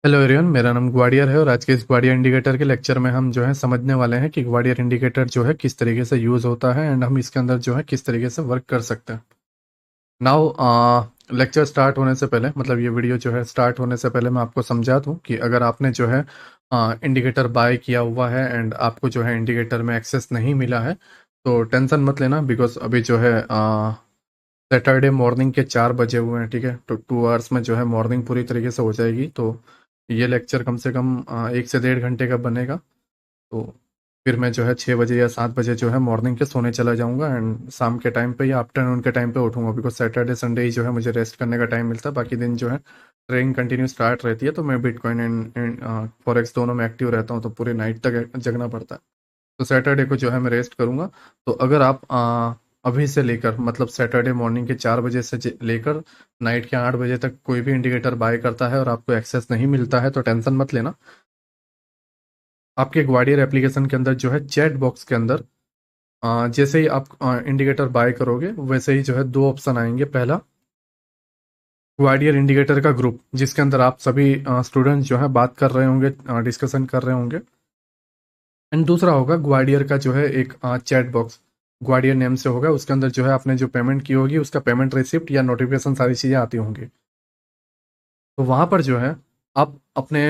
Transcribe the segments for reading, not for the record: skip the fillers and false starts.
Hello everyone, मेरा नाम ग्वाडियर है और आज के इस ग्वाडियर इंडिकेटर के लेक्चर में हम जो है समझने वाले हैं कि ग्वाडियर इंडिकेटर जो है किस तरीके से यूज़ होता है एंड हम इसके अंदर जो है किस तरीके से वर्क कर सकते हैं। नाउ लेक्चर स्टार्ट होने से पहले, मतलब ये वीडियो जो है स्टार्ट होने से पहले मैं आपको समझा दूं कि अगर आपने जो है इंडिकेटर बाय किया हुआ है एंड आपको जो है इंडिकेटर में एक्सेस नहीं मिला है तो टेंशन मत लेना, बिकॉज अभी जो है सैटरडे मॉर्निंग के 4 बजे हुए हैं। ठीक है, तो 2 आवर्स में जो है मॉर्निंग पूरी तरीके से हो जाएगी। तो ये लेक्चर कम से कम 1 से 1.5 घंटे का बनेगा। तो फिर मैं जो है 6 बजे या 7 बजे जो है मॉर्निंग के सोने चला जाऊंगा एंड शाम के टाइम पे या आफ्टरनून के टाइम पे उठूंगा, बिकॉज सैटरडे संडे ही जो है मुझे रेस्ट करने का टाइम मिलता है। बाकी दिन जो है ट्रेडिंग कंटिन्यू स्टार्ट रहती है, तो मैं बिटकॉइन एंड फॉरेक्स दोनों में एक्टिव रहता हूँ, तो पूरी नाइट तक जगना पड़ता है। तो सैटरडे को जो है मैं रेस्ट करूंगा। तो अगर आप अभी से लेकर, मतलब सैटरडे मॉर्निंग के 4 बजे से लेकर नाइट के 8 बजे तक कोई भी इंडिकेटर बाय करता है और आपको एक्सेस नहीं मिलता है तो टेंशन मत लेना। आपके ग्वाडियर एप्लीकेशन के अंदर जो है चैट बॉक्स के अंदर जैसे ही आप इंडिकेटर बाय करोगे वैसे ही जो है दो ऑप्शन आएंगे। पहला, ग्वाडियर इंडिकेटर का ग्रुप, जिसके अंदर आप सभी स्टूडेंट्स जो है बात कर रहे होंगे, डिस्कशन कर रहे होंगे। एंड दूसरा होगा ग्वाडियर का जो है एक चैट बॉक्स, ग्वाडियर नेम से होगा, उसके अंदर जो है आपने जो पेमेंट की होगी उसका पेमेंट रिसिप्ट या नोटिफिकेशन सारी चीज़ें आती होंगी। तो वहां पर जो है आप अपने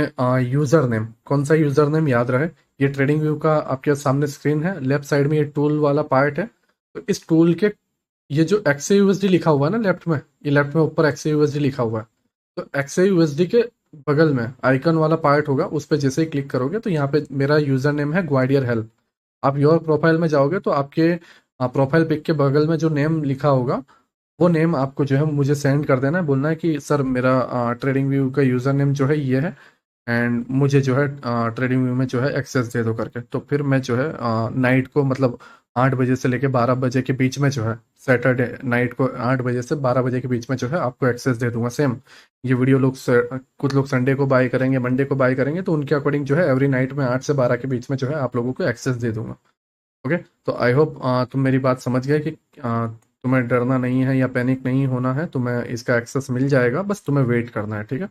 यूजर नेम, कौन सा यूजर नेम याद रहे, ये ट्रेडिंग व्यू का आपके सामने स्क्रीन है, लेफ्ट साइड में ये टूल वाला पार्ट है। तो इस टूल के ये जो XAUSD लिखा हुआ है ना लेफ्ट में, ये लेफ्ट में ऊपर XAUSD लिखा हुआ है। तो XAUSD के बगल में आइकन वाला पार्ट होगा, उस पर जैसे ही क्लिक करोगे तो यहाँ पे मेरा यूजर नेम है ग्वाडियर हेल्प। आप योर प्रोफाइल में जाओगे तो आपके प्रोफाइल पिक के बगल में जो नेम लिखा होगा वो नेम आपको जो है मुझे सेंड कर देना है। बोलना है कि सर मेरा ट्रेडिंग व्यू का यूज़र नेम जो है ये है एंड मुझे जो है ट्रेडिंग व्यू में जो है एक्सेस दे दो करके। तो फिर मैं जो है नाइट को, मतलब 8 बजे से लेके 12 बजे के बीच में जो है, सैटरडे नाइट को 8 बजे से 12 बजे के बीच में जो है आपको एक्सेस दे दूंगा। सेम ये वीडियो लोग कुछ लोग संडे को बाय करेंगे, मंडे को बाय करेंगे, तो उनके अकॉर्डिंग जो है एवरी नाइट में 8 से 12 के बीच में जो है आप लोगों को एक्सेस दे दूंगा। ओके, तो आई होप तुम मेरी बात समझ गए कि तुम्हें डरना नहीं है या पैनिक नहीं होना है। तुम्हें इसका एक्सेस मिल जाएगा, बस तुम्हें वेट करना है। ठीक है,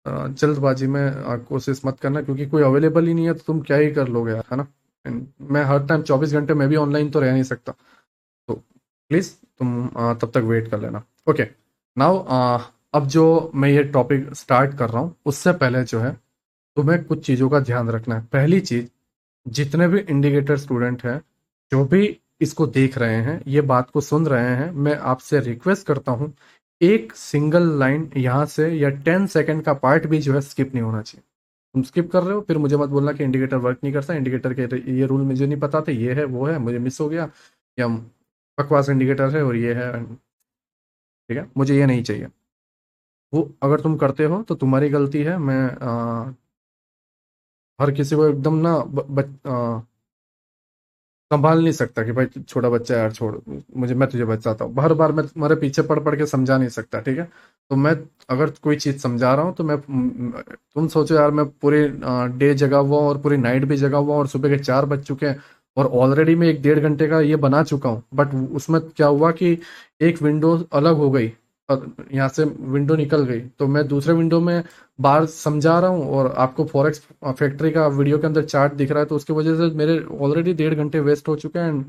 जल्दबाजी में कोशिश मत करना, क्योंकि कोई अवेलेबल ही नहीं है तो तुम क्या ही कर लोगे यार, है ना। मैं हर टाइम 24 घंटे मैं भी ऑनलाइन तो रह नहीं सकता। तो प्लीज़ तुम तब तक वेट कर लेना। ओके, नाउ अब जो मैं ये टॉपिक स्टार्ट कर रहा हूँ उससे पहले जो है तुम्हें कुछ चीज़ों का ध्यान रखना है। पहली चीज़, जितने भी इंडिकेटर स्टूडेंट हैं जो भी इसको देख रहे हैं, ये बात को सुन रहे हैं, मैं आपसे रिक्वेस्ट करता हूं, एक सिंगल लाइन यहाँ से या 10 सेकंड का पार्ट भी जो है स्किप नहीं होना चाहिए। तुम स्किप कर रहे हो फिर मुझे मत बोलना कि इंडिकेटर वर्क नहीं करता, इंडिकेटर के ये रूल मुझे नहीं पता थे, ये है वो है मुझे मिस हो गया, या बकवास इंडिकेटर है और ये है। ठीक है, मुझे ये नहीं चाहिए। वो अगर तुम करते हो तो तुम्हारी गलती है। मैं हर किसी को एकदम ना संभाल नहीं सकता कि भाई तू छोटा बच्चा है यार, छोड़ मुझे, मैं तुझे बताता हूँ। हर बार मैं तुम्हारे पीछे पढ़ पढ़ के समझा नहीं सकता। ठीक है, तो मैं अगर कोई चीज़ समझा रहा हूँ तो मैं, तुम सोचो यार मैं पूरे डे जगा हुआ हूँ और पूरी नाइट भी जगा हुआ हूँ और सुबह के 4 बज चुके हैं और ऑलरेडी मैं 1 1.5 घंटे का ये बना चुका हूँ, बट उसमें क्या हुआ कि एक विंडो अलग हो गई और यहाँ से विंडो निकल गई, तो मैं दूसरे विंडो में बार समझा रहा हूँ और आपको फॉरेक्स फैक्ट्री का वीडियो के अंदर चार्ट दिख रहा है, तो उसकी वजह से मेरे ऑलरेडी 1.5 घंटे वेस्ट हो चुके हैं एंड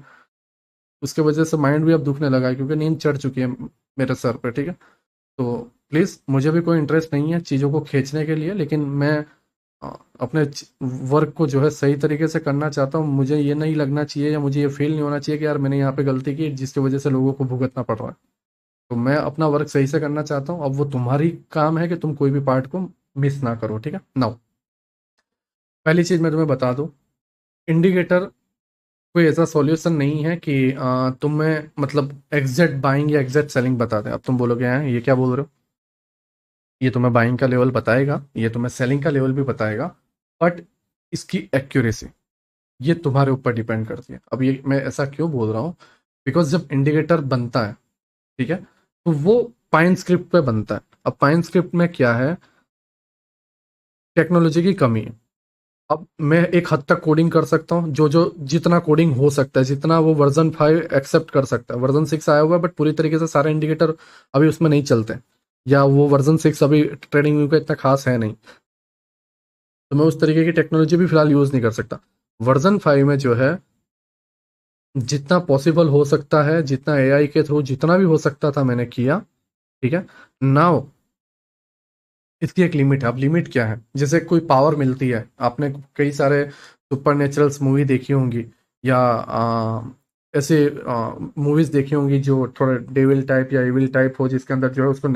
उसके वजह से माइंड भी अब दुखने लगा है क्योंकि नींद चढ़ चुकी है मेरे सर पे। ठीक है, तो प्लीज़, मुझे भी कोई इंटरेस्ट नहीं है चीज़ों को खींचने के लिए, लेकिन मैं अपने वर्क को जो है सही तरीके से करना चाहता हूँ। मुझे ये नहीं लगना चाहिए या मुझे ये फील नहीं होना चाहिए कि यार मैंने यहाँ पे गलती की जिसकी वजह से लोगों को भुगतना पड़ रहा है। तो मैं अपना वर्क सही से करना चाहता हूँ, अब वो तुम्हारी काम है कि तुम कोई भी पार्ट को मिस ना करो। ठीक है, नाउ पहली चीज मैं तुम्हें बता दूं, इंडिकेटर कोई ऐसा सॉल्यूशन नहीं है कि तुम्हें मतलब एग्जैक्ट बाइंग या एग्जैक्ट सेलिंग बता दे। अब तुम बोलोगे हैं ये क्या बोल रहे हो, ये तुम्हें बाइंग का लेवल बताएगा, ये तुम्हें सेलिंग का लेवल भी बताएगा, बट इसकी एक्यूरेसी ये तुम्हारे ऊपर डिपेंड करती है। अब ये मैं ऐसा क्यों बोल रहा हूँ, बिकॉज जब इंडिकेटर बनता है, ठीक है, तो वो पाइन स्क्रिप्ट पे बनता है। अब पाइन स्क्रिप्ट में क्या है, टेक्नोलॉजी की कमी है। अब मैं एक हद तक कोडिंग कर सकता हूँ, जो जो जितना कोडिंग हो सकता है, जितना वो वर्जन 5 एक्सेप्ट कर सकता है। वर्जन 6 आया हुआ है बट पूरी तरीके से सारे इंडिकेटर अभी उसमें नहीं चलते, या वो वर्जन 6 अभी ट्रेडिंग व्यू का इतना खास है नहीं। तो मैं उस तरीके की टेक्नोलॉजी भी फिलहाल यूज़ नहीं कर सकता। वर्जन 5 में जो है जितना पॉसिबल हो सकता है, जितना एआई के थ्रू जितना भी हो सकता था मैंने किया। ठीक है। नाउ इसकी एक लिमिट है। अब लिमिट क्या है, जैसे कोई पावर मिलती है, आपने कई सारे सुपर नेचुरल्स मूवी देखी होंगी, या ऐसे मूवीज देखी होंगी जो थोड़ा डेविल टाइप या एविल टाइप हो, जिसके अंदर जो है उसको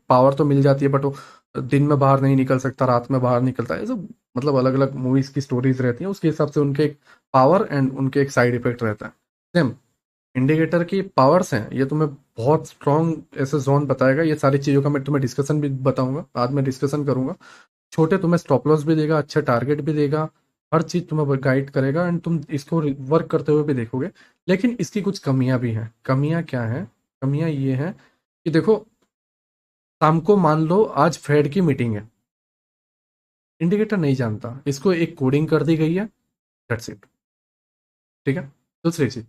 पावर तो मिल जाती है, बट वो दिन में बाहर नहीं निकल सकता, रात में बाहर निकलता है। ऐसे मतलब अलग अलग मूवीज की स्टोरीज रहती हैं, उसके हिसाब से उनके एक पावर एंड उनके एक साइड इफेक्ट रहता है। सेम इंडिकेटर की पावर्स हैं, ये तुम्हें बहुत स्ट्रॉन्ग ऐसे जोन बताएगा। ये सारी चीज़ों का मैं तुम्हें डिस्कशन भी बताऊंगा, बाद में डिस्कशन करूंगा। छोटे तुम्हें स्टॉप लॉस भी देगा, अच्छे टारगेट भी देगा, हर चीज़ तुम्हें गाइड करेगा एंड तुम इसको वर्क करते हुए भी देखोगे। लेकिन इसकी कुछ कमियां भी हैं। कमियां क्या हैं? कमियां ये हैं कि देखो, शाम को मान लो आज फेड की मीटिंग है, इंडिकेटर नहीं जानता, इसको एक कोडिंग कर दी गई है, दैट्स इट। ठीक है। दूसरी चीज,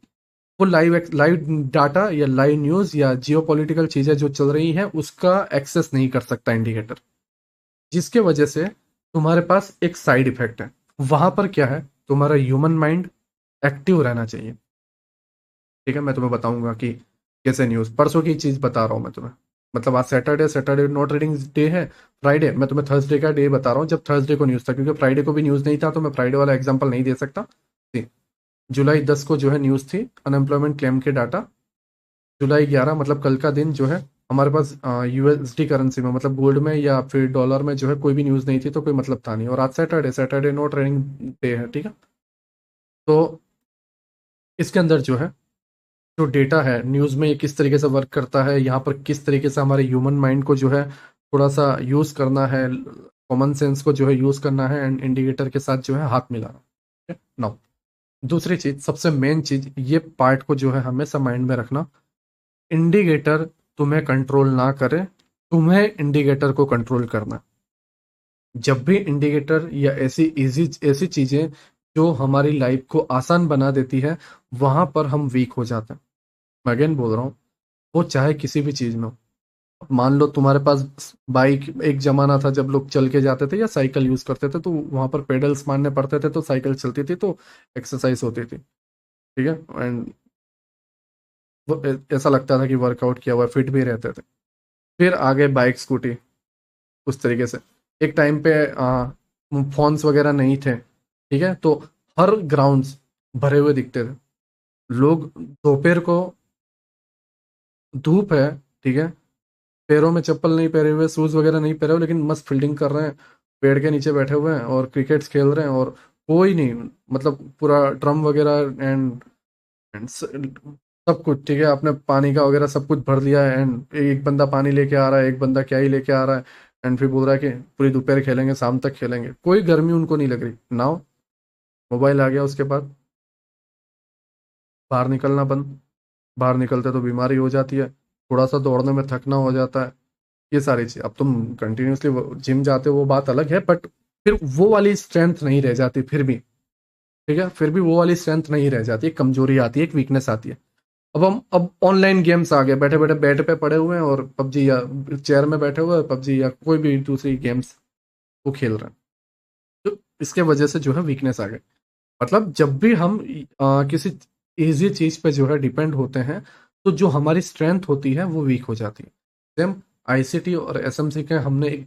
वो लाइव लाइव डाटा या लाइव न्यूज या जियो पॉलिटिकल चीजें जो चल रही हैं उसका एक्सेस नहीं कर सकता इंडिकेटर, जिसके वजह से तुम्हारे पास एक साइड इफेक्ट है। वहां पर क्या है, तुम्हारा ह्यूमन माइंड एक्टिव रहना चाहिए। ठीक है, मैं तुम्हें बताऊंगा कि कैसे न्यूज, परसों की चीज बता रहा हूँ मैं तुम्हें। मतलब आज Saturday, Saturday not reading day है। फ्राइडे मैं तुम्हें थर्सडे का डे बता रहा हूँ, जब थर्सडे को न्यूज था, क्योंकि फ्राइडे को भी न्यूज नहीं था, तो मैं फ्राइडे वाला एग्जांपल नहीं दे सकता। जुलाई 10 को जो है न्यूज थी, अनएम्प्लॉयमेंट क्लेम के डाटा। जुलाई 11 मतलब कल का दिन जो है, हमारे पास यूएसडी करेंसी में, मतलब गोल्ड में या फिर डॉलर में जो है कोई भी न्यूज़ नहीं थी, तो कोई मतलब था नहीं। और आज Saturday, Saturday no trading day है। ठीक है। तो इसके अंदर जो है, जो डेटा है न्यूज़ में, ये किस तरीके से वर्क करता है, यहाँ पर किस तरीके से हमारे ह्यूमन माइंड को जो है थोड़ा सा यूज़ करना है, कॉमन सेंस को जो है यूज़ करना है, एंड इंडिकेटर के साथ जो है हाथ मिलाना। ठीक है। नाउ दूसरी चीज, सबसे मेन चीज, ये पार्ट को जो है हमेशा माइंड में रखना। इंडिकेटर तुम्हें कंट्रोल ना करे, तुम्हें इंडिकेटर को कंट्रोल करना है। जब भी इंडिकेटर या ऐसी इजी ऐसी चीजें जो हमारी लाइफ को आसान बना देती है, वहां पर हम वीक हो जाते हैं। मैं अगेन बोल रहा हूँ, वो चाहे किसी भी चीज में हो। मान लो तुम्हारे पास बाइक, एक जमाना था जब लोग चल के जाते थे या साइकिल यूज करते थे, तो वहां पर पेडल्स मारने पड़ते थे, तो साइकिल चलती थी, तो एक्सरसाइज होती थी। ठीक है। एंड ऐसा लगता था कि वर्कआउट किया हुआ है, फिट भी रहते थे। फिर आगे बाइक, स्कूटी, उस तरीके से। एक टाइम पे फोन्स वगैरह नहीं थे, ठीक है, तो हर ग्राउंड्स भरे हुए दिखते थे। लोग दोपहर को, धूप है, ठीक है, पैरों में चप्पल नहीं पहने हुए, शूज वगैरह नहीं पहने हुए, लेकिन मस्त फील्डिंग कर रहे हैं, पेड़ के नीचे बैठे हुए हैं और क्रिकेट खेल रहे हैं, और कोई नहीं, मतलब पूरा ड्रम वगैरह एंड सब कुछ ठीक है, आपने पानी का वगैरह सब कुछ भर लिया है, एंड एक बंदा पानी लेके आ रहा है, एक बंदा क्या ही लेके आ रहा है, एंड फिर बोल रहा है कि पूरी दोपहर खेलेंगे, शाम तक खेलेंगे। कोई गर्मी उनको नहीं लग रही। नाउ मोबाइल आ गया उसके बाद, बाहर निकलना बंद। बाहर निकलते तो बीमारी हो जाती है, थोड़ा सा दौड़ने में थकना हो जाता है, ये सारी चीज। अब तुम कंटिन्यूसली जिम जाते हो वो बात अलग है, बट फिर वो वाली स्ट्रेंथ नहीं रह जाती फिर भी। ठीक है, फिर भी वो वाली स्ट्रेंथ नहीं रह जाती, एक कमजोरी आती है, एक वीकनेस आती है। अब ऑनलाइन गेम्स आ गए, बैठे बैठे बेड पे पड़े हुए हैं और पबजी, या चेयर में बैठे हुए पबजी या कोई भी दूसरी गेम्स वो खेल रहे हैं। तो इसके वजह से जो है वीकनेस आ गई। मतलब जब भी हम किसी इजी चीज पे जो है डिपेंड होते हैं, तो जो हमारी स्ट्रेंथ होती है वो वीक हो जाती है। सेम आईसीटी और एसएमसी के हमने एक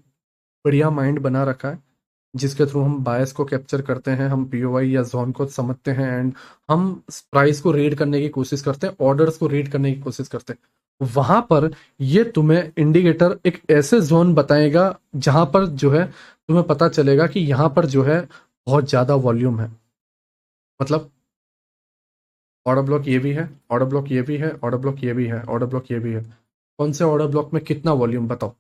बढ़िया माइंड बना रखा है, जिसके थ्रू हम बायस को कैप्चर करते हैं, हम पीओवाई या जोन को समझते हैं, एंड हम प्राइस को रीड करने की कोशिश करते हैं, ऑर्डर्स को रीड करने की कोशिश करते हैं। वहां पर ये तुम्हें इंडिकेटर एक ऐसे जोन बताएगा जहां पर जो है तुम्हें पता चलेगा कि यहाँ पर जो है बहुत ज्यादा वॉल्यूम है। मतलब ऑर्डर ब्लॉक ये भी है, ऑर्डर ब्लॉक ये भी है, ऑर्डर ब्लॉक ये भी है, ऑर्डर ब्लॉक ये भी है। कौन से ऑर्डर ब्लॉक में कितना वॉल्यूम, बताओ।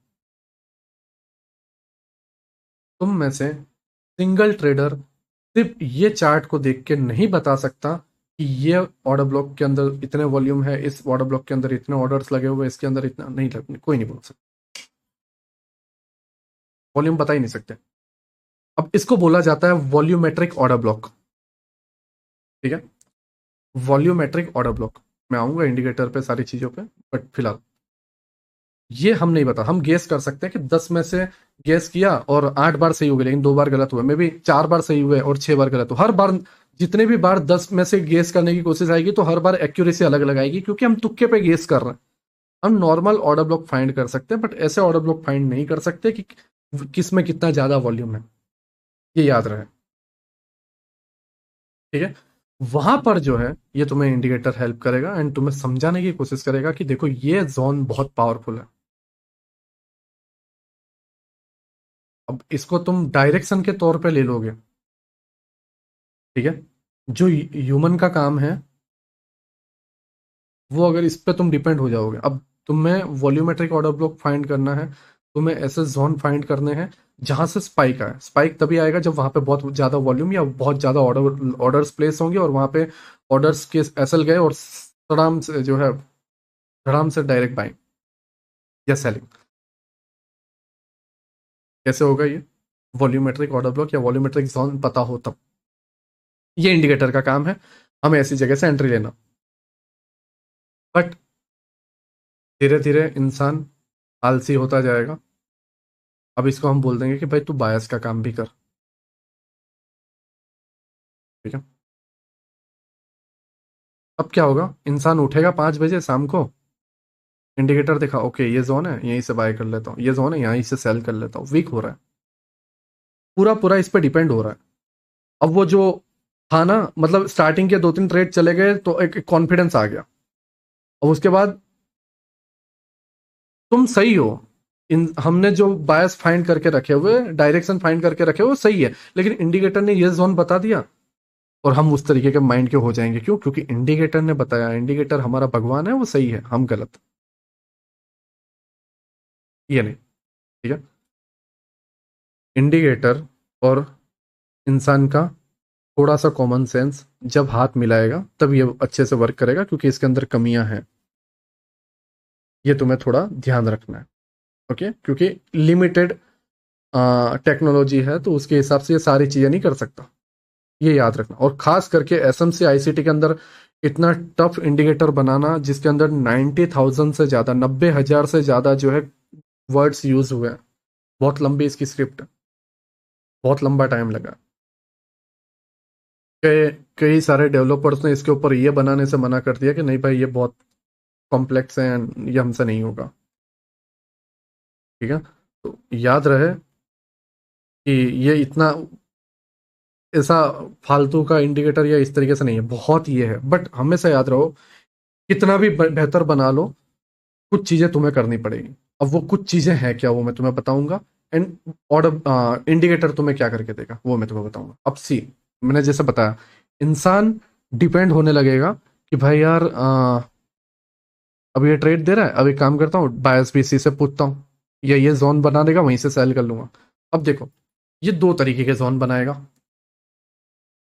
तुम में से सिंगल ट्रेडर सिर्फ ये चार्ट को देख के नहीं बता सकता कि ये ऑर्डर ब्लॉक के अंदर इतने वॉल्यूम है, इस ऑर्डर ब्लॉक के अंदर इतने ऑर्डर्स लगे हुए हैं, इसके अंदर इतना नहीं लग, कोई नहीं बोल सकता। वॉल्यूम बता ही नहीं सकते। अब इसको बोला जाता है वॉल्यूमेट्रिक ऑर्डर ब्लॉक। ठीक है। वॉल्यूमेट्रिक ऑर्डर ब्लॉक, मैं आऊंगा इंडिकेटर पे, सारी चीजों पे, बट फिलहाल ये हम नहीं बता, हम गेस कर सकते हैं कि 10 में से गेस किया और 8 बार सही हो गए, लेकिन 2 बार गलत हुए, मे भी 4 बार सही हुए और 6 बार गलत हुए। हर बार जितने भी बार 10 में से गेस करने की कोशिश आएगी तो हर बार एक्यूरेसी अलग अलग आएगी, क्योंकि हम तुक्के पे गेस कर रहे हैं। हम नॉर्मल ऑर्डर ब्लॉक फाइंड कर सकते हैं, बट ऐसे ऑर्डर ब्लॉक फाइंड नहीं कर सकते कि किस में कितना ज्यादा वॉल्यूम है। ये याद रहे, ठीक है। वहां पर जो है ये तुम्हें इंडिकेटर हेल्प करेगा एंड तुम्हें समझाने की कोशिश करेगा कि देखो ये जोन बहुत पावरफुल है। अब इसको तुम डायरेक्शन के तौर पे ले लोगे, ठीक है। जो ह्यूमन का काम है वो, अगर इस पे तुम डिपेंड हो जाओगे, अब तुम्हें वॉल्यूमेट्रिक ऑर्डर ब्लॉक फाइंड करना है, तुम्हें ऐसे जोन फाइंड करने हैं जहां से स्पाइक आए। स्पाइक तभी आएगा जब वहां पे बहुत ज्यादा वॉल्यूम या बहुत ज्यादा ऑर्डर्स प्लेस होंगे और वहां पे ऑर्डर्स के एसएल गए और सड़ाम से जो है, धड़ाम से डायरेक्ट बाइंग या सेलिंग। कैसे होगा ये? वॉल्यूमेट्रिक ऑर्डर ब्लॉक या वॉल्यूमेट्रिक जोन पता हो तब। ये इंडिकेटर का काम है हमें ऐसी जगह से एंट्री लेना। बट धीरे धीरे इंसान आलसी होता जाएगा। अब इसको हम बोल देंगे कि भाई तू बायस का काम भी कर, ठीक है। अब क्या होगा, इंसान उठेगा 5 बजे शाम को, इंडिकेटर देखा, ओके ये जोन है यहीं से बाय कर लेता हूँ, ये जोन है यहीं से सेल कर लेता हूँ, वीक हो रहा है, पूरा पूरा इस पे डिपेंड हो रहा है। अब वो जो था ना, मतलब स्टार्टिंग के 2-3 ट्रेड चले गए तो एक कॉन्फिडेंस आ गया, और उसके बाद तुम सही हो, इन हमने जो बायस फाइंड करके रखे हुए, डायरेक्शन फाइंड करके रखे हुए सही है, लेकिन इंडिकेटर ने ये जोन बता दिया और हम उस तरीके के माइंड के हो जाएंगे। क्यों? क्योंकि इंडिकेटर ने बताया, इंडिकेटर हमारा भगवान है, वो सही है, हम गलत। ये नहीं, ठीक है। इंडिकेटर और इंसान का थोड़ा सा कॉमन सेंस जब हाथ मिलाएगा तब ये अच्छे से वर्क करेगा, क्योंकि इसके अंदर कमियां हैं। ये तुम्हें थोड़ा ध्यान रखना है, ओके। क्योंकि लिमिटेड टेक्नोलॉजी है तो उसके हिसाब से ये सारी चीजें नहीं कर सकता, ये याद रखना। और खास करके एसएमसी आईसीटी के अंदर इतना टफ इंडिकेटर बनाना जिसके अंदर 90,000 से ज्यादा, 90,000 से ज्यादा जो है वर्ड्स यूज हुए हैं, बहुत लंबी इसकी स्क्रिप्ट, बहुत लंबा टाइम लगा। कई कई सारे डेवलपर्स ने इसके ऊपर ये बनाने से मना कर दिया कि नहीं भाई ये बहुत कॉम्प्लेक्स है and ये हमसे नहीं होगा, ठीक है। तो याद रहे कि ये इतना ऐसा फालतू का इंडिकेटर या इस तरीके से नहीं है, बहुत ये है। बट हमेशा याद रहो, कितना भी बेहतर बना लो, कुछ चीजें तुम्हें करनी पड़ेगी। अब वो कुछ चीजें हैं क्या, वो मैं तुम्हें बताऊंगा। एंड ऑर्डर इंडिकेटर तुम्हें क्या करके देगा वो मैं तुम्हें बताऊंगा। अब सी, मैंने जैसे बताया, इंसान डिपेंड होने लगेगा कि भाई यार अब ये ट्रेड दे रहा है, अब एक काम करता हूँ बायस बीसी से पूछता हूँ, या ये जोन बना देगा वहीं से सेल कर लूंगा। अब देखो, ये दो तरीके के जोन बनाएगा,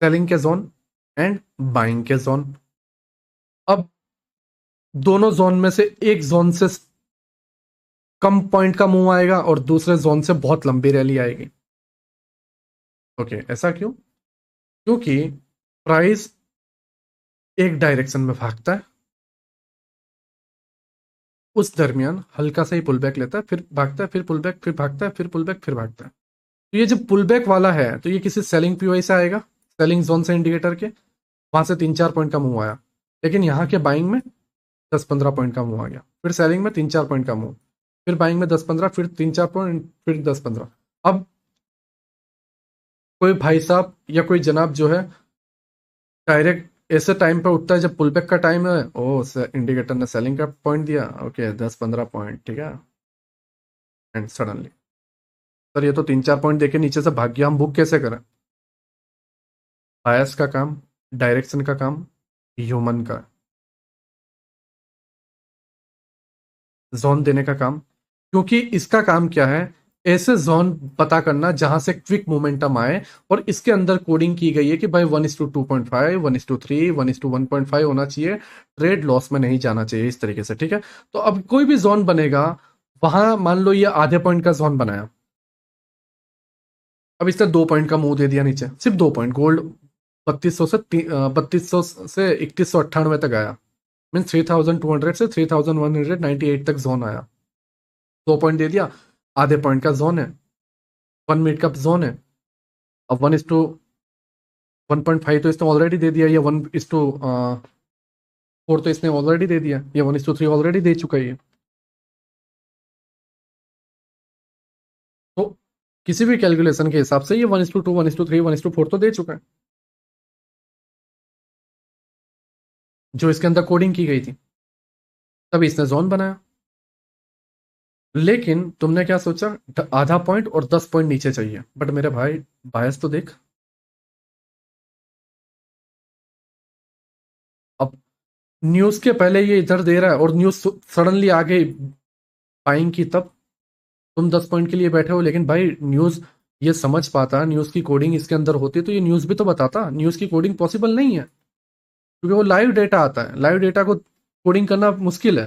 सेलिंग के जोन एंड बाइंग के जोन। अब दोनों जोन में से एक जोन से कम पॉइंट का मूव आएगा और दूसरे जोन से बहुत लंबी रैली आएगी। ओके, ऐसा क्यों? क्योंकि प्राइस एक डायरेक्शन में भागता है, उस दरमियान हल्का सा ही पुल बैक लेता है, फिर भागता है, फिर पुल बैक, फिर भागता है, फिर पुल बैक, फिर भागता है। तो ये जब पुल बैक वाला है तो ये किसी सेलिंग पीओआई से आएगा, सेलिंग जोन से इंडिकेटर के, वहां से 3-4 पॉइंट का मूव आया। लेकिन यहाँ के बाइंग में 10-15 पॉइंट का मूव आ गया, फिर सेलिंग में 3-4 पॉइंट का मूव, फिर बाइंग में 10-15, फिर 3-4 पॉइंट, फिर 10-15। अब कोई भाई साहब या कोई जनाब जो है डायरेक्ट ऐसे टाइम पे उठता है जब पुल बैक का टाइम है, ओ इंडिकेटर ने सेलिंग का पॉइंट दिया, ओके 10-15 पॉइंट, ठीक है। एंड सडनली, सर ये तो 3-4 पॉइंट देके नीचे से भाग गया, हम बुक कैसे करें? बायस का काम, डायरेक्शन का काम ह्यूमन का, जोन देने का काम। क्योंकि इसका काम क्या है, ऐसे जोन पता करना जहां से क्विक मोमेंटम आए, और इसके अंदर कोडिंग की गई है कि भाई 1:2.5, 1:3, 1:1.5 होना चाहिए, ट्रेड लॉस में नहीं जाना चाहिए, इस तरीके से, ठीक है। तो अब कोई भी जोन बनेगा, वहां मान लो ये आधे पॉइंट का जोन बनाया, अब इसने 2 पॉइंट का मुंह दे दिया नीचे, सिर्फ 2 पॉइंट, गोल्ड 3200 से 3198 तक आया, मीन 3200 से 3198 तक जोन आया। 2 पॉइंट दे दिया, आधे पॉइंट का जोन है, 1 मिनट का जोन है। अब 1:1.5 तो इसने ऑलरेडी दे दिया, या 1:4 तो इसने ऑलरेडी दे दिया, या 1:3 ऑलरेडी दे चुका है ये। तो किसी भी कैलकुलेशन के हिसाब से ये 1:2, 1:3, 1:4 तो दे चुका है, जो इसके अंदर कोडिंग की गई थी, तभी इसने जोन बनाया। लेकिन तुमने क्या सोचा, आधा पॉइंट और 10 पॉइंट नीचे चाहिए। बट मेरे भाई, बायस तो देख। अब न्यूज के पहले ये इधर दे रहा है और न्यूज सडनली आगे बाइंग की, तब तुम 10 पॉइंट के लिए बैठे हो। लेकिन भाई न्यूज ये समझ पाता, न्यूज की कोडिंग इसके अंदर होती तो ये न्यूज भी तो बताता। न्यूज की कोडिंग पॉसिबल नहीं है, क्योंकि वो लाइव डेटा आता है, लाइव डेटा को कोडिंग करना मुश्किल है।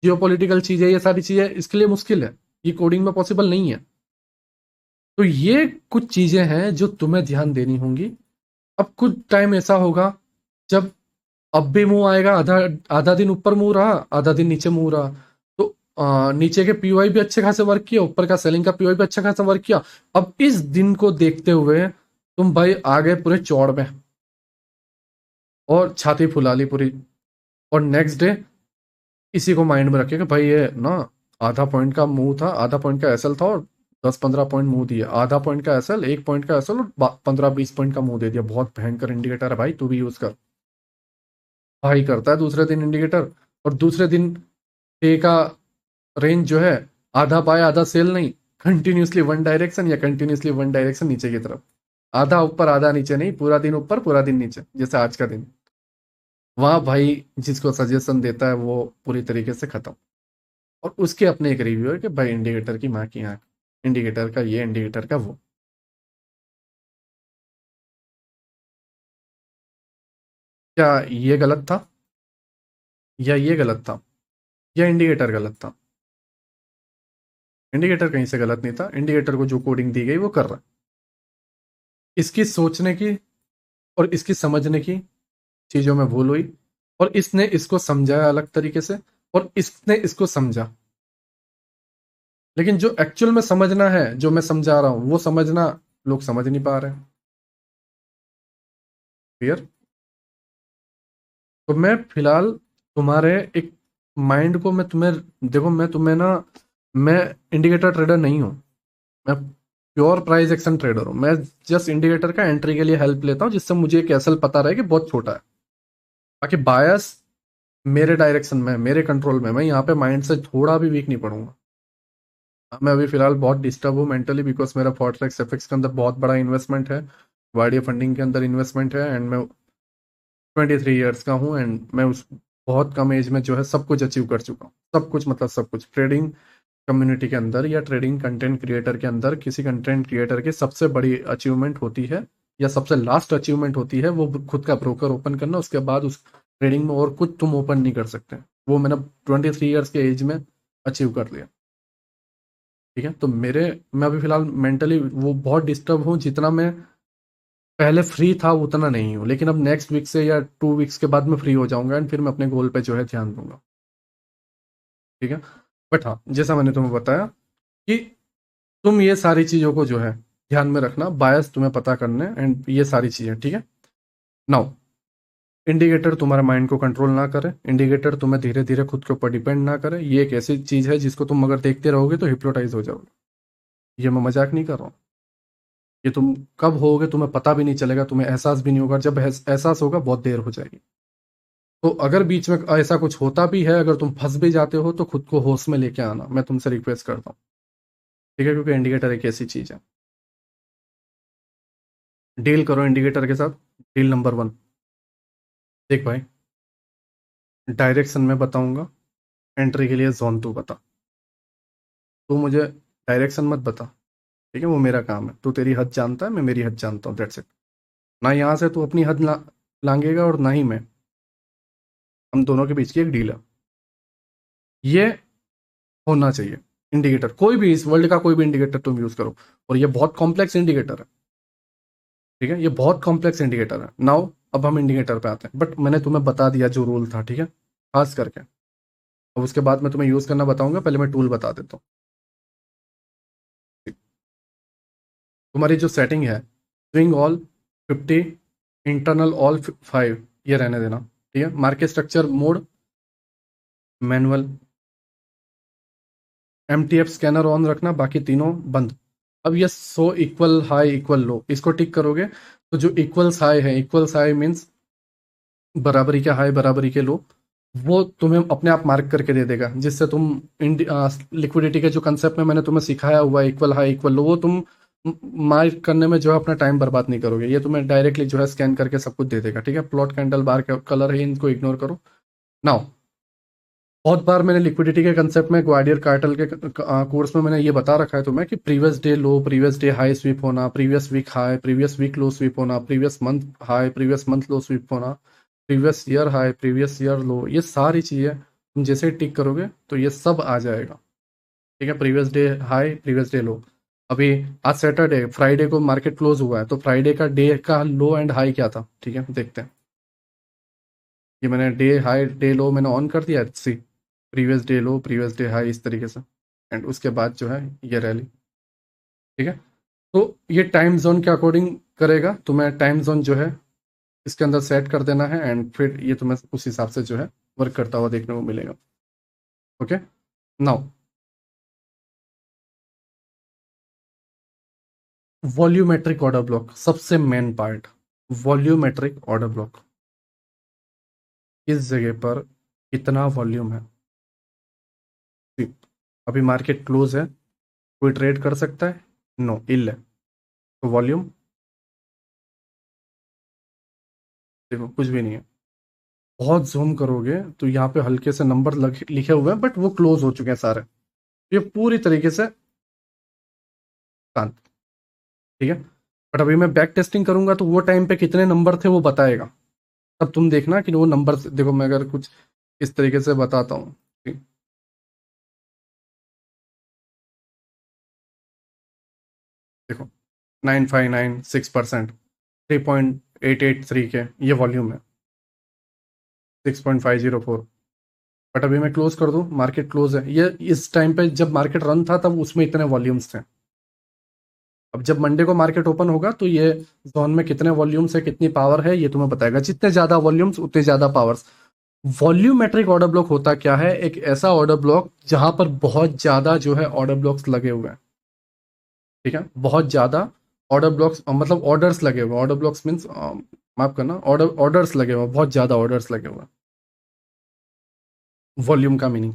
जियोपॉलिटिकल चीजें, ये सारी चीजें इसके लिए मुश्किल है, ये कोडिंग में पॉसिबल नहीं है। तो ये कुछ चीजें हैं जो तुम्हें ध्यान देनी होंगी। अब कुछ टाइम ऐसा होगा जब अब भी मुंह आएगा, आधा आधा दिन ऊपर मुंह रहा, आधा दिन नीचे मुंह रहा। तो नीचे के पीओआई भी अच्छे खासे वर्क किया, ऊपर का सेलिंग का पीओआई भी अच्छा खासा वर्क किया। अब इस दिन को देखते हुए तुम भाई आ गए पूरे चौड़ में और छाती फुला ली पूरी, और नेक्स्ट डे इसी को माइंड में रखे कि भाई ये ना आधा पॉइंट का मुंह था, आधा पॉइंट का एसएल था, और 10-15 पॉइंट मुंह दिया। आधा पॉइंट का एसएल, 1 पॉइंट का एसएल, और 15-20 पॉइंट का मुंह दे दिया। बहुत भयंकर इंडिकेटर है भाई, तू भी यूज कर। भाई करता है दूसरे दिन इंडिकेटर, और दूसरे दिन ए का रेंज जो है, आधा बाय आधा सेल नहीं, कंटिन्यूसली वन डायरेक्शन, या कंटिन्यूसली वन डायरेक्शन नीचे की तरफ। आधा ऊपर आधा नीचे नहीं, पूरा दिन ऊपर पूरा दिन नीचे, जैसे आज का दिन। वहां भाई जिसको सजेशन देता है वो पूरी तरीके से खत्म। और उसके अपने एक रिव्यू है कि भाई इंडिकेटर की माँ की आंख, इंडिकेटर का ये, इंडिकेटर का वो। क्या ये गलत था, या ये गलत था, या इंडिकेटर गलत था? इंडिकेटर कहीं से गलत नहीं था, इंडिकेटर को जो कोडिंग दी गई वो कर रहा है। इसकी सोचने की और इसकी समझने की चीजों में भूल हुई, और इसने इसको समझाया अलग तरीके से, और इसने इसको समझा। लेकिन जो एक्चुअल में समझना है, जो मैं समझा रहा हूं वो समझना लोग समझ नहीं पा रहे। क्लियर? तो मैं फिलहाल तुम्हारे एक माइंड को, मैं तुम्हें, देखो मैं तुम्हें ना, मैं इंडिकेटर ट्रेडर नहीं हूं, मैं प्योर प्राइस एक्शन ट्रेडर हूं। मैं जस्ट इंडिकेटर का एंट्री के लिए हेल्प लेता हूं, जिससे मुझे एक एसएल पता रहे कि बहुत छोटा है। बाकी बायस मेरे डायरेक्शन में, मेरे कंट्रोल में, मैं यहाँ पे माइंड से थोड़ा भी वीक नहीं पड़ूंगा। मैं अभी फिलहाल बहुत डिस्टर्ब हूँ मेंटली, बिकॉज मेरा फॉरेक्स एफएक्स के अंदर बहुत बड़ा इन्वेस्टमेंट है, वाइडिया फंडिंग के अंदर इन्वेस्टमेंट है, एंड मैं 23 ईयर्स का हूँ, एंड मैं उस बहुत कम एज में जो है सब कुछ अचीव कर चुका हूँ। सब कुछ मतलब सब कुछ। ट्रेडिंग कम्युनिटी के अंदर या ट्रेडिंग कंटेंट क्रिएटर के अंदर, किसी कंटेंट क्रिएटर की सबसे बड़ी अचीवमेंट होती है, या सबसे लास्ट अचीवमेंट होती है, वो खुद का ब्रोकर ओपन करना। उसके बाद उस ट्रेडिंग में और कुछ तुम ओपन नहीं कर सकते। वो मैंने 23 ईयर्स के एज में अचीव कर लिया। ठीक है, तो मैं अभी फिलहाल मेंटली वो बहुत डिस्टर्ब हूँ। जितना मैं पहले फ्री था उतना नहीं हूँ, लेकिन अब नेक्स्ट वीक से या 2 वीक्स के बाद मैं फ्री हो जाऊंगा, एंड फिर मैं अपने गोल पे जो है ध्यान दूंगा। ठीक है। बट हाँ, जैसा मैंने तुम्हें बताया कि तुम ये सारी चीजों को जो है ध्यान में रखना, बायस तुम्हें पता करने, एंड ये सारी चीजें। ठीक है। नाउ, इंडिकेटर तुम्हारे माइंड को कंट्रोल ना करे, इंडिकेटर तुम्हें धीरे धीरे खुद के ऊपर डिपेंड ना करे। ये एक ऐसी चीज है जिसको तुम अगर देखते रहोगे तो हिप्नोटाइज हो जाओगे। ये मैं मजाक नहीं कर रहा हूँ। ये तुम कब होगे तुम्हें पता भी नहीं चलेगा, तुम्हें एहसास भी नहीं होगा। जब एहसास होगा बहुत देर हो जाएगी। तो अगर बीच में ऐसा कुछ होता भी है, अगर तुम फंस भी जाते हो, तो खुद को होश में लेके आना, मैं तुमसे रिक्वेस्ट करता हूँ। ठीक है, क्योंकि इंडिकेटर एक ऐसी चीज है। डील करो इंडिकेटर के साथ। डील नंबर 1, देख भाई, डायरेक्शन में बताऊंगा, एंट्री के लिए जोन तू बता। तू मुझे डायरेक्शन मत बता, ठीक है? वो मेरा काम है। तू तेरी हद जानता है, मैं मेरी हद जानता हूँ, दैट्स इट। ना यहाँ से तू अपनी हद लांघेगा, और ना ही मैं। हम दोनों के बीच की एक डील है। ये होना चाहिए। इंडिकेटर कोई भी, इस वर्ल्ड का कोई भी इंडिकेटर तुम यूज करो, और ये बहुत कॉम्प्लेक्स इंडिकेटर है। ठीक है, ये बहुत कॉम्प्लेक्स इंडिकेटर है। नाउ अब हम इंडिकेटर पे आते हैं, बट मैंने तुम्हें बता दिया जो रूल था, ठीक है, खास करके। अब उसके बाद मैं तुम्हें यूज़ करना बताऊंगा, पहले मैं टूल बता देता हूँ। तुम्हारी जो सेटिंग है, स्विंग ऑल 50, इंटरनल ऑल 5, ये रहने देना। ठीक है। Market structure mode manual, MTF scanner on रखना, बाकी तीनों बंद। अब ये सो इक्वल हाई इक्वल लो, इसको टिक करोगे तो जो इक्वल्स हाई है, इक्वल्स हाई मीन्स बराबरी के हाई बराबरी के लो, वो तुम्हें अपने आप मार्क करके दे देगा, जिससे तुम लिक्विडिटी के जो कंसेप्ट में मैंने तुम्हें सिखाया हुआ है इक्वल हाई इक्वल लो, वो तुम मार्क करने में जो है अपना टाइम बर्बाद नहीं करोगे, ये तुम्हें डायरेक्टली जो है स्कैन करके सब कुछ दे देगा। ठीक है। प्लॉट कैंडल बार का कलर है, इनको इग्नोर करो। नाउ, बहुत बार मैंने लिक्विडिटी के कंसेप्ट में ग्वाडियर कार्टेल के कोर्स में मैंने ये बता रखा है तुम्हें कि previous day low, previous day high sweep होना, previous week high, previous week low sweep होना, previous month high, previous month low sweep होना, previous year high, previous year low, ये सारी चीज़ें तुम जैसे ही टिक करोगे तो ये सब आ जाएगा। ठीक है। Previous day high, previous day लो। अभी आज सैटरडे, फ्राइडे को मार्केट क्लोज हुआ है, तो फ्राइडे का डे का लो एंड हाई क्या था? ठीक है, देखते हैं। ये मैंने डे हाई डे लो मैंने ऑन कर दिया, see previous day low previous day high, इस तरीके से। एंड उसके बाद जो है ये रैली। ठीक है। तो ये टाइम जोन के अकॉर्डिंग करेगा, तुम्हें टाइम जोन जो है इसके अंदर सेट कर देना है, एंड फिर ये तुम्हें उस हिसाब से जो है वर्क करता हुआ देखने को मिलेगा। Okay. Now, volumetric order block, सबसे main part. Volumetric order block, इस जगह पर कितना वॉल्यूम है? See, अभी मार्केट क्लोज है, कोई ट्रेड कर सकता है? नो, इल है। तो वॉल्यूम देखो, कुछ भी नहीं है। बहुत जूम करोगे तो यहाँ पे हल्के से नंबर लिखे हुए हैं, बट वो क्लोज हो चुके हैं सारे। ये पूरी तरीके से शांत। ठीक है। बट अभी मैं बैक टेस्टिंग करूंगा तो वो टाइम पे कितने नंबर थे वो बताएगा। तब तुम देखना कि वो नंबर देखो, मैं अगर कुछ इस तरीके से बताता हूँ। ठीक, देखो, 9,596%, 3.883 के ये वॉल्यूम है, 6.504। बट अभी मैं क्लोज कर दूं, मार्केट क्लोज है, ये इस टाइम पे जब मार्केट रन था तब उसमें इतने वॉल्यूम्स थे। अब जब मंडे को मार्केट ओपन होगा तो ये जोन में कितने वॉल्यूम्स है, कितनी पावर है, ये तुम्हें बताएगा। जितने ज्यादा वॉल्यूम्स उतने ज्यादा पावर्स। वॉल्यूमेट्रिक ऑर्डर ब्लॉक होता क्या है? एक ऐसा ऑर्डर ब्लॉक जहां पर बहुत ज्यादा जो है ऑर्डर ब्लॉक्स लगे हुए हैं। ठीक है। बहुत ज्यादा ऑर्डर ब्लॉक्स, मतलब ऑर्डर्स लगे हुए हैं। ऑर्डर ब्लॉक्स मीन्स, माफ करना, ऑर्डर्स लगे हुए हैं, बहुत ज्यादा ऑर्डर्स लगे हुए हैं। वॉल्यूम का मीनिंग,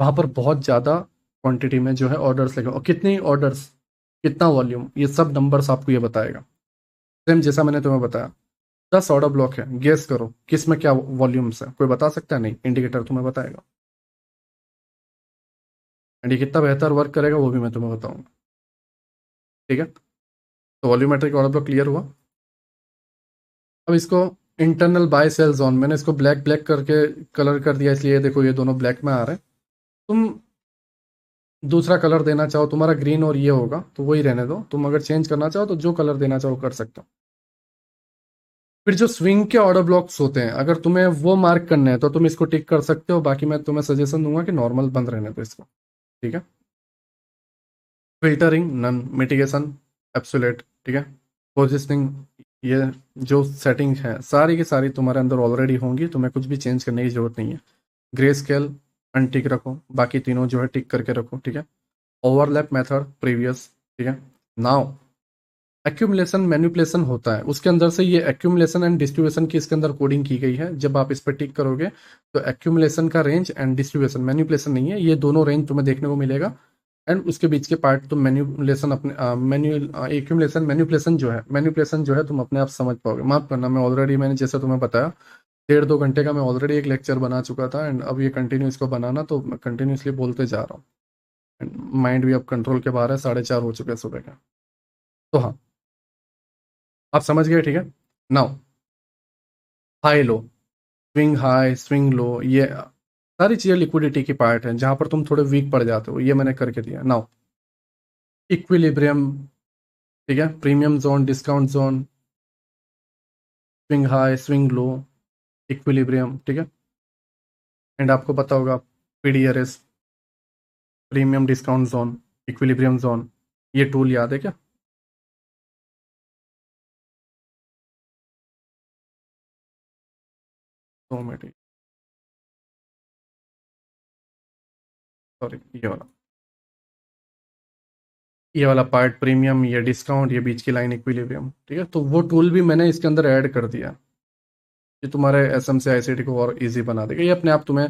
वहां पर बहुत ज्यादा क्वांटिटी में जो है ऑर्डर्स लगे हुए हैं। और कितने ऑर्डर्स, कितना वॉल्यूम, ये सब नंबर्स आपको ये बताएगा। सेम जैसा मैंने तुम्हें बताया, 10 ऑर्डर ब्लॉक है, गेस करो किस में क्या वॉल्यूम्स है? कोई बता सकता है? नहीं, इंडिकेटर तुम्हें बताएगा। एंड ये कितना बेहतर वर्क करेगा वो भी मैं तुम्हें बताऊंगा। ठीक है। तो वॉल्यूमेट्रिक ऑर्डर ब्लॉक क्लियर हुआ। अब इसको इंटरनल बाय सेल जोन, मैंने इसको ब्लैक ब्लैक करके कलर कर दिया, इसलिए देखो ये दोनों ब्लैक में आ रहे हैं। तुम दूसरा कलर देना चाहो, तुम्हारा ग्रीन और ये होगा तो वही रहने दो। तुम अगर चेंज करना चाहो तो जो कलर देना चाहो कर सकते हो। फिर जो स्विंग के ऑर्डर ब्लॉक्स होते हैं, अगर तुम्हें वो मार्क करने हैं तो तुम इसको टिक कर सकते हो, बाकी मैं तुम्हें सजेशन दूंगा कि नॉर्मल बंद रहने दो इसको। ठीक है। Filtering none, mitigation absolute. ठीक है। पोजिशनिंग, ये जो सेटिंग है सारी की सारी तुम्हारे अंदर ऑलरेडी होंगी, तुम्हें कुछ भी चेंज करने की जरूरत नहीं है। ग्रे स्केल अनटिक रखो, बाकी तीनों जो है टिक करके रखो। ठीक है। Overlap method previous. ठीक है। नाउ, एक्यूमुलेशन मैनिपुलेशन होता है, उसके अंदर से ये एक्यूमुलेशन एंड डिस्ट्रीब्यूशन की इसके अंदर कोडिंग की गई है। जब आप इस पर टिक करोगे तो एक्यूमुलेशन का रेंज एंड डिस्ट्रीब्यूशन, मैनिपुलेशन नहीं है, ये दोनों रेंज तुम्हें देखने को मिलेगा। एंड उसके बीच के पार्ट तुम मैन्युपुलेशन अपने मैन्युअल एक्यूमुलेशन मैन्युपुलेशन जो है, मैन्युपुलेशन जो है तुम अपने आप समझ पाओगे। माफ करना, मैं ऑलरेडी मैंने जैसे तुम्हें बताया 1.5-2 घंटे का मैं ऑलरेडी एक लेक्चर बना चुका था, एंड अब ये कंटिन्यू इसको बनाना, तो मैं कंटिन्यूसली बोलते जा रहा हूँ। एंड माइंड भी अब कंट्रोल के बाहर है, 4:30 हो चुके हैं सुबह का। तो हाँ, आप समझ गए। ठीक है। Now, high low, swing high swing लो, ये सारी चीज़ें लिक्विडिटी की पार्ट है, जहां पर तुम थोड़े वीक पड़ जाते हो, ये मैंने करके दिया। Now, equilibrium. ठीक है। Premium zone, discount zone, swing high swing low, equilibrium. ठीक है। एंड आपको पता होगा PDRS, premium discount zone, equilibrium zone, ये टूल याद है क्या? तो मेरी सॉरी, ये वाला पार्ट प्रीमियम, ये डिस्काउंट, ये बीच की लाइन इक्विलिब्रियम, ठीक है। तो वो टूल भी मैंने इसके अंदर ऐड कर दिया। ये तुम्हारे एसएम से आईसीटी को और इजी बना देगा। ये अपने आप तुम्हें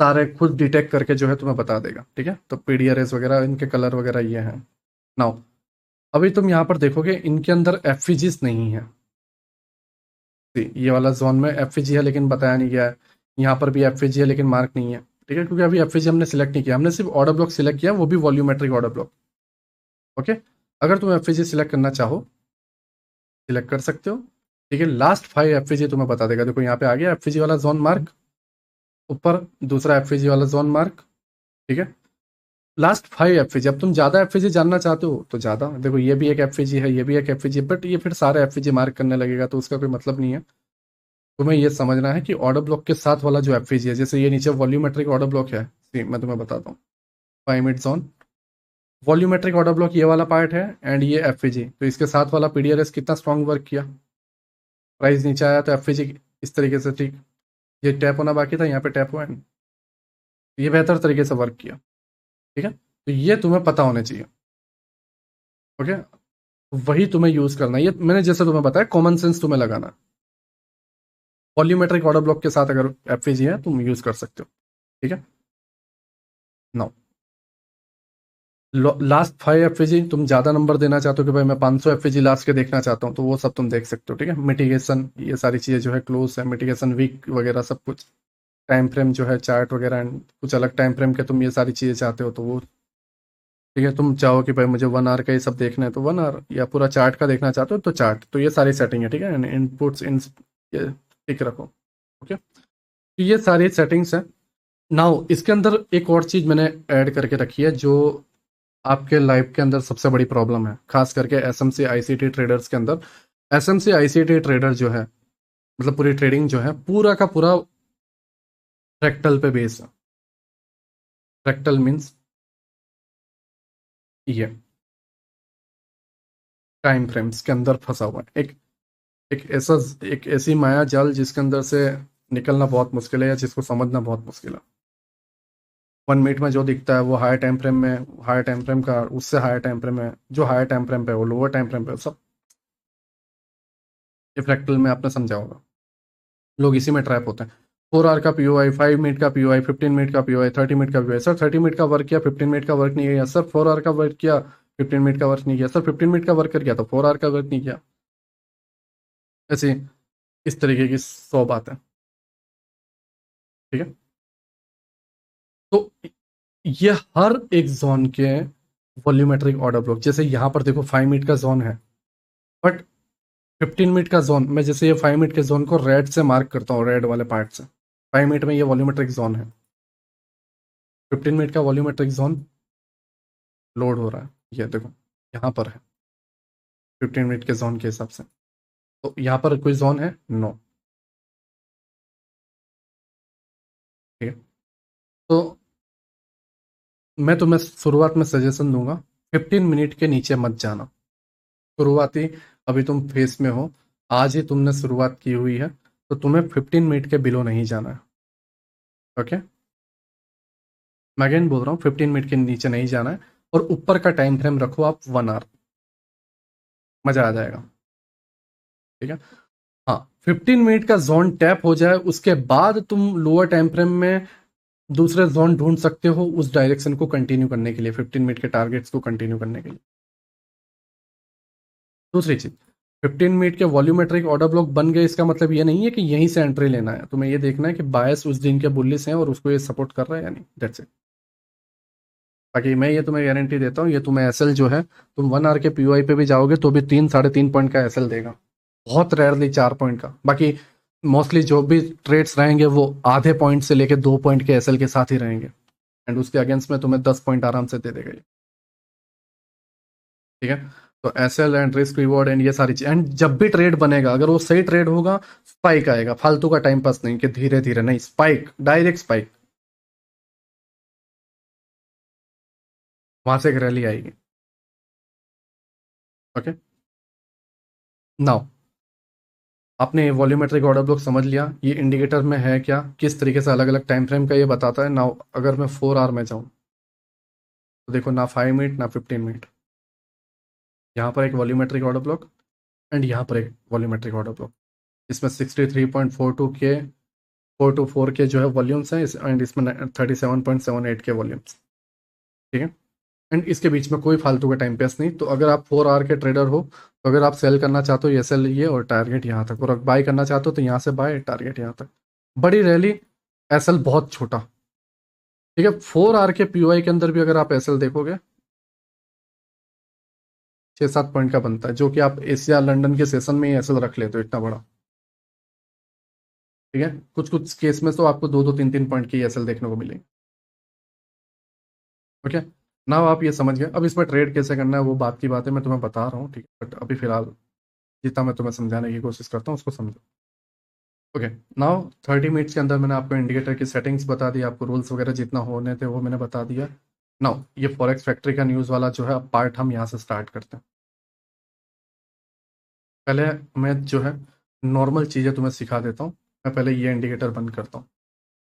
सारे खुद डिटेक्ट करके जो है तुम्हें बता देगा, ठीक है। तो पीडीआरएस वगैरह, इनके कलर वगैरह ये हैं। नाउ अभी तुम यहाँ पर देखोगे इनके अंदर एफईजीज नहीं है। ये वाला जोन में एफईजी है लेकिन बताया नहीं गया है। यहाँ पर भी एफईजी है लेकिन मार्क नहीं है, ठीक है, क्योंकि अभी एफईजी हमने सिलेक्ट नहीं किया, हमने सिर्फ ऑर्डर ब्लॉक सिलेक्ट किया, वो भी वॉल्यूमेट्रिक ऑर्डर ब्लॉक। ओके, अगर तुम एफईजी सिलेक्ट करना चाहो सिलेक्ट कर सकते हो, ठीक है। लास्ट 5 एफईजी तुम्हें बता देगा। देखो यहाँ पे आ गया एफईजी वाला जोन मार्क, ऊपर दूसरा एफईजी वाला जोन मार्क, ठीक है। Last 5 FEG. अब तुम ज्यादा एफईजी जानना चाहते हो तो ज्यादा, देखो ये भी एक एफईजी है, ये भी एक एफईजी है, बट ये फिर सारे एफईजी मार्क करने लगेगा तो उसका कोई मतलब नहीं है। तुम्हें ये समझना है कि ऑर्डर ब्लॉक के साथ वाला जो एफईजी है, जैसे ये नीचे वॉल्यूमेट्रिक ऑर्डर ब्लॉक है, मैं तुम्हें बताता हूँ। 5 minute zone, volumetric order block ये वाला पार्ट है, एंड ये एफईजी, तो इसके साथ वाला पीडीआरएस कितना स्ट्रांग वर्क किया। प्राइस नीचे आया तो एफईजी इस तरीके से, ठीक, ये टैप होना बाकी था, यहाँ पे टैप हुआ है, ये बेहतर तरीके से वर्क किया, ठीक है। तो ये तुम्हें पता होना चाहिए। ओके, वही तुम्हें यूज करना है। ये मैंने जैसे तुम्हें बताया, कॉमन सेंस तुम्हें लगाना। वॉल्यूमेट्रिक ऑर्डर ब्लॉक के साथ अगर एफईजी है तुम यूज कर सकते हो, ठीक है। नाउ लास्ट 5 एफईजी, तुम ज्यादा नंबर देना चाहते हो कि भाई मैं 500 एफईजी लास्ट के देखना चाहता हूँ, तो वो सब तुम देख सकते हो, ठीक है। मिटिगेशन, ये सारी चीजें जो है क्लोज है, मिटिगेशन वीक वगैरह सब कुछ, टाइम फ्रेम जो है चार्ट वगैरह, एंड कुछ अलग टाइम फ्रेम के तुम ये सारी चीजें चाहते हो तो वो, ठीक है। तुम चाहो कि भाई मुझे 1 आवर का ये सब देखना है तो 1 आवर, या पूरा चार्ट का देखना चाहते हो तो चार्ट, तो ये सारी सेटिंग है, ठीक है। इनपुट्स इन ये ठीक रखो, ओके। तो ये सारी सेटिंग्स है। नाउ इसके अंदर एक और चीज मैंने ऐड करके रखी है जो आपके लाइफ के अंदर सबसे बड़ी प्रॉब्लम है, खास करके एसएमसी आईसीटी ट्रेडर्स के अंदर। एसएमसी आईसीटी ट्रेडर जो है, मतलब पूरी ट्रेडिंग जो है पूरा का पूरा फ्रैक्टल पे बेस है। फ्रैक्टल मीन्स ये टाइम फ्रेम्स के अंदर फंसा हुआ है, एक ऐसा, एक ऐसी माया जाल जिसके अंदर से निकलना बहुत मुश्किल है, या जिसको समझना बहुत मुश्किल है। 1 मिनट में जो दिखता है वो हायर टाइम फ्रेम में, हायर टाइम फ्रेम का उससे हायर टाइम फ्रेम है, जो हायर टाइम फ्रेम पे है वो लोअर टाइम फ्रेम पे है, सब ये फ्रैक्टल में आपने समझा होगा। लोग इसी में ट्रैप होते हैं। 4 आवर का पीओआई, 5 मिनट का पीओआई, 15 मिनट का पीओआई, 30 मिनट का पीओआई। सर 30 मिनट का वर्क किया, 15 मिनट का वर्क नहीं किया। सर 4 आवर का वर्क किया, 15 मिनट का वर्क नहीं किया। सर 15 मिनट का वर्क कर गया तो 4 आवर का वर्क नहीं किया। ऐसे इस तरीके की 100 बातें, ठीक है। तो ये हर एक जोन के वॉल्यूमेट्रिक ऑर्डर ब्लॉक, जैसे यहाँ पर देखो 5 मिनट का जोन है, बट 15 मिनट का जोन, मैं जैसे ये 5 मिनट के जोन को रेड से मार्क करता हूँ, रेड वाले पार्ट से। 5 मिनट में ये वॉल्यूमेट्रिक जोन है, 15 मिनट का वॉल्यूमेट्रिक जोन लोड हो रहा है, ये देखो यहाँ पर है 15 मिनट के जोन के हिसाब से। तो यहाँ पर कोई जोन है? नो, ठीक है। तो मैं तुम्हें शुरुआत में सजेशन दूंगा, 15 मिनट के नीचे मत जाना। शुरुआती, अभी तुम फेस में हो, आज ही तुमने शुरुआत की हुई है, तो तुम्हें 15 मिनट के बिलो नहीं जाना है, ओके। मैं अगेन बोल रहा हूँ, 15 मिनट के नीचे नहीं जाना है, और ऊपर का टाइम फ्रेम रखो आप 1 आवर, मजा आ जाएगा, ठीक है। हाँ, 15 मिनट का जोन टैप हो जाए उसके बाद तुम लोअर टाइम फ्रेम में दूसरे जोन ढूंढ सकते हो उस डायरेक्शन को कंटिन्यू करने के लिए, 15 मिनट के टारगेट्स को कंटिन्यू करने के लिए। दूसरी चीज, 15 मिनट के वॉल्यूमेट्रिक ऑर्डर ब्लॉक बन गए, इसका मतलब ये नहीं है कि यहीं से एंट्री लेना है। तुम्हें ये देखना है कि बायस उस दिन के बुलिस हैं और उसको ये सपोर्ट कर रहा है या नहीं, दैट्स इट। बाकी मैं ये तुम्हें गारंटी देता हूँ, ये तुम्हें एसएल जो है, तुम 1 आवर के पीओआई पे भी जाओगे तो भी 3 साढ़े 3 पॉइंट का एसएल देगा, बहुत रेयरली 4 पॉइंट का। बाकी मोस्टली जो भी ट्रेड्स रहेंगे वो आधे पॉइंट से लेके 2 पॉइंट के एसएल के साथ ही रहेंगे, एंड उसके अगेंस्ट में तुम्हें 10 पॉइंट आराम से दे देगा ये, ठीक है। तो SL and risk reward and ये सारी चीज, एंड जब भी ट्रेड बनेगा अगर वो सही ट्रेड होगा, स्पाइक आएगा, फालतू का टाइम पास नहीं कि धीरे धीरे, नहीं, स्पाइक, डायरेक्ट स्पाइक। वहां से एक रैली आएगी। ओके, नाउ आपने वॉल्यूमेट्रिक ऑर्डर ब्लॉक समझ लिया, ये इंडिकेटर में है क्या, किस तरीके से अलग अलग टाइम फ्रेम का ये बताता है। नाउ अगर मैं 4 आवर में जाऊँ तो देखो ना 5 मिनट ना 15 मिनट, यहाँ पर एक वॉल्यूमेट्रिक ऑर्डर ब्लॉक एंड यहाँ पर एक वॉल्यूमेट्रिक ऑर्डर ब्लॉक। इसमें 63.42 के जो है वॉल्यूम्स हैं एंड इसमें 37.78 के वॉल्यूम्स। ठीक है, एंड इसके बीच में कोई फालतू का टाइम पेस नहीं। तो अगर आप 4 आवर के ट्रेडर हो तो अगर आप सेल करना चाहते हो ये सेल ये और टारगेट यहाँ तक, और बाय करना चाहते हो तो यहाँ से बाय टारगेट यहाँ तक। बड़ी रैली, एसएल बहुत छोटा। ठीक है, 4 आवर के पीओआई के अंदर भी अगर आप एसएल देखोगे 6-7 पॉइंट का बनता है, जो कि आप एशिया लंदन के सेशन में ही एसएल रख लेते हो इतना बड़ा। ठीक है, कुछ कुछ केस में तो आपको 2-2, 3-3 पॉइंट की एसएल देखने को मिलेगी। ओके, ना आप ये समझ गए। अब इसमें ट्रेड कैसे करना है वो बात की बात है, मैं तुम्हें बता रहा हूँ। ठीक है, बट अभी फिलहाल जितना मैं तुम्हें समझाने की कोशिश करता हूँ उसको समझो। ओके, नाउ 30 मिनट्स के अंदर मैंने आपको इंडिकेटर की सेटिंग्स बता दी, आपको रूल्स वगैरह जितना होने थे वो मैंने बता दिया। नाउ ये फॉरेक्स फैक्ट्री का न्यूज़ वाला जो है पार्ट हम यहाँ से स्टार्ट करते हैं। पहले मैं जो है नॉर्मल चीज़ें तुम्हें सिखा देता हूँ। मैं पहले ये इंडिकेटर बंद करता हूँ,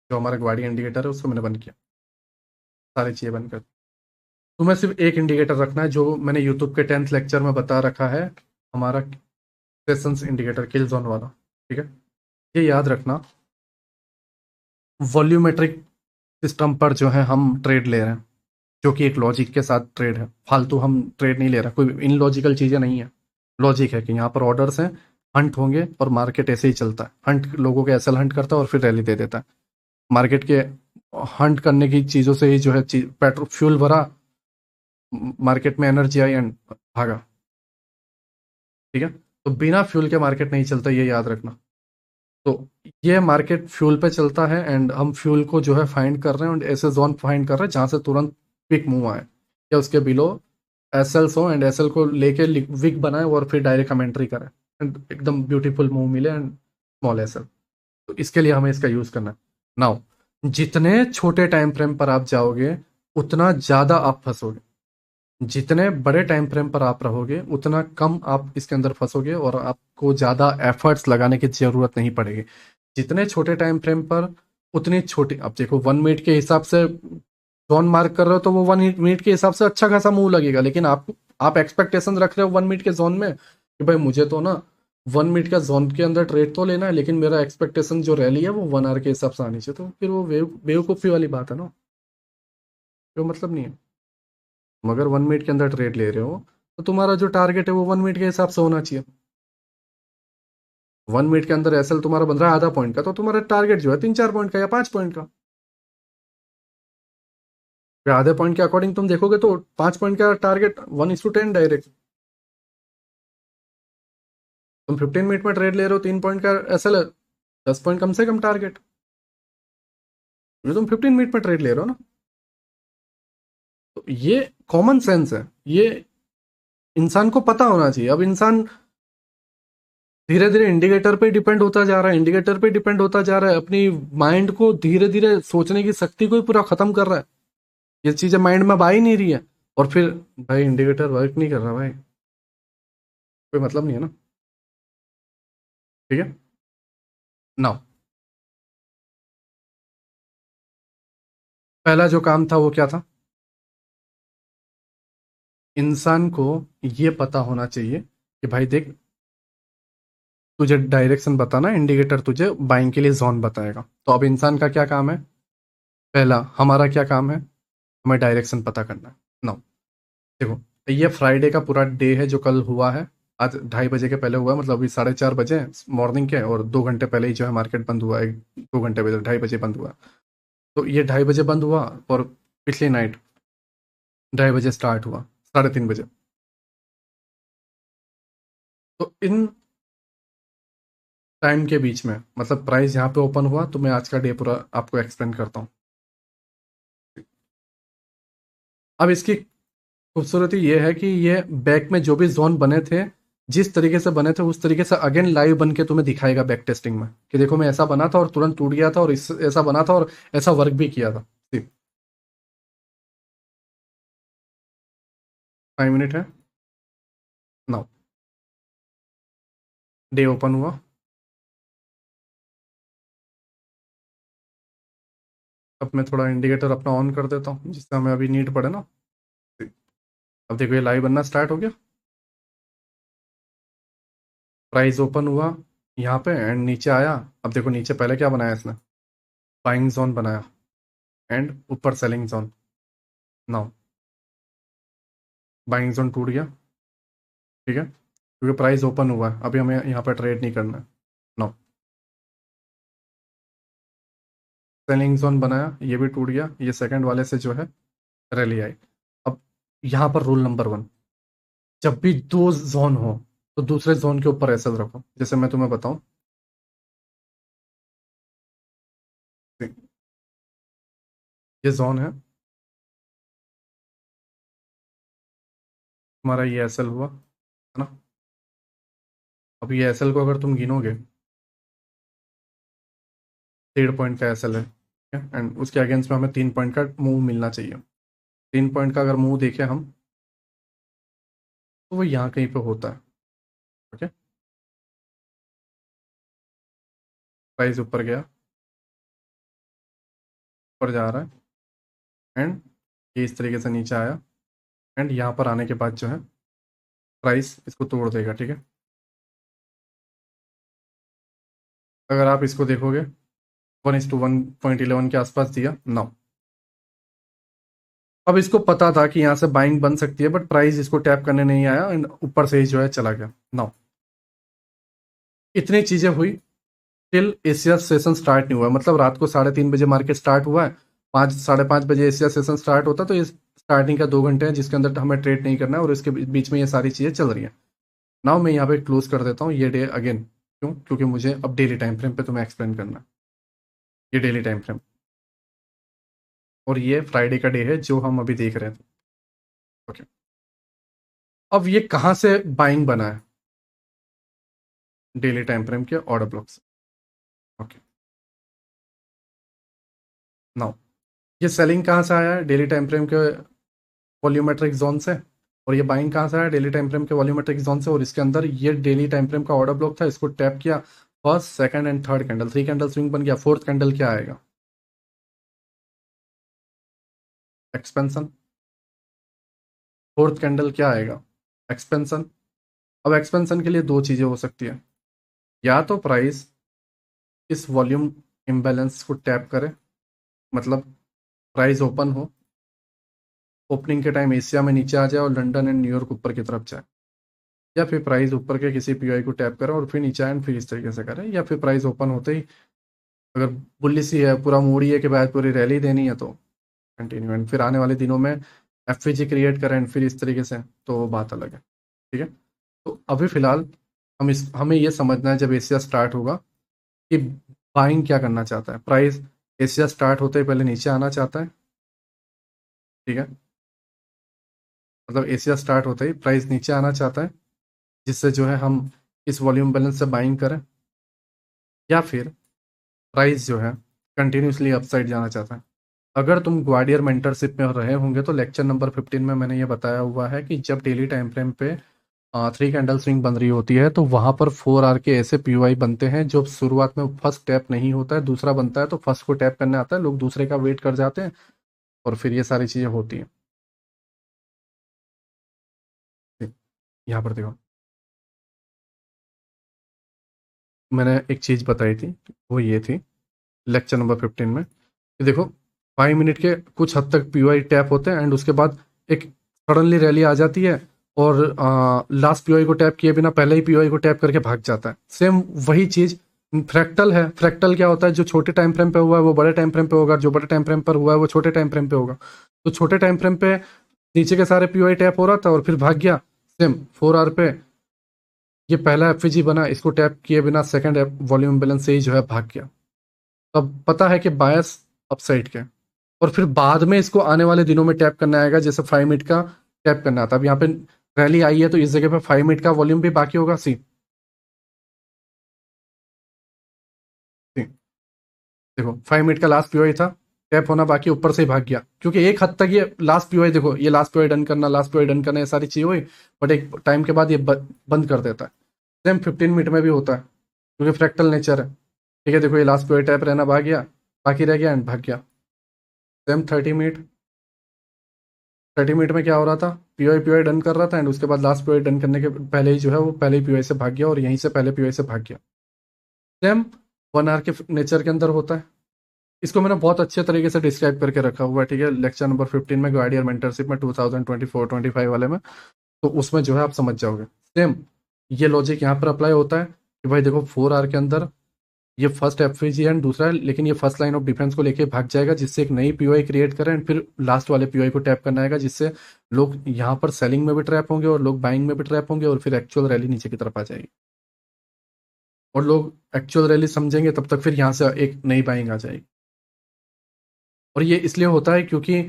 जो हमारा गाड़ी इंडिकेटर है उसको मैंने बंद किया, सारी चीज़ें बंद कर दी। तुम्हें सिर्फ एक इंडिकेटर रखना है जो मैंने यूट्यूब के 10th लेक्चर में बता रखा है, हमारा सेशंस इंडिकेटर किल जोन वाला। ठीक है, ये याद रखना, वॉल्यूमेट्रिक सिस्टम पर जो है हम ट्रेड ले रहे हैं, जो कि एक लॉजिक के साथ ट्रेड है। फालतू हम ट्रेड नहीं ले रहे, कोई इनलॉजिकल चीज़ें नहीं है। लॉजिक है कि यहाँ पर ऑर्डर्स हैं, हंट होंगे और मार्केट ऐसे ही चलता है। हंट लोगों के एसएल हंट करता है और फिर रैली दे देता है। मार्केट के हंट करने की चीज़ों से ही जो है पेट्रोल फ्यूल भरा, मार्केट में एनर्जी आई एंड भागा। ठीक है, तो बिना फ्यूल के मार्केट नहीं चलता, ये याद रखना। तो ये मार्केट फ्यूल पे चलता है एंड हम फ्यूल को जो है फाइंड कर रहे हैं, एंड ऐसे जोन फाइंड कर रहे हैं जहां से तुरंत पिक मूव आए या उसके बिलो एसएल्स हो, एंड एसएल को लेके विक बनाए और फिर डायरेक्ट कमेंट्री करें एंड एकदम ब्यूटीफुल मूव मिले एंड स्मॉल एसएल। तो इसके लिए हमें इसका यूज करना है। नाउ जितने छोटे टाइम फ्रेम पर आप जाओगे उतना ज्यादा आप फंसोगे, जितने बड़े टाइम फ्रेम पर आप रहोगे उतना कम आप इसके अंदर फंसोगे और आपको ज्यादा एफर्ट्स लगाने की जरूरत नहीं पड़ेगी। जितने छोटे टाइम फ्रेम पर उतनी छोटी, अब देखो 1 मिनट के हिसाब से जोन मार्क कर रहे हो तो वो 1 मिनट के हिसाब से अच्छा खासा मूव लगेगा, लेकिन आप एक्सपेक्टेशन रख रहे हो 1 मिनट के जोन में कि भाई मुझे तो ना 1 मिनट का जोन के अंदर ट्रेड तो लेना है, लेकिन मेरा एक्सपेक्टेशन जो रैली है वो 1 आवर के हिसाब से आनी चाहिए। तो फिर वो बेवकूफ़ी वाली बात है ना, कोई मतलब नहीं है। मगर 1 मिनट के अंदर ट्रेड ले रहे हो तो तुम्हारा जो टारगेट है वो 1 मिनट के हिसाब से होना चाहिए। 1 मिनट के अंदर एसएल तुम्हारा बन रहा है ½ पॉइंट का, तो तुम्हारा टारगेट जो है 3-4 पॉइंट का या 5 पॉइंट का। फिर ½ पॉइंट के अकॉर्डिंग तुम देखोगे तो 5 पॉइंट का टारगेट 1:10 डायरेक्ट। तुम 15 मिनट में ट्रेड ले रहे हो, 3 पॉइंट का एसएल है, 10 पॉइंट कम से कम टारगेट, ये तुम 15 मिनट में ट्रेड ले रहे हो ना। तो ये कॉमन सेंस है, ये इंसान को पता होना चाहिए। अब इंसान धीरे धीरे इंडिकेटर पे डिपेंड होता जा रहा है, इंडिकेटर पे डिपेंड होता जा रहा है, अपनी माइंड को धीरे धीरे सोचने की शक्ति को ही पूरा खत्म कर रहा है। ये चीजें माइंड में अब आ ही नहीं रही है, और फिर भाई इंडिकेटर वर्क नहीं कर रहा भाई, कोई मतलब नहीं है ना। ठीक है, नाउ पहला जो काम था वो क्या था, इंसान को ये पता होना चाहिए कि भाई देख, तुझे डायरेक्शन बताना, इंडिकेटर तुझे बाइंग के लिए जोन बताएगा। तो अब इंसान का क्या काम है, पहला हमारा क्या काम है, हमें डायरेक्शन पता करना है। नाउ देखो, ये फ्राइडे का पूरा डे है जो कल हुआ है, आज 2:30 बजे के पहले हुआ है, मतलब अभी 4:30 बजे मॉर्निंग के, और 2 घंटे पहले ही जो है मार्केट बंद हुआ है, 2 घंटे पहले 2:30 बजे बंद हुआ। तो ये 2:30 बजे बंद हुआ और पिछली नाइट 2:30 बजे स्टार्ट हुआ, 3:30 बजे। तो इन टाइम के बीच में मतलब प्राइस यहाँ पे ओपन हुआ, तो मैं आज का डे पूरा आपको एक्सप्लेन करता हूँ। अब इसकी खूबसूरती ये है कि ये बैक में जो भी जोन बने थे, जिस तरीके से बने थे उस तरीके से अगेन लाइव बन के तुम्हें दिखाएगा बैक टेस्टिंग में कि देखो मैं ऐसा बना था और तुरंत टूट गया था, और ऐसा बना था और ऐसा वर्क भी किया था। 5 मिनट है नाउ। डे ओपन हुआ। अब मैं थोड़ा इंडिकेटर अपना ऑन कर देता हूँ जिससे हमें अभी नीड पड़े ना। अब देखो ये लाइव बनना स्टार्ट हो गया। प्राइस ओपन हुआ यहाँ पे एंड नीचे आया। अब देखो नीचे पहले क्या बनाया इसने, बाइंग जोन बनाया एंड ऊपर selling zone. Now buying zone टूट गया, ठीक है, क्योंकि प्राइस ओपन हुआ है, अभी हमें यहाँ पर ट्रेड नहीं करना है। नाउ सेलिंग जोन बनाया, ये भी टूट गया, ये सेकंड वाले से जो है रैली आई। अब यहाँ पर रूल नंबर 1, जब भी दो जोन हो तो दूसरे जोन के ऊपर एसएल रखो। जैसे मैं तुम्हें बताऊं, ये जोन है हमारा, ये एसएल हुआ है ना। अब ये एसएल को अगर तुम गिनोगे, 1.5 पॉइंट का एसएल है, एंड उसके अगेंस्ट में हमें 3 पॉइंट का मूव मिलना चाहिए। 3 पॉइंट का अगर मूव देखें हम, तो वो यहाँ कहीं पे होता है। ओके, प्राइस ऊपर गया, ऊपर जा रहा है एंड ये इस तरीके से नीचे आया एंड यहाँ पर आने के बाद जो है प्राइस इसको तोड़ देगा, ठीक है। अगर आप इसको देखोगे 1:1.11 के आसपास दिया नाउ। अब इसको पता था कि यहाँ से बाइंग बन सकती है, बट प्राइस इसको टैप करने नहीं आया एंड ऊपर से ही जो है चला गया। नाउ इतनी चीजें हुई टिल एशिया सेशन स्टार्ट नहीं हुआ, मतलब रात को 3:30 बजे मार्केट स्टार्ट हुआ है, 5 साढ़े 5 बजे एशिया सेशन स्टार्ट होता है, तो ये स्टार्टिंग का 2 घंटे हैं जिसके अंदर हमें ट्रेड नहीं करना है और इसके बीच में ये सारी चीजें चल रही हैं। नाउ मैं यहाँ पे क्लोज कर देता हूँ ये डे अगेन, क्यों, क्योंकि मुझे अब डेली टाइम फ्रेम पे तुम्हें एक्सप्लेन करना है। ये डेली टाइम फ्रेम और ये फ्राइडे का डे है जो हम अभी देख रहे थे। ओके, अब ये कहाँ से बाइंग बना है, डेली टाइम फ्रेम के ऑर्डर ब्लॉक से। ओके, नाउ ये सेलिंग कहाँ से आया है, डेली टाइम फ्रेम के वॉल्यूमेट्रिक जोन से, और ये बाइंग कहाँ से आया, डेली टाइम फ्रेम के वॉल्यूमेट्रिक जोन से, और इसके अंदर ये डेली टाइम फ्रेम का ऑर्डर ब्लॉक था, इसको टैप किया, first second and third candle, 3 candle swing बन गया। फोर्थ कैंडल क्या आएगा, एक्सपेंशन। फोर्थ कैंडल क्या आएगा, एक्सपेंशन। अब एक्सपेंशन के लिए दो चीजें हो सकती है, या तो प्राइस इस वॉल्यूम इम्बैलेंस को टैप करे, मतलब प्राइस ओपन हो, ओपनिंग के टाइम एशिया में नीचे आ जाए और लंदन एंड न्यूयॉर्क ऊपर की तरफ जाए, या फिर प्राइस ऊपर के किसी पीओआई को टैप करे और फिर नीचे आए फिर इस तरीके से करे, या फिर प्राइस ओपन होते ही अगर बुलिश ही है, पूरा मूड ही है कि बाद पूरी रैली देनी है, तो कंटिन्यू एंड फिर आने वाले दिनों में एफवीजी क्रिएट करें एंड फिर इस तरीके से, तो बात अलग है, ठीक है। तो अभी फिलहाल हमें ये समझना है जब एशिया स्टार्ट होगा कि बाइंग क्या करना चाहता है। प्राइस एशिया स्टार्ट होते ही पहले नीचे आना चाहता है, ठीक है, मतलब एशिया स्टार्ट होते ही प्राइस नीचे आना चाहता है, जिससे जो है हम इस वॉल्यूम बैलेंस से बाइंग करें, या फिर प्राइस जो है कंटिन्यूसली अपसाइड जाना चाहता है। अगर तुम ग्वाडियर मेंटरशिप में रहे होंगे तो लेक्चर नंबर 15 में मैंने ये बताया हुआ है कि जब डेली टाइम फ्रेम पे 3 कैंडल स्विंग बन रही होती है तो वहां पर 4 आवर के ऐसे पीओआई बनते हैं जो शुरुआत में फर्स्ट टैप नहीं होता है, दूसरा बनता है तो फर्स्ट को टैप करने आता है, लोग दूसरे का वेट कर जाते हैं और फिर ये सारी चीजें होती हैं। यहाँ पर देखो मैंने एक चीज बताई थी, वो ये थी लेक्चर नंबर 15 में कि देखो 5 मिनट के कुछ हद तक पीओआई टैप होते हैं एंड उसके बाद एक सडनली रैली आ जाती है और लास्ट पीओआई को टैप किए बिना पहले ही पीओआई को टैप करके भाग जाता है। सेम वही चीज फ्रैक्टल है। फ्रैक्टल क्या होता है, जो छोटे टाइम फ्रेम पे हुआ है वो बड़े टाइम फ्रेम पे होगा, जो बड़े टाइम फ्रेम पर हुआ है वो छोटे टाइम फ्रेम पे होगा। तो छोटे टाइम फ्रेम पे नीचे के सारे पीओआई टैप हो रहा था और फिर भाग गया। सेम 4 आवर पे ये पहला एफवीजी बना, इसको टैप किए बिना सेकंड वॉल्यूम बैलेंस से ही जो है भाग गया। तब पता है कि बायस अपसाइड के, और फिर बाद में इसको आने वाले दिनों में टैप करना आएगा, जैसे 5 मिनट का टैप करना आता है। अब यहाँ पे रैली आई है तो इस जगह पे 5 मिनट का वॉल्यूम भी बाकी होगा। सी सी देखो 5 मिनट का लास्ट पीओई था, टैप होना बाकी, ऊपर से ही भाग गया, क्योंकि एक हद तक ये लास्ट पीओआई, देखो ये लास्ट पीओआई डन करना, लास्ट पीओआई डन करना, ये सारी चीजें हुई, बट एक टाइम के बाद ये बंद कर देता है। सेम 15 मिनट में भी होता है, क्योंकि फ्रैक्टल नेचर है। ठीक है, देखो ये लास्ट पीओआई टैप रहना, भाग गया, बाकी रह गया एंड भाग गया। सेम 30 मिनट, 30 मिनट में क्या हो रहा था, पीओआई पीओआई डन कर रहा था, एंड उसके बाद लास्ट पीओआई डन करने के पहले ही जो है वो पहले ही पीओआई से भाग गया, और यहीं से पहले पीओआई से भाग गया। सेम 1 आवर के नेचर के अंदर होता है। इसको मैंने बहुत अच्छे तरीके से डिस्क्राइब करके रखा हुआ है, ठीक है, लेक्चर नंबर 15 में, गाइडियर मेंटरशिप में, 2024-25 वाले में, तो उसमें जो है आप समझ जाओगे। सेम ये लॉजिक यहाँ पर अप्लाई होता है कि भाई देखो 4 आवर के अंदर ये फर्स्ट एफवीजी एंड दूसरा है, लेकिन ये फर्स्ट लाइन ऑफ डिफेंस को लेके भाग जाएगा, जिससे एक नई पीओआई क्रिएट करें, एंड फिर लास्ट वाले पीओआई को टैप करना आएगा, जिससे लोग यहाँ पर सेलिंग में भी ट्रैप होंगे और लोग बाइंग में भी ट्रैप होंगे, और फिर एक्चुअल रैली नीचे की तरफ आ जाएगी, और लोग एक्चुअल रैली समझेंगे, तब तक फिर यहाँ से एक नई बाइंग आ जाएगी। और ये इसलिए होता है क्योंकि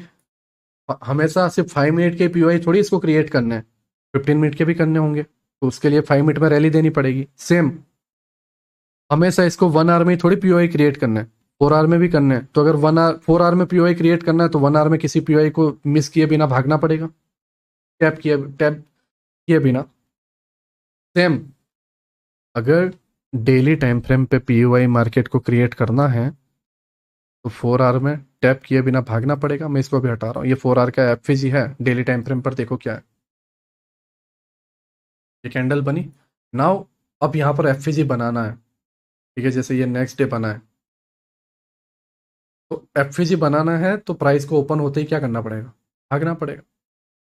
हमेशा सिर्फ 5 मिनट के पीओआई थोड़ी इसको क्रिएट करने हैं, 15 मिनट के भी करने होंगे, तो उसके लिए 5 मिनट में रैली देनी पड़ेगी। सेम हमेशा इसको 1 आवर में ही थोड़ी पीओआई क्रिएट करना है, 4 आवर में भी करना है। तो अगर 1 आवर 4 आवर में पीओआई क्रिएट करना है, तो 1 आवर में किसी पीओआई को मिस किए बिना भागना पड़ेगा, टैप किए बिना। सेम अगर डेली टाइम फ्रेम पे पीओआई मार्केट को क्रिएट करना है, तो 4 आवर में टैप किए बिना भागना पड़ेगा। मैं इसको भी हटा रहा हूँ, ये 4 आवर का एफवीजी है, डेली टाइम फ्रेम पर देखो क्या है, ये कैंडल बनी। नाउ अब यहाँ पर एफवीजी बनाना है, ठीक है, जैसे ये नेक्स्ट डे बना है, तो एफवीजी बनाना है तो प्राइस को ओपन होते ही क्या करना पड़ेगा, भागना पड़ेगा,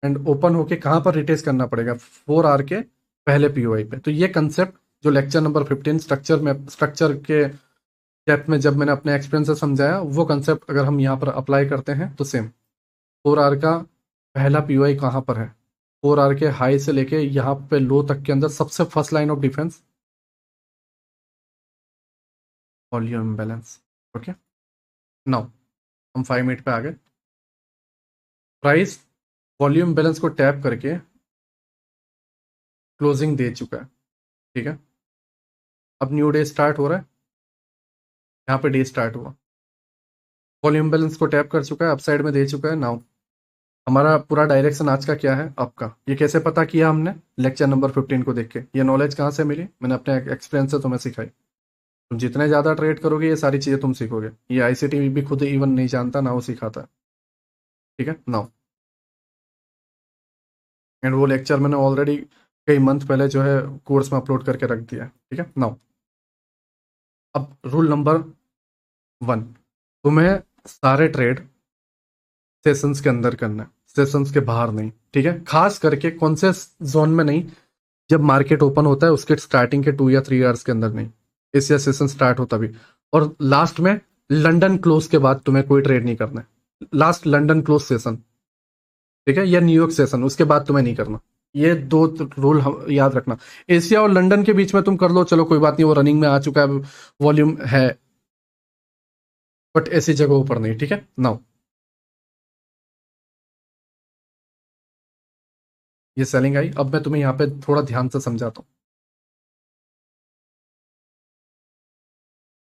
एंड ओपन होके कहाँ पर रिटेस्ट करना पड़ेगा, 4 आवर के पहले पीओआई पे। तो ये कंसेप्ट जो लेक्चर नंबर 15 स्ट्रक्चर के डेप्थ में जब मैंने अपने एक्सपीरियंस से समझाया, वो कंसेप्ट अगर हम यहाँ पर अप्लाई करते हैं तो सेम, 4 आवर का पहला पीओआई कहाँ पर है, 4 आवर के हाई से लेके यहाँ पे लो तक के अंदर सबसे first line of defence volume imbalance. Okay, now हम 5 मिनट पे आ गए। प्राइस वॉल्यूम बैलेंस को टैप करके क्लोजिंग दे चुका है, ठीक है। अब न्यू डे स्टार्ट हो रहा है, यहाँ पे डे स्टार्ट हुआ, वॉल्यूम बैलेंस को टैप कर चुका है, अप साइड में दे चुका है। नाउ हमारा पूरा डायरेक्शन आज का क्या है, आपका ये कैसे पता किया हमने, लेक्चर नंबर 15 को देख के। ये नॉलेज कहाँ से मिली, मैंने अपने एक्सपीरियंस से तुम्हें सिखाई। तुम जितने ज़्यादा ट्रेड करोगे, ये सारी चीज़ें तुम सीखोगे। ये आईसीटी भी खुद इवन नहीं जानता, ना वो सिखाता है, ठीक है। नाउ एंड वो लेक्चर मैंने ऑलरेडी कई मंथ पहले जो है कोर्स में अपलोड करके रख दिया है, ठीक है। नाउ अब रूल नंबर 1, तुम्हें सारे ट्रेड सेशंस के अंदर करना है, सेशंस के बाहर नहीं, ठीक है। खास करके कौन से जोन में नहीं, जब मार्केट ओपन होता है उसके स्टार्टिंग के 2 या 3 आवर्स के अंदर नहीं, एशिया सेशन स्टार्ट होता भी, और लास्ट में लंदन क्लोज के बाद तुम्हें कोई ट्रेड नहीं करना है, लास्ट लंदन क्लोज सेशन, ठीक है, या न्यूयॉर्क सेशन, उसके बाद तुम्हें नहीं करना। ये दो रूल याद रखना। एशिया और लंदन के बीच में तुम कर लो, चलो कोई बात नहीं, वो रनिंग में आ चुका है, वॉल्यूम है, बट ऐसी जगहों पर नहीं, ठीक है। नाउ ये सेलिंग आई, अब मैं तुम्हें यहाँ पे थोड़ा ध्यान से समझाता हूँ।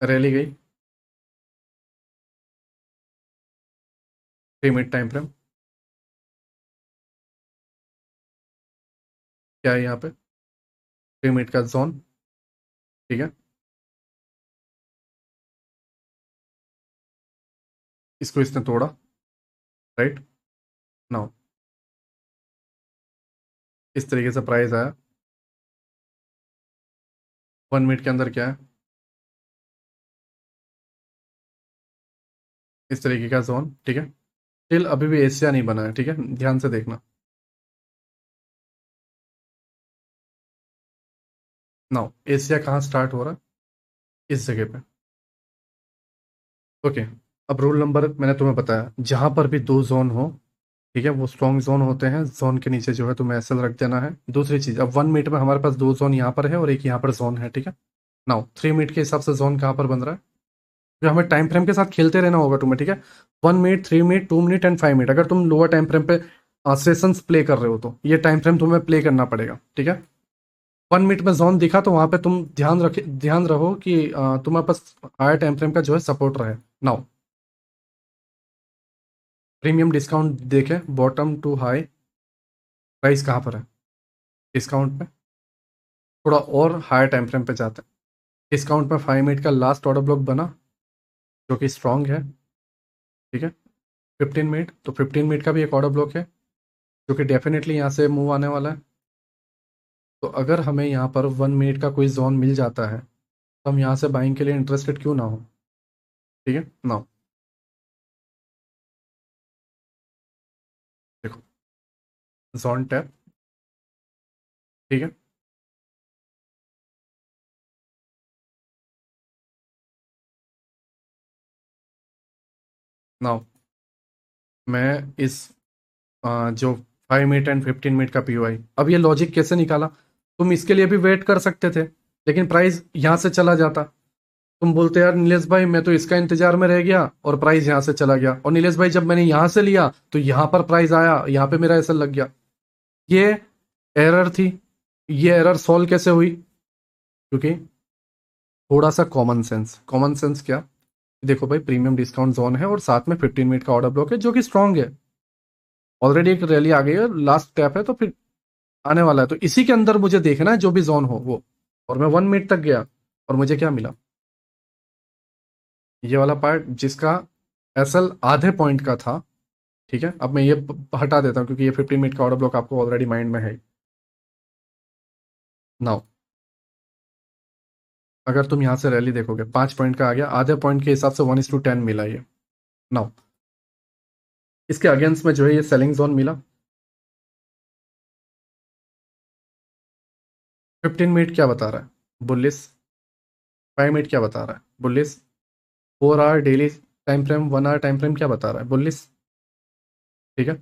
रैली गई, 3 मिनट टाइम फ्रेम, क्या है यहाँ पे, 3 मिनट का जोन, ठीक है। इसको इसने तोड़ा, राइट। नाउ इस तरीके से प्राइस आया, 1 मिनट के अंदर क्या है, इस तरीके का जोन, ठीक है। स्टिल अभी भी एशिया नहीं बना है, ठीक है, ध्यान से देखना। नाउ एशिया कहाँ स्टार्ट हो रहा है, इस जगह पे, ओके। अब रूल नंबर मैंने तुम्हें बताया, जहां पर भी दो जोन हो, ठीक है, वो स्ट्रॉन्ग जोन होते हैं, जोन के नीचे जो है तुम्हें एसएल रख देना है। दूसरी चीज, अब 1 मिनट में हमारे पास दो जोन यहाँ पर है और एक यहाँ पर जोन है, ठीक है। नाउ 3 मिनट के हिसाब से जोन कहाँ पर बन रहा है, जो हमें टाइम फ्रेम के साथ खेलते रहना होगा तुम्हें, ठीक है। 1 minute, 3 minute, 2 minute and 5 minute, अगर तुम लोअर टाइम फ्रेम पे सेशंस प्ले कर रहे हो तो ये टाइम फ्रेम तुम्हें प्ले करना पड़ेगा, ठीक है। 1 मिनट में जोन दिखा तो वहां पे तुम ध्यान रहो कि तुम्हारे पास हायर टाइम फ्रेम का जो है सपोर्ट रहे। नाउ प्रीमियम डिस्काउंट देखें, बॉटम टू हाई प्राइस कहाँ पर है डिस्काउंट में, थोड़ा और हायर टाइम फ्रेम पे जाते हैं। डिस्काउंट में 5 मिनट का लास्ट ऑर्डर ब्लॉक बना, जो कि स्ट्रांग है, ठीक है। 15 मिनट, तो 15 मिनट का भी एक ऑर्डर ब्लॉक है, जो कि डेफिनेटली यहाँ से मूव आने वाला है। तो अगर हमें यहाँ पर 1 मिनट का कोई जोन मिल जाता है, तो हम यहाँ से बाइंग के लिए इंटरेस्टेड क्यों ना हो, ठीक है ना। देखो, जोन टैप, ठीक है। नाउ मैं इस जो 5 मिनट एंड 15 मिनट का पीओआई, अब ये लॉजिक कैसे निकाला, तुम इसके लिए भी वेट कर सकते थे, लेकिन प्राइस यहाँ से चला जाता। तुम बोलते यार नीलेश भाई मैं तो इसका इंतजार में रह गया और प्राइस यहाँ से चला गया, और नीलेश भाई जब मैंने यहाँ से लिया तो यहाँ पर प्राइस आया, यहाँ पे मेरा ऐसा लग गया। ये एरर थी। ये एरर सॉल्व कैसे हुई, क्योंकि थोड़ा सा कॉमन सेंस। कॉमन सेंस क्या, देखो भाई प्रीमियम डिस्काउंट जोन है और साथ में 15 मिनट का ऑर्डर ब्लॉक है जो कि स्ट्रांग है, ऑलरेडी एक रैली आ गई है, लास्ट टैप है, तो फिर आने वाला है, तो इसी के अंदर मुझे देखना है जो भी जोन हो वो। और मैं 1 मिनट तक गया और मुझे क्या मिला, ये वाला पार्ट जिसका एसएल आधे पॉइंट का था, ठीक है। अब मैं ये हटा देता हूँ क्योंकि ये 15 मिनट का ऑर्डर ब्लॉक आपको ऑलरेडी माइंड में है। नाउ अगर तुम यहाँ से रैली देखोगे 5 पॉइंट का आ गया, आधे पॉइंट के हिसाब से 1:10 मिला ये। नाउ इसके अगेंस्ट में जो है ये सेलिंग जोन मिला। 15 मिनट क्या बता रहा है, बुलिस। 5 मिनट क्या बता रहा है, bullish. 4 hour daily time frame, 1 hour time frame क्या बता रहा है, बुलिस, ठीक है।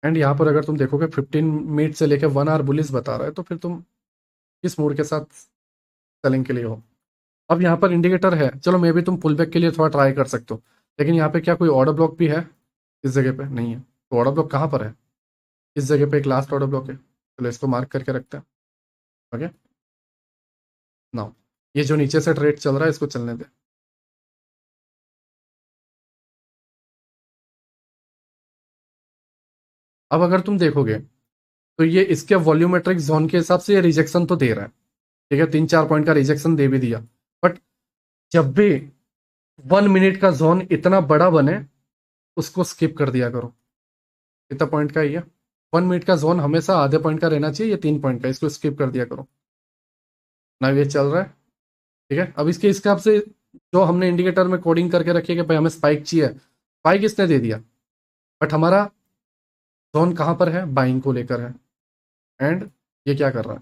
एंड यहाँ पर अगर तुम देखोगे 15 मिनट से लेकर 1 आवर बुलिस बता रहा है, तो फिर तुम किस मूड के साथ सेलिंग के लिए हो। अब यहाँ पर इंडिकेटर है, चलो मे भी तुम पुल बैक के लिए थोड़ा ट्राई कर सकते हो, लेकिन यहाँ पे क्या कोई ऑर्डर ब्लॉक भी है, इस जगह पे नहीं है, तो ऑर्डर ब्लॉक कहाँ पर है, इस जगह पे एक लास्ट ऑर्डर ब्लॉक है, चलो इसको मार्क करके रखते हैं। ओके, नाउ ये जो नीचे से ट्रेड चल रहा है इसको चलने दे। अब अगर तुम देखोगे तो ये इसके वॉल्यूमेट्रिक जोन के हिसाब से ये रिजेक्शन तो दे रहा है, ठीक है, 3-4 पॉइंट का रिजेक्शन दे भी दिया। बट जब भी 1 मिनट का जोन इतना बड़ा बने, उसको स्किप कर दिया करो। कितना पॉइंट का है ये, 1 मिनट का जोन हमेशा आधे पॉइंट का रहना चाहिए, ये 3 पॉइंट का, इसको स्किप कर दिया करो ना। ये चल रहा है, ठीक है। अब इसके हिसाब से जो हमने इंडिकेटर में कोडिंग करके रखी है कि भाई हमें स्पाइक चाहिए, स्पाइक इसने दे दिया, बट हमारा जोन कहाँ पर है, बाइंग को लेकर है। एंड ये क्या कर रहा है,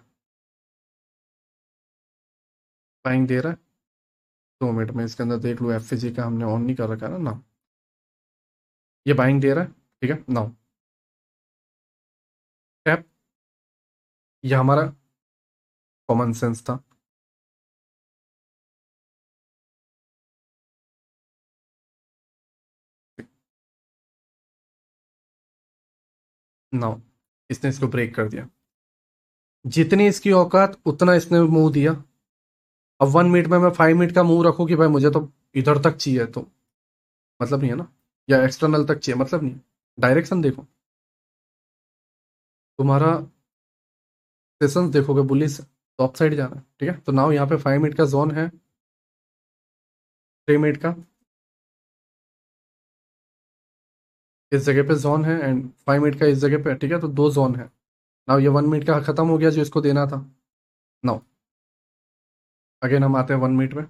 बाइंग दे रहा है। 2 मिनट में इसके अंदर देख लो, एफ का हमने ऑन नहीं कर रखा है ना। ये बाइंग दे रहा है, ठीक है। नाउ टैप, ये हमारा कॉमन सेंस था। नाउ इसने इसको ब्रेक कर दिया, जितनी इसकी औकात उतना इसने मुंह दिया। अब 1 मिनट में मैं 5 मिनट का मुंह रखूं कि भाई मुझे तो इधर तक चाहिए, तो मतलब नहीं है ना, या एक्सटर्नल तक चाहिए, मतलब नहीं। डायरेक्शन देखो, तुम्हारा सेशंस देखोगे बुलिस, तो अप साइड जाना है, ठीक है। तो नाउ यहाँ पे 5 मिनट का जोन है, 3 मिनट का इस जगह पे जोन है, एंड 5 मिनट का इस जगह पे, ठीक है। तो दो जोन है। नाउ ये 1 मिनट का खत्म हो गया जो इसको देना था। नाउ अगेन हम आते हैं 1 मिनट में।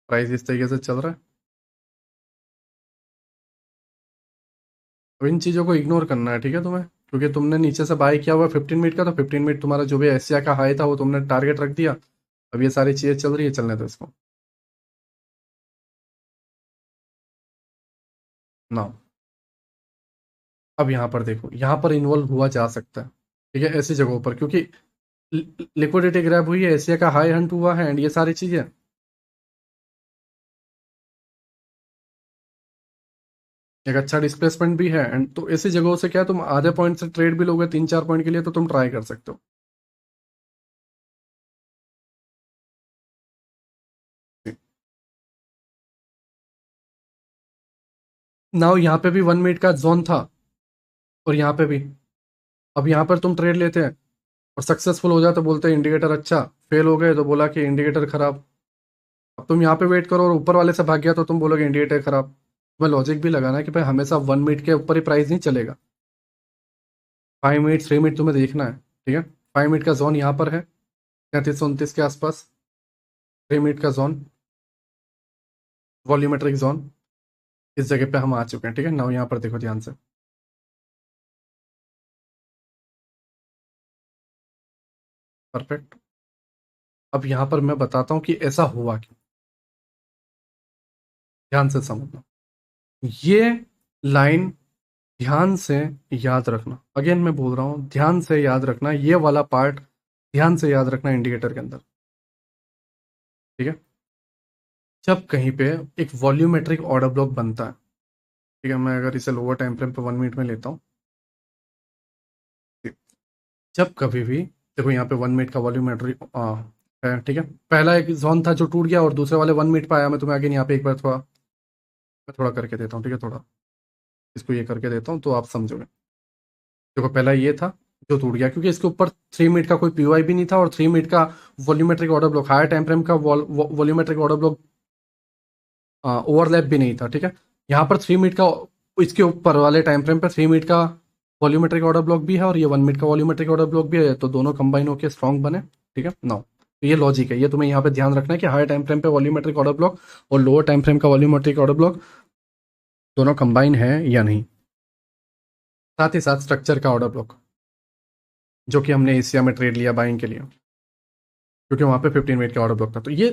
प्राइस इस तरीके से चल रहा है। अब इन चीज़ों को इग्नोर करना है, ठीक है तुम्हें, क्योंकि तुमने नीचे से बाय किया हुआ 15 मिनट का, तो 15 मिनट तुम्हारा जो भी एशिया का हाई था वो तुमने टारगेट रख दिया। अब ये सारी चीज़ें चल रही है, चलने दो इसको। ना अब यहाँ पर देखो, यहाँ पर इन्वॉल्व हुआ जा सकता है, ठीक है, ऐसी जगहों पर, क्योंकि लिक्विडिटी ग्रैब हुई है, एशिया का हाई हंट हुआ है, एंड ये सारी चीज़ें। एक अच्छा डिस्प्लेसमेंट भी है, एंड तो ऐसी जगहों से क्या है, तुम आधे पॉइंट से ट्रेड भी लोगे 3-4 पॉइंट के लिए, तो तुम ट्राई कर सकते हो। नाउ यहाँ पे भी 1 मिनट का जोन था, और यहाँ पे भी। अब यहाँ पर तुम ट्रेड लेते हैं और सक्सेसफुल हो जाए तो बोलते हैं इंडिकेटर अच्छा, फेल हो गए तो बोला कि इंडिकेटर खराब। अब तुम यहाँ पे वेट करो और ऊपर वाले से भाग गया तो तुम बोलोगे इंडिकेटर खराब। तुम्हें लॉजिक भी लगाना है कि भाई हमेशा 1 मिनट के ऊपर ही प्राइस नहीं चलेगा। 5 मिनट 3 मिनट तुम्हें देखना है, ठीक है। 5 मिनट का जोन यहाँ पर है 3329 के आसपास। 3 मिनट का जोन, वॉल्यूमेट्रिक जोन, इस जगह पे हम आ चुके हैं, ठीक है। नाउ यहाँ पर देखो ध्यान से। परफेक्ट। अब यहाँ पर मैं बताता हूँ कि ऐसा हुआ क्यों। ध्यान से समझना, ये लाइन ध्यान से याद रखना। अगेन मैं बोल रहा हूँ, ध्यान से याद रखना, ये वाला पार्ट ध्यान से याद रखना इंडिकेटर के अंदर, ठीक है। जब कहीं पे एक वॉल्यूमेट्रिक ऑर्डर ब्लॉक बनता है, ठीक है, मैं अगर इसे लोअर टाइम फ्रेम पे 1 मिनट में लेता हूँ, जब कभी भी देखो यहाँ पे 1 मिनट का वॉल्यूमेट्रिक है, ठीक है। पहला एक जोन था जो टूट गया और दूसरे वाले 1 मिनट पे आया। मैं तुम्हें अगेन यहाँ पे एक बार थोड़ा, मैं थोड़ा करके देता हूँ, ठीक है। थोड़ा इसको ये करके देता हूँ तो आप समझोगे। देखो पहला ये था जो टूट गया, क्योंकि इसके ऊपर 3 मिनट का कोई पीओआई भी नहीं था, और 3 मिनट का volumetric order block, higher time frame का वॉल्यूमेट्रिक ऑर्डर ब्लॉक ओवरलैप भी नहीं था, ठीक है। यहाँ पर 3 मिनट का, इसके ऊपर वाले टाइम फ्रेम पर 3 मिनट का वॉल्यूमेट्रिक ऑर्डर ब्लॉक भी है, और ये 1 मिनट का वॉल्यूमेट्रिक ऑर्डर ब्लॉक भी है, तो दोनों कंबाइन होकर स्ट्रॉन्ग बने, ठीक है। नाउ तो ये लॉजिक है, ये तुम्हें यहाँ पे ध्यान रखना है कि हायर टाइम फ्रेम पे वॉल्यूमेट्रिक ऑर्डर ब्लॉक और लोअर टाइम फ्रेम का वॉल्यूमेट्रिक ऑर्डर ब्लॉक दोनों कंबाइन है या नहीं। साथ ही साथ स्ट्रक्चर का ऑर्डर ब्लॉक, जो कि हमने एशिया में ट्रेड लिया बाइंग के लिए, क्योंकि वहां पे 15 मिनट का ऑर्डर ब्लॉक था, तो ये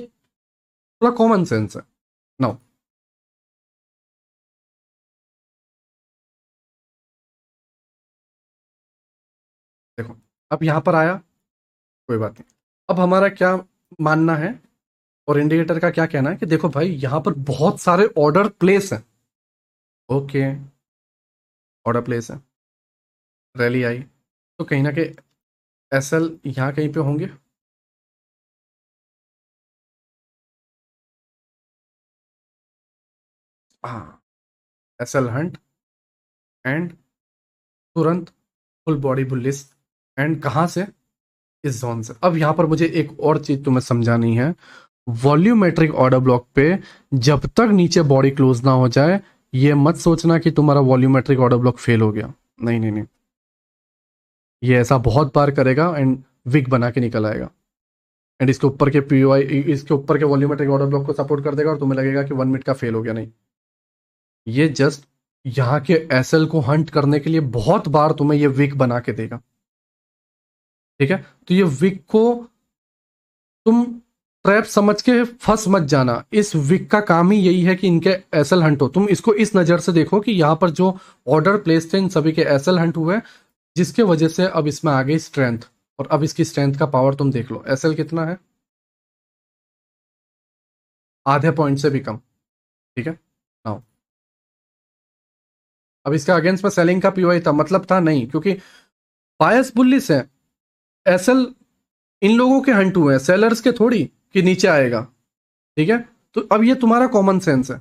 थोड़ा कॉमन सेंस है। नाउ देखो, अब यहां पर आया, कोई बात नहीं। अब हमारा क्या मानना है और इंडिकेटर का क्या कहना है कि देखो भाई यहां पर बहुत सारे ऑर्डर प्लेस हैं। ओके, ऑर्डर प्लेस है, रैली आई, तो कहीं ना कहीं एसएल यहां कहीं पे होंगे। हाँ, एसएल हंट, एंड तुरंत फुल बॉडी बुलिस, एंड कहां से, इस जोन से। अब यहां पर मुझे एक और चीज तुम्हें समझानी है। वॉल्यूमेट्रिक ऑर्डर ब्लॉक पे जब तक नीचे बॉडी क्लोज ना हो जाए, ये मत सोचना कि तुम्हारा वॉल्यूमेट्रिक ऑर्डर ब्लॉक फेल हो गया। नहीं नहीं नहीं, ये ऐसा बहुत बार करेगा एंड विक बना के निकल आएगा, एंड इसके ऊपर के पीओआई, इसके ऊपर के वॉल्यूमेट्रिक ऑर्डर ब्लॉक को सपोर्ट कर देगा और तुम्हें लगेगा कि 1 मिनट का फेल हो गया। नहीं, ये जस्ट यहाँ के एसएल को हंट करने के लिए बहुत बार तुम्हें ये विक बना के देगा, ठीक है। तो ये विक को तुम ट्रैप समझ के फंस मत जाना। इस विक का काम ही यही है कि इनके एसएल हंट हो। तुम इसको इस नजर से देखो कि यहां पर जो ऑर्डर प्लेस थे इन सभी के एसएल हंट हुए, जिसके वजह से अब इसमें आ गई स्ट्रेंथ। और अब इसकी स्ट्रेंथ का पावर तुम देख लो, एसएल कितना है, आधे पॉइंट से भी कम, ठीक है। नाउ अब इसका अगेंस्ट में सेलिंग का पीओआई था, मतलब था नहीं, क्योंकि बायस बुलिस है। एसएल इन लोगों के हंट हुए हैं, सेलर्स के थोड़ी कि नीचे आएगा, ठीक है। तो अब ये तुम्हारा कॉमन सेंस है।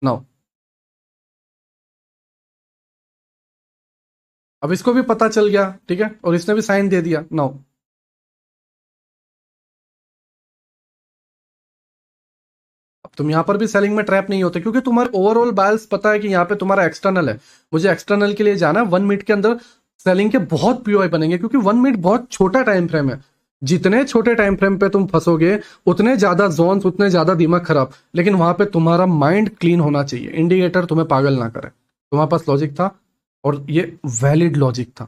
नाउ अब इसको भी पता चल गया, ठीक है, और इसने भी साइन दे दिया। नाउ अब तुम यहां पर भी सेलिंग में ट्रैप नहीं होते, क्योंकि तुम्हारे ओवरऑल बायल्स पता है कि यहाँ पे तुम्हारा एक्सटर्नल है, मुझे एक्सटर्नल के लिए जाना है। 1 मिनट के अंदर सेलिंग के बहुत पीओआई बनेंगे, क्योंकि 1 मिनट बहुत छोटा टाइम फ्रेम है। जितने छोटे टाइम फ्रेम पे तुम फंसोगे, उतने ज्यादा जोन्स, उतने ज्यादा दिमाग खराब। लेकिन वहां पे तुम्हारा माइंड क्लीन होना चाहिए, इंडिकेटर तुम्हें पागल ना करे। तुम्हारे पास लॉजिक था, और ये वैलिड लॉजिक था,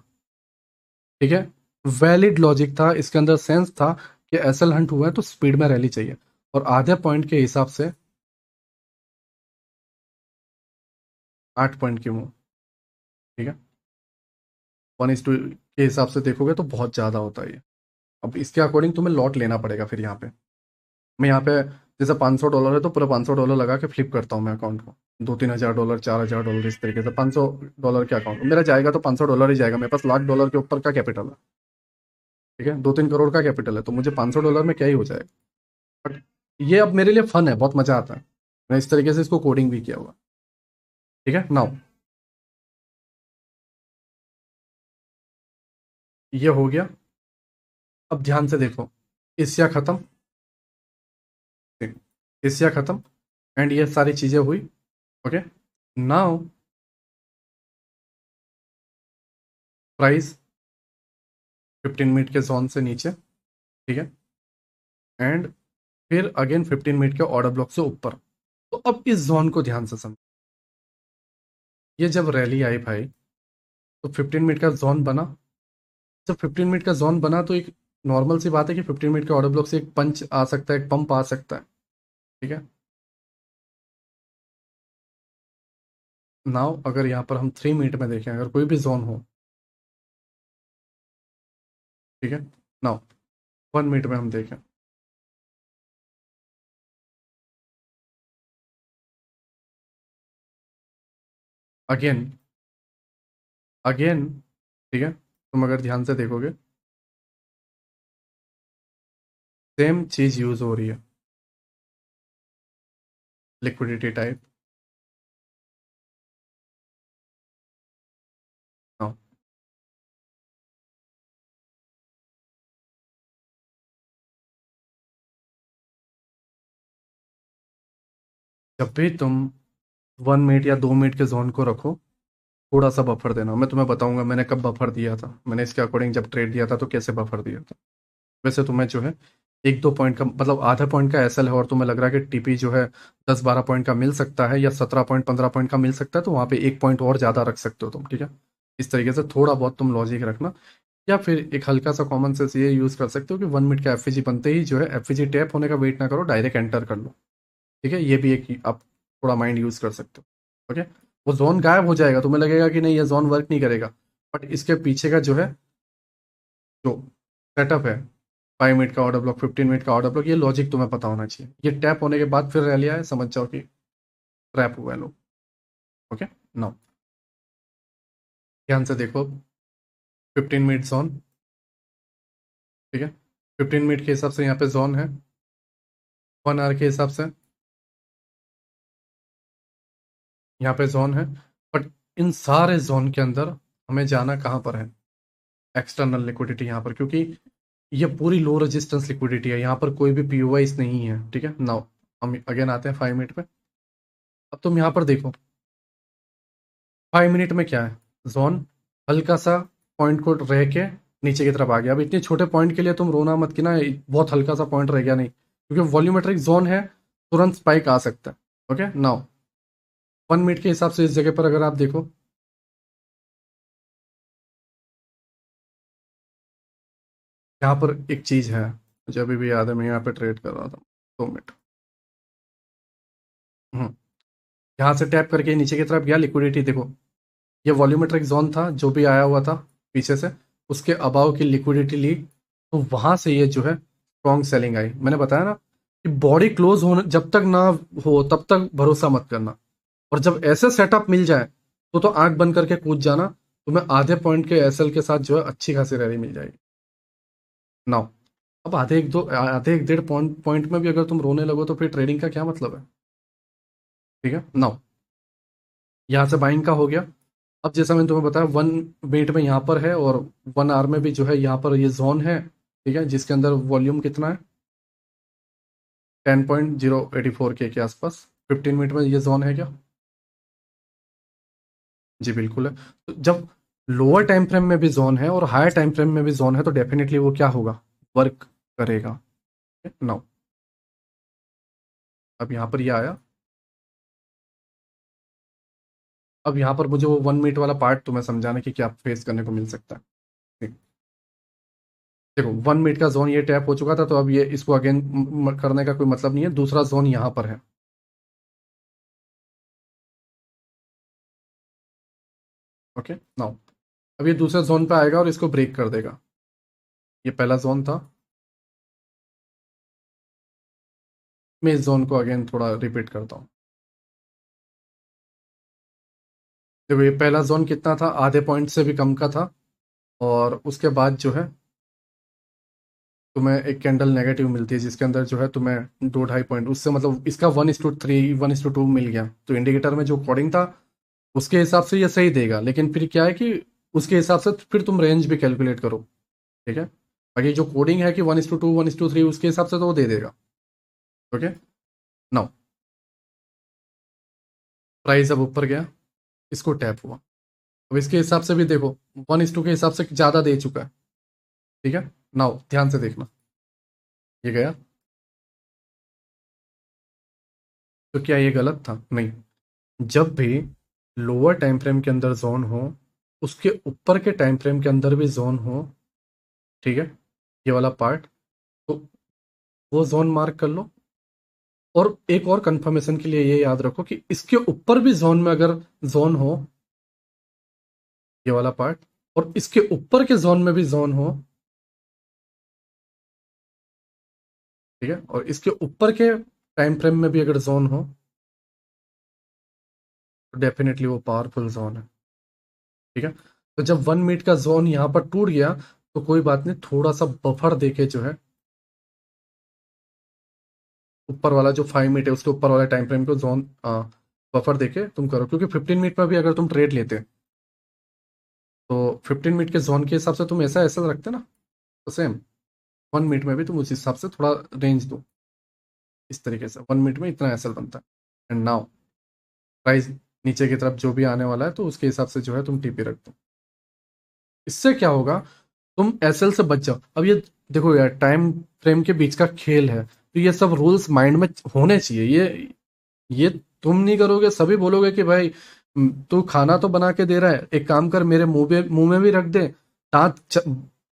ठीक है। वैलिड लॉजिक था, इसके अंदर सेंस था कि एसएल हंट हुआ है तो स्पीड में रैली चाहिए, और आधे पॉइंट के हिसाब से 8 पॉइंट की मूव, ठीक है। 1:2 के हिसाब से देखोगे तो बहुत ज्यादा होता है ये। अब इसके अकॉर्डिंग तुम्हें लॉट लेना पड़ेगा फिर यहाँ पे। मैं यहाँ पे जैसे $500 है तो पूरा $500 लगा के फ्लिप करता हूँ मैं अकाउंट को, $2-3 हज़ार, $4,000 इस तरीके से $500 के अकाउंट मेरा जाएगा तो $500 ही जाएगा। मेरे पास $1,00,000 के ऊपर का कैपिटल है, ठीक है, 2-3 करोड़ का कैपिटल है, तो मुझे $500 में क्या ही हो जाएगा। बट ये अब मेरे लिए फन है, बहुत मजा आता है। मैं इस तरीके से इसको कोडिंग भी किया हुआ। ठीक है, नाउ ये हो गया। अब ध्यान से देखो, एशिया खत्म, एशिया खत्म, एंड ये सारी चीजें हुई। ओके, नाउ प्राइस 15 मिनट के जोन से नीचे, ठीक है, एंड फिर अगेन 15 मिनट के ऑर्डर ब्लॉक से ऊपर। तो अब इस जोन को ध्यान से समझ, ये जब रैली आई भाई, तो 15 मिनट का जोन बना। जब 15 मिनट का जोन बना तो एक नॉर्मल सी बात है कि 15 मिनट के ऑर्डर ब्लॉक से एक पंच आ सकता है, एक पंप आ सकता है, ठीक है। नाउ अगर यहाँ पर हम 3 मिनट में देखें, अगर कोई भी जोन हो, ठीक है, नाउ 1 मिनट में हम देखें, अगेन अगेन, ठीक है, तुम अगर ध्यान से देखोगे सेम चीज यूज हो रही है, लिक्विडिटी टाइप। नाउ जब भी तुम 1 मिनट या 2 मिनट के जोन को रखो, थोड़ा सा बफर देना। मैं तुम्हें बताऊंगा मैंने कब बफर दिया था, मैंने इसके अकॉर्डिंग जब ट्रेड दिया था तो कैसे बफर दिया था। वैसे तुम्हें जो है 1-2 पॉइंट का, मतलब आधा पॉइंट का एसएल है, और तुम्हें लग रहा है कि टीपी जो है 10-12 पॉइंट का मिल सकता है, या 17 पॉइंट 15 पॉइंट का मिल सकता है, तो वहां पे 1 पॉइंट और ज्यादा रख सकते हो तुम, ठीक है। इस तरीके से थोड़ा बहुत तुम लॉजिक रखना, या फिर एक हल्का सा कॉमन सेंस ये यूज कर सकते हो कि 1 मिनट का एफवीजी बनते ही जो है एफवीजी टैप होने का वेट ना करो, डायरेक्ट एंटर कर लो, ठीक है। ये भी एक आप थोड़ा माइंड यूज कर सकते हो। ओके, वो जोन गायब हो जाएगा, तुम्हें लगेगा कि नहीं ये जोन वर्क नहीं करेगा, बट इसके पीछे का जो है, जो सेटअप है, 5 मिनट का ऑर्डर ब्लॉक, 15 मिनट का ऑर्डर ब्लॉक, ये लॉजिक तुम्हें पता होना चाहिए। ये टैप होने के बाद फिर रैली आए, समझ जाओ कि ट्रैप हुआ है लोग। ओके, नाउ ध्यान से देखो, 15 मिनट जोन, ठीक है, 15 मिनट के हिसाब से यहाँ पे जोन है, 1 आवर के हिसाब से यहाँ पे जोन है। बट इन सारे जोन के अंदर हमें जाना कहाँ पर है, एक्सटर्नल लिक्विडिटी यहाँ पर, क्योंकि ये पूरी लो रेजिस्टेंस लिक्विडिटी है, यहाँ पर कोई भी पीओवाइस नहीं है, ठीक है। नाउ हम अगेन आते हैं 5 मिनट पे। अब तुम यहाँ पर देखो, 5 मिनट में क्या है, जोन हल्का सा पॉइंट को रह के नीचे की तरफ आ गया। अब इतने छोटे पॉइंट के लिए तुम रोना मत कि ना बहुत हल्का सा पॉइंट रह गया, नहीं, क्योंकि वॉल्यूमेट्रिक जोन है, तुरंत स्पाइक आ सकता है। ओके, नाउ 1 मिनट के हिसाब से इस जगह पर अगर आप देखो, यहाँ पर एक चीज है, मुझे अभी भी याद है, मैं यहाँ पे ट्रेड कर रहा था, 2 मिनट। हम्म, यहाँ से टैप करके नीचे की तरफ गया, लिक्विडिटी देखो, ये वॉल्यूमेट्रिक जोन था जो भी आया हुआ था पीछे से, उसके अबाव की लिक्विडिटी ली, तो वहां से ये जो है स्ट्रॉन्ग सेलिंग आई। मैंने बताया ना कि बॉडी क्लोज होने जब तक ना हो तब तक भरोसा मत करना, और जब ऐसे सेटअप मिल जाए तो आंख बंद करके कूद जाना, तुम्हें आधे पॉइंट के एसएल के साथ जो है अच्छी खासी रैली मिल जाएगी। नाउ अब आधे एक 1.5 पॉइंट में भी अगर तुम रोने लगो तो फिर ट्रेडिंग का क्या मतलब है, ठीक है। नाउ यहाँ से बाइंग का हो गया। अब जैसा मैंने तुम्हें बताया, 1 मिनट में यहाँ पर है, और 1 आवर में भी जो है यहाँ पर ये जोन है, ठीक है, जिसके अंदर वॉल्यूम कितना है, 10.084 के आसपास। 15 मिनट में ये जोन है क्या? जी बिल्कुल है। तो जब लोअर टाइम फ्रेम में भी जोन है और हायर टाइम फ्रेम में भी जोन है, तो डेफिनेटली वो क्या होगा, वर्क करेगा। नाउ अब यहाँ पर ये आया, अब यहाँ पर मुझे वो 1 मिनट वाला पार्ट तुम्हें समझाना कि क्या फेस करने को मिल सकता है। ठीक। देखो 1 मिनट का जोन ये टैप हो चुका था, तो अब ये इसको अगेन करने का कोई मतलब नहीं है, दूसरा जोन यहाँ पर है। ओके, नाउ अब ये दूसरे जोन पे आएगा और इसको ब्रेक कर देगा। ये पहला जोन था, मैं इस जोन को अगेन थोड़ा रिपीट करता हूँ। देखो ये पहला जोन कितना था, आधे पॉइंट से भी कम का था, और उसके बाद जो है तुम्हें एक कैंडल नेगेटिव मिलती है जिसके अंदर जो है तुम्हें 2-2.5 पॉइंट, उससे मतलब इसका 1:3 1:2 मिल गया, तो इंडिकेटर में जो कोडिंग था उसके हिसाब से ये सही देगा, लेकिन फिर क्या है कि उसके हिसाब से फिर तुम रेंज भी कैलकुलेट करो। ठीक है, बाकी जो कोडिंग है कि 1:2 1:3 उसके हिसाब से तो वो दे देगा। ओके, नाउ प्राइस अब ऊपर गया, इसको टैप हुआ, अब इसके हिसाब से भी देखो 1:2 के हिसाब से ज़्यादा दे चुका है। ठीक है, नाउ ध्यान से देखना, ये गया, तो क्या ये गलत था? नहीं। जब भी लोअर टाइम फ्रेम के अंदर जोन हो, उसके ऊपर के टाइम फ्रेम के अंदर भी जोन हो, ठीक है, ये वाला पार्ट, तो वो जोन मार्क कर लो। और एक और कंफर्मेशन के लिए ये याद रखो कि इसके ऊपर भी जोन में अगर जोन हो, ये वाला पार्ट, और इसके ऊपर के जोन में भी जोन हो, ठीक है, और इसके ऊपर के टाइम फ्रेम में भी अगर जोन हो, तो डेफिनेटली वो पावरफुल जोन है। ठीक है, तो जब 1 मिनट का जोन यहाँ पर टूट गया, तो कोई बात नहीं, थोड़ा सा बफर देके जो है ऊपर वाला जो 5 मिनट है उसके ऊपर वाला टाइम फ्रेम को जोन बफर देके तुम करो, क्योंकि 15 मिनट में भी अगर तुम ट्रेड लेते तो 15 मिनट के जोन के हिसाब से तुम ऐसा ऐसा रखते ना, तो सेम 1 मिनट में भी तुम उस हिसाब से थोड़ा रेंज दो, इस तरीके से 1 मिनट में इतना एसएल बनता है। एंड नाउ प्राइस नीचे की तरफ जो भी आने वाला है तो उसके हिसाब से जो है तुम टीपी रख दो। इससे क्या होगा, तुम एसएल से बच जाओ। अब ये देखो यार, टाइम फ्रेम के बीच का खेल है, तो ये सब रूल्स माइंड में होने चाहिए। ये तुम नहीं करोगे, सभी बोलोगे कि भाई तू खाना तो बना के दे रहा है, एक काम कर मेरे मुंह में भी रख दे, दांत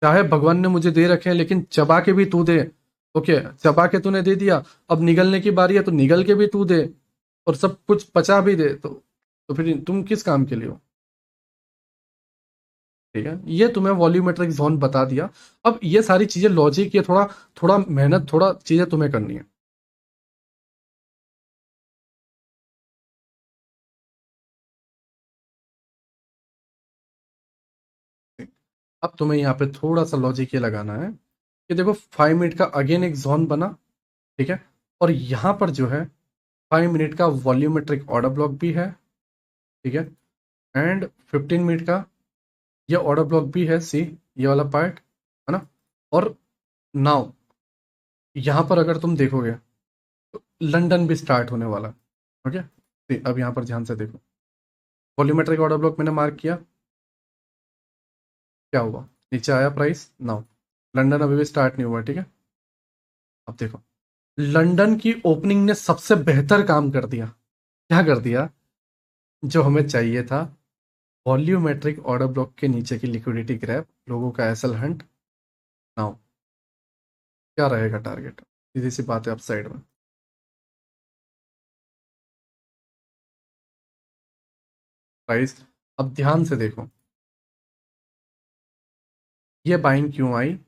चाहे भगवान ने मुझे दे रखे हैं लेकिन चबा के भी तू दे। ओके, चबा के तूने दे दिया, अब निगलने की बारी है तो निगल के भी तू दे, और सब कुछ पचा भी दे, तो फिर तुम किस काम के लिए हो? ठीक है, ये तुम्हें वॉल्यूमेट्रिक जोन बता दिया। अब ये सारी चीजें लॉजिक, ये थोड़ा थोड़ा मेहनत, थोड़ा चीजें तुम्हें करनी है। अब तुम्हें यहाँ पे थोड़ा सा लॉजिक ये लगाना है कि देखो 5 मिनट का अगेन एक जोन बना, ठीक है, और यहाँ पर जो है 5 मिनट का वॉल्यूमेट्रिक ऑर्डर ब्लॉक भी है, ठीक है, एंड 15 मिनट का ये ऑर्डर ब्लॉक भी है, सी, ये वाला पार्ट है ना। और नाउ यहाँ पर अगर तुम देखोगे तो लंदन भी स्टार्ट होने वाला है। ओके, अब यहाँ पर ध्यान से देखो, वॉल्यूमेट्रिक ऑर्डर ब्लॉक मैंने मार्क किया, क्या हुआ, नीचे आया प्राइस। नाउ लंदन अभी भी स्टार्ट नहीं हुआ, ठीक है। अब देखो, लंदन की ओपनिंग ने सबसे बेहतर काम कर दिया। क्या कर दिया? जो हमें चाहिए था, वॉल्यूमेट्रिक ऑर्डर ब्लॉक के नीचे की लिक्विडिटी ग्रैब, लोगों का एसएल हंट। नाउ क्या रहेगा टारगेट? सीधी सी बात है, अप साइड में प्राइस। अब ध्यान से देखो, ये बाइंग क्यों आई?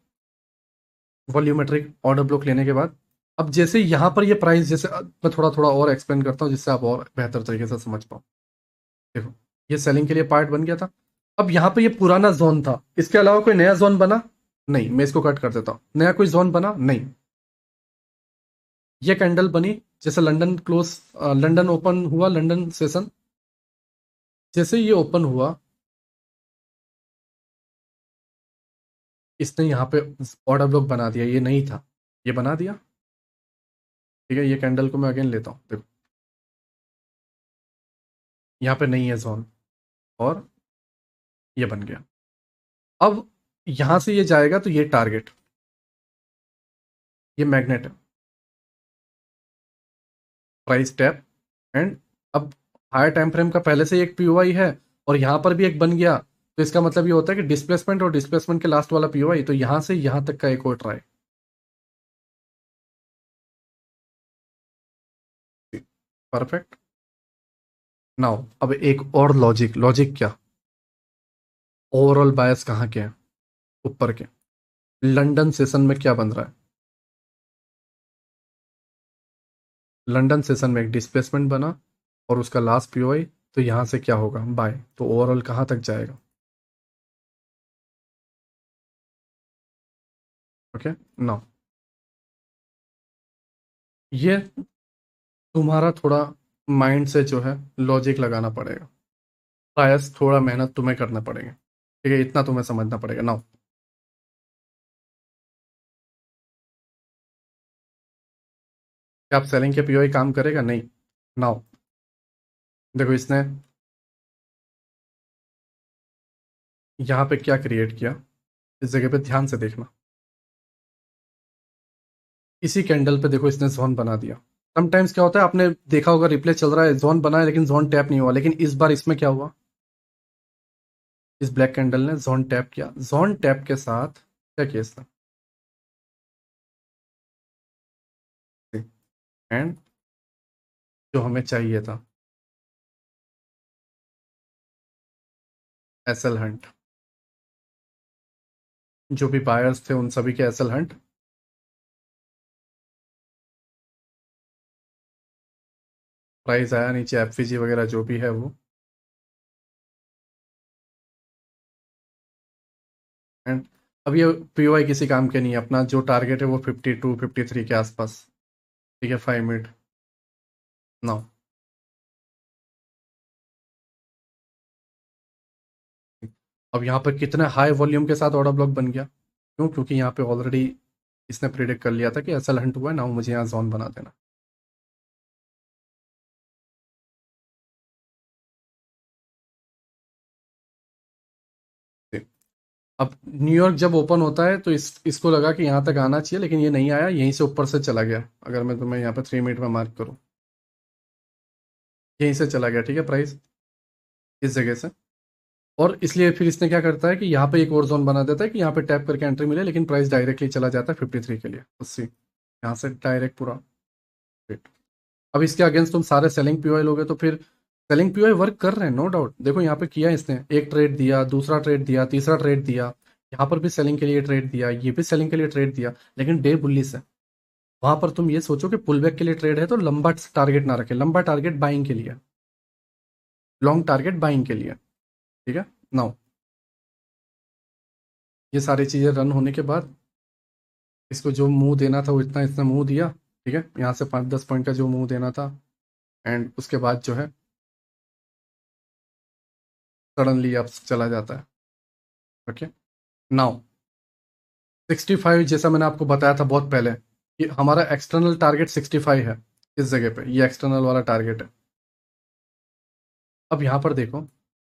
वॉल्यूमेट्रिक ऑर्डर ब्लॉक लेने के बाद, अब जैसे यहाँ पर ये प्राइस, जैसे मैं थोड़ा थोड़ा और एक्सप्लेन करता हूँ जिससे आप और बेहतर तरीके से समझ पाओ। देखो, ये सेलिंग के लिए पार्ट बन गया था। अब यहाँ पे ये पुराना जोन था, इसके अलावा कोई नया जोन बना? नहीं। मैं इसको कट कर देता हूँ, नया कोई जोन बना? नहीं। ये कैंडल बनी, जैसे लंदन क्लोज, लंदन ओपन हुआ, लंदन सेशन जैसे ये ओपन हुआ, इसने यहाँ पे ऑर्डर ब्लॉक बना दिया, ये नहीं था, ये बना दिया। ठीक है, ये कैंडल को मैं अगेन लेता हूँ, देखो यहाँ पे नहीं है जोन, और ये बन गया। अब यहां से ये जाएगा तो ये टारगेट, ये मैग्नेट है, प्राइस टैप, एंड अब हायर टाइम फ्रेम का पहले से ही एक पीओआई है, और यहां पर भी एक बन गया, तो इसका मतलब ये होता है कि डिस्प्लेसमेंट और डिस्प्लेसमेंट के लास्ट वाला पीओआई, तो यहां से यहां तक का एक और ट्राई। परफेक्ट। नाउ अब एक और लॉजिक, लॉजिक क्या, ओवरऑल बायस कहाँ के हैं? ऊपर के। लंदन सेशन में क्या बन रहा है? लंदन सेशन में एक डिस्प्लेसमेंट बना और उसका लास्ट पीओआई, तो यहाँ से क्या होगा, बाय। तो ओवरऑल कहाँ तक जाएगा? ओके। नाउ ये तुम्हारा थोड़ा माइंड से जो है लॉजिक लगाना पड़ेगा, शायद थोड़ा मेहनत तुम्हें करना पड़ेगा, ठीक है, इतना तुम्हें समझना पड़ेगा। नाउ क्या आप सेलिंग के पीओआई काम करेगा? नहीं। नाउ देखो इसने यहाँ पे क्या क्रिएट किया, इस जगह पे ध्यान से देखना। इसी कैंडल पे देखो इसने जोन बना दिया। समटाइम्स क्या होता है, आपने देखा होगा रिप्ले चल रहा है, जोन बना है लेकिन जोन टैप नहीं हुआ, लेकिन इस बार इसमें क्या हुआ, इस ब्लैक कैंडल ने जोन टैप किया। जोन टैप के साथ क्या किया इसने, एंड जो हमें चाहिए था, एसएल हंट, जो भी बायर्स थे उन सभी के एसएल हंट, प्राइस आया नीचे, एफवीजी वगैरह जो भी है वो, एंड अब ये पीओआई किसी काम के नहीं है, अपना जो टारगेट है वो 52 53 के आसपास, ठीक है, 5 मिनट। नाउ अब यहाँ पर कितने हाई वॉल्यूम के साथ ऑर्डर ब्लॉक बन गया, क्यों? क्योंकि यहाँ पे ऑलरेडी इसने प्रिडिक्ट कर लिया था कि एसएल हंट हुआ है ना, मुझे यहाँ जोन बना देना। अब न्यूयॉर्क जब ओपन होता है तो इसको लगा कि यहाँ तक आना चाहिए, लेकिन ये नहीं आया, यहीं से ऊपर से चला गया। अगर मैं तुम्हें यहाँ पे 3 मिनट में मार्क करूँ, यहीं से चला गया, ठीक है, प्राइस इस जगह से। और इसलिए फिर इसने क्या करता है कि यहाँ पे एक और जोन बना देता है कि यहाँ पे टैप करके एंट्री मिले, लेकिन प्राइस डायरेक्टली चला जाता है 53 के लिए, 80, यहाँ से डायरेक्ट पूरा रेट। अब इसके अगेंस्ट तुम सारे सेलिंग पीओआई लोगे तो फिर सेलिंग पीओआई वर्क कर रहे हैं, नो डाउट। देखो यहाँ पे किया इसने, एक ट्रेड दिया, दूसरा ट्रेड दिया, तीसरा ट्रेड दिया, यहाँ पर भी सेलिंग के लिए ट्रेड दिया, ये भी सेलिंग के लिए ट्रेड दिया, लेकिन डे बुलिश है। वहां पर तुम ये सोचो कि पुल बैक के लिए ट्रेड है तो लंबा टारगेट ना रखे, लंबा टारगेट बाइंग के लिए, लॉन्ग टारगेट बाइंग के लिए, ठीक है। नाउ ये सारी चीजें रन होने के बाद इसको जो मुंह देना था वो इतना इसने मुंह दिया, ठीक है, यहाँ से 5 10 पॉइंट का जो मुंह देना था, एंड उसके बाद जो है सडनली अब चला जाता है। ओके। नाउ 65, जैसा मैंने आपको बताया था बहुत पहले कि हमारा एक्सटर्नल टारगेट 65 है, इस जगह पे ये एक्सटर्नल वाला टारगेट है। अब यहाँ पर देखो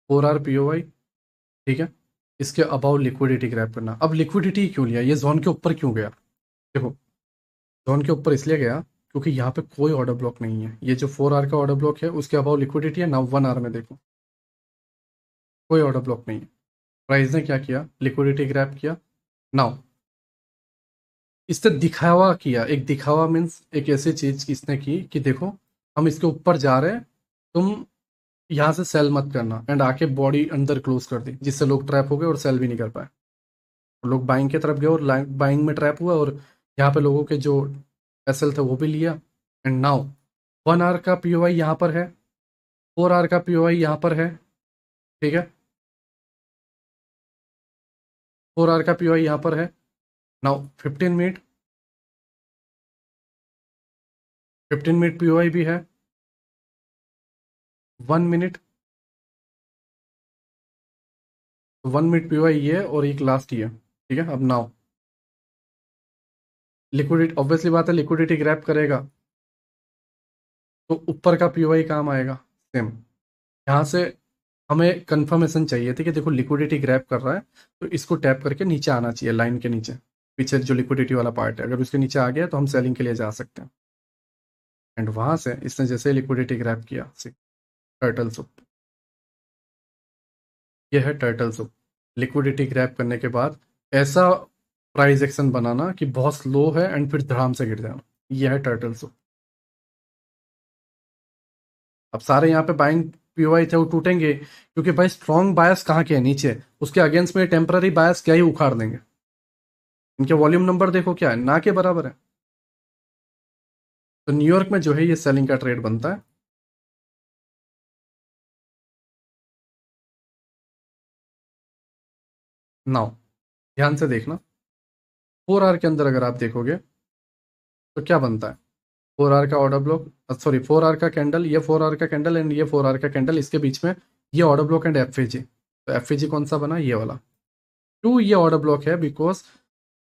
4 आर पीओवाई, ठीक है, इसके अबाउ लिक्विडिटी ग्रैब करना। अब लिक्विडिटी क्यों लिया, ये जोन के ऊपर क्यों गया? देखो जोन के ऊपर इसलिए गया क्योंकि यहाँ पे कोई ऑर्डर ब्लॉक नहीं है, ये जो 4 आर का ऑर्डर ब्लॉक है उसके अबाउ लिक्विडिटी है ना, 1 आर में देखो कोई ऑर्डर ब्लॉक नहीं है। प्राइस ने क्या किया, लिक्विडिटी ग्रैब किया। नाउ इसने दिखावा किया, एक दिखावा मीन्स एक ऐसी चीज इसने की कि देखो हम इसके ऊपर जा रहे हैं, तुम यहाँ से सेल मत करना, एंड आके बॉडी अंदर क्लोज कर दी, जिससे लोग ट्रैप हो गए और सेल भी नहीं कर पाए। लोग बाइंग की तरफ गए और बाइंग में ट्रैप हुआ, और यहाँ पे लोगों के जो एसएल थे वो भी लिया। एंड नाउ 1 आर का पीओआई यहाँ पर है, 4 आर का पीओआई यहाँ पर है, ठीक है, 4 आर का पीओआई यहाँ पर है। नाउ 15 मिनट, 15 मिनट पीओआई भी है, 1 मिनट, 1 मिनट पीओआई ये है, और एक लास्ट ही है, ठीक है। अब नाउ लिक्विडिटी, ऑब्वियसली बात है, लिक्विडिटी ग्रैब करेगा तो ऊपर का पीओआई काम आएगा सेम। यहाँ से हमें कंफर्मेशन चाहिए थी कि देखो लिक्विडिटी ग्रैब कर रहा है, तो इसको टैप करके नीचे आना चाहिए, लाइन के नीचे, पीछे जो लिक्विडिटी वाला पार्ट है, अगर उसके नीचे आ गया तो हम सेलिंग के लिए जा सकते हैं। एंड वहां से इसने जैसे लिक्विडिटी ग्रैब किया, टर्टल सूप, ये है टर्टल सूप। लिक्विडिटी ग्रैब करने के बाद ऐसा प्राइस एक्शन बनाना कि बहुत स्लो है एंड फिर धड़ाम से गिर जाना, ये है टर्टल सूप। अब सारे यहाँ पे बाइंग पीओआई थे वो टूटेंगे, क्योंकि भाई स्ट्रॉन्ग बायस कहाँ के हैं, नीचे, उसके अगेंस्ट में टेम्पररी बायस क्या ही उखाड़ देंगे। इनके वॉल्यूम नंबर देखो क्या है, ना के बराबर है। तो न्यूयॉर्क में जो है ये सेलिंग का ट्रेड बनता है। नाउ ध्यान से देखना, 4 आवर के अंदर अगर आप देखोगे तो क्या बनता है। 4 आवर का ऑर्डर ब्लॉक, सॉरी 4 आवर का कैंडल, ये 4 आवर का कैंडल एंड ये 4 आवर का कैंडल, इसके बीच में ये ऑर्डर ब्लॉक एंड एफएजी। तो एफएजी कौन सा बना, ये वाला। क्यों ये ऑर्डर ब्लॉक है, because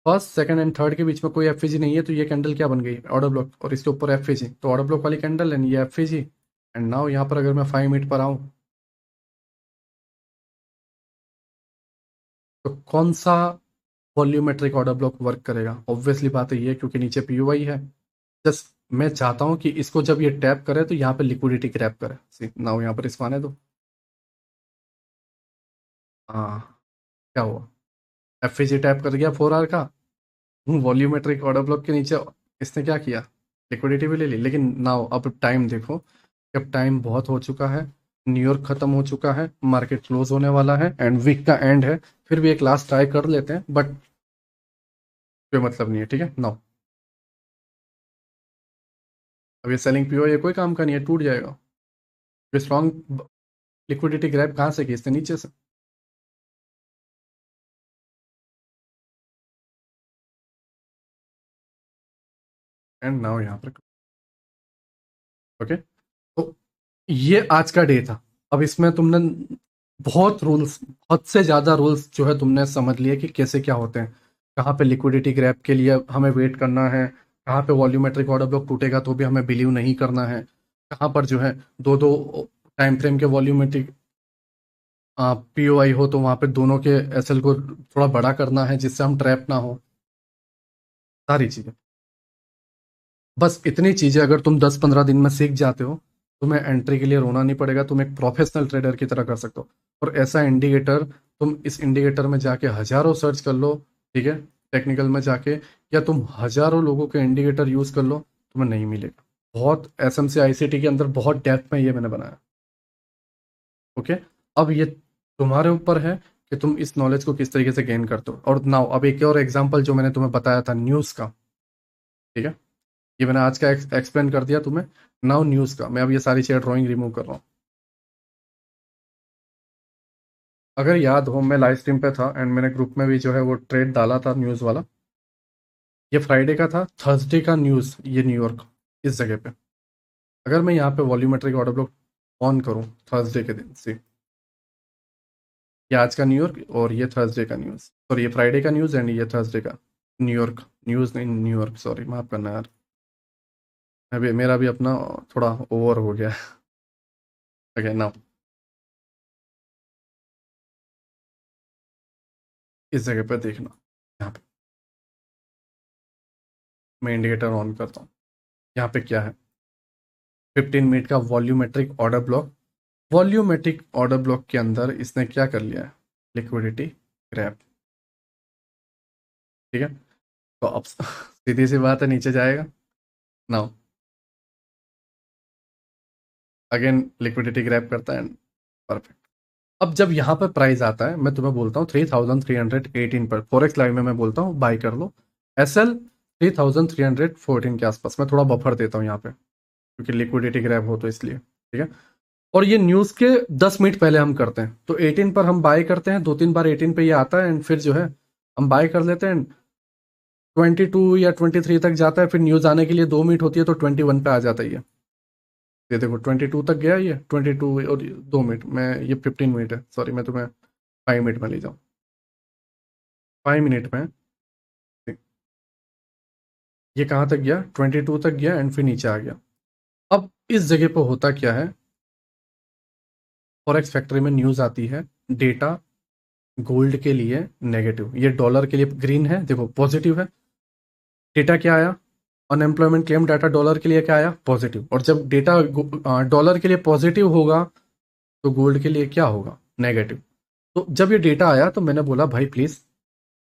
first second and third के बीच में कोई एफएजी नहीं है, तो ये कैंडल क्या बन गई, ऑर्डर ब्लॉक, और इसके ऊपर एफएजी, तो ऑर्डर ब्लॉक वाली कैंडल एंड ये एफएजी। एंड नाउ यहाँ पर अगर मैं 5 मिनट पर आऊँ तो कौन सा वॉल्यूमेट्रिक ऑर्डर ब्लॉक वर्क करेगा, ऑब्वियसली बात है ये, क्योंकि नीचे पीओआई है। जस्ट मैं चाहता हूँ कि इसको जब ये टैप करे तो यहाँ पे लिक्विडिटी ग्रैब करे। सी नाउ यहाँ पर इसको आने दो। हाँ, क्या हुआ, एफएजी टैप कर गया 4 आवर का, वॉल्यूमेट्रिक ऑर्डर ब्लॉक के नीचे इसने क्या किया, लिक्विडिटी भी ले ली। लेकिन नाउ अब टाइम देखो, अब टाइम बहुत हो चुका है, न्यूयॉर्क खत्म हो चुका है, मार्केट क्लोज होने वाला है एंड वीक का एंड है। फिर भी एक लास्ट ट्राई कर लेते हैं, बट कोई मतलब नहीं है, ठीक है। नाउ अब ये सेलिंग पीओ ये कोई काम का नहीं है, टूट जाएगा। ये स्ट्रॉन्ग लिक्विडिटी ग्रैब कहाँ से की, इसने नीचे से। एंड नाउ यहाँ पर ओके। तो ये आज का डे था। अब इसमें तुमने बहुत रूल्स, हद से ज्यादा रूल्स जो है तुमने समझ लिए कि कैसे क्या होते हैं, कहाँ पे लिक्विडिटी ग्रैब के लिए हमें वेट करना है, कहाँ पे वॉल्यूमेट्रिक ऑर्डर ब्लॉक टूटेगा तो भी हमें बिलीव नहीं करना है, कहाँ पर जो है दो दो टाइम फ्रेम के वॉल्यूमेट्रिक पीओआई हो तो वहां पे दोनों के एसएल को थोड़ा बड़ा करना है जिससे हम ट्रैप ना हो, सारी चीजें। बस इतनी चीजें अगर तुम 10-15 दिन में सीख जाते हो, तुम्हें एंट्री के लिए रोना नहीं पड़ेगा, तुम एक प्रोफेशनल ट्रेडर की तरह कर सकते हो। और ऐसा इंडिकेटर, तुम इस इंडिकेटर में जाके हजारों सर्च कर लो, ठीक है, टेक्निकल में जाके, या तुम हजारों लोगों के इंडिकेटर यूज कर लो, तुम्हें नहीं मिलेगा। बहुत एसएमसी आईसीटी के अंदर बहुत डेप्थ में ये मैंने बनाया। ओके, अब ये तुम्हारे ऊपर है कि तुम इस नॉलेज को किस तरीके से गेन करते हो। और नाउ अब एक और एग्जांपल जो मैंने तुम्हें बताया था न्यूज़ का, ठीक है, ये मैंने आज का एक्सप्लेन कर दिया तुम्हें। नाउ न्यूज़ का मैं अब ये सारी चीज़ें ड्राइंग रिमूव कर रहा हूँ। अगर याद हो मैं लाइव स्ट्रीम पे था एंड मैंने ग्रुप में भी जो है वो ट्रेड डाला था न्यूज़ वाला। ये फ्राइडे का था, थर्सडे का न्यूज़, ये न्यूयॉर्क इस जगह पे। अगर मैं यहाँ पे वॉल्यूमेट्रिक ऑर्डर ब्लॉक ऑन करूँ थर्सडे के दिन से, ये आज का न्यूयॉर्क और ये थर्सडे का न्यूज़, सॉरी ये फ्राइडे का न्यूज़ एंड ये थर्सडे का न्यूयॉर्क, न्यूज़ नहीं न्यूयॉर्क, सॉरी माफ करना यार, अभी मेरा भी अपना थोड़ा ओवर हो गया। ओके नाउ इस जगह पे देखना, यहाँ पे मैं इंडिकेटर ऑन करता हूँ। यहाँ पे क्या है, 15 मिनट का volumetric order block. Volumetric order block के अंदर इसने क्या कर लिया है, लिक्विडिटी ग्रैब, ठीक है। तो अब सीधी सी बात है, नीचे जाएगा। नाउ अगेन लिक्विडिटी ग्रैब करता है, परफेक्ट। अब जब यहाँ पर प्राइस आता है, मैं तुम्हें बोलता हूँ 3318 पर, फॉरेक्स लाइव में मैं बोलता हूँ बाई कर लो। एसएल 3314 के आसपास, मैं थोड़ा बफर देता हूँ यहाँ पे क्योंकि लिक्विडिटी ग्रैब हो तो इसलिए, ठीक है। और ये न्यूज़ के 10 मिनट पहले हम करते हैं, तो 18 पर हम बाय करते हैं, 2-3 बार 18 पे ये आता है एंड फिर जो है हम बाय कर लेते हैं। 22 या 23 तक जाता है, फिर न्यूज़ आने के लिए 2 मिनट होती है तो 21 पे आ जाता है ये देखो 22 तक गया, ये 22 और 2 मिनट में, ये 15 मिनट है, सॉरी मैं तुम्हें 5 मिनट में ले जाऊँ, 5 मिनट में ये कहाँ तक गया, 22 तक गया एंड फिर नीचे आ गया। अब इस जगह पर होता क्या है, फॉरेक्स फैक्ट्री में न्यूज़ आती है, डेटा गोल्ड के लिए नेगेटिव, ये डॉलर के लिए ग्रीन है, देखो पॉजिटिव है। डेटा क्या आया, अनएम्प्लॉयमेंट क्लेम डाटा डॉलर के लिए क्या आया, पॉजिटिव। और जब डेटा डॉलर के लिए पॉजिटिव होगा तो गोल्ड के लिए क्या होगा, नेगेटिव। तो जब ये डेटा आया तो मैंने बोला भाई प्लीज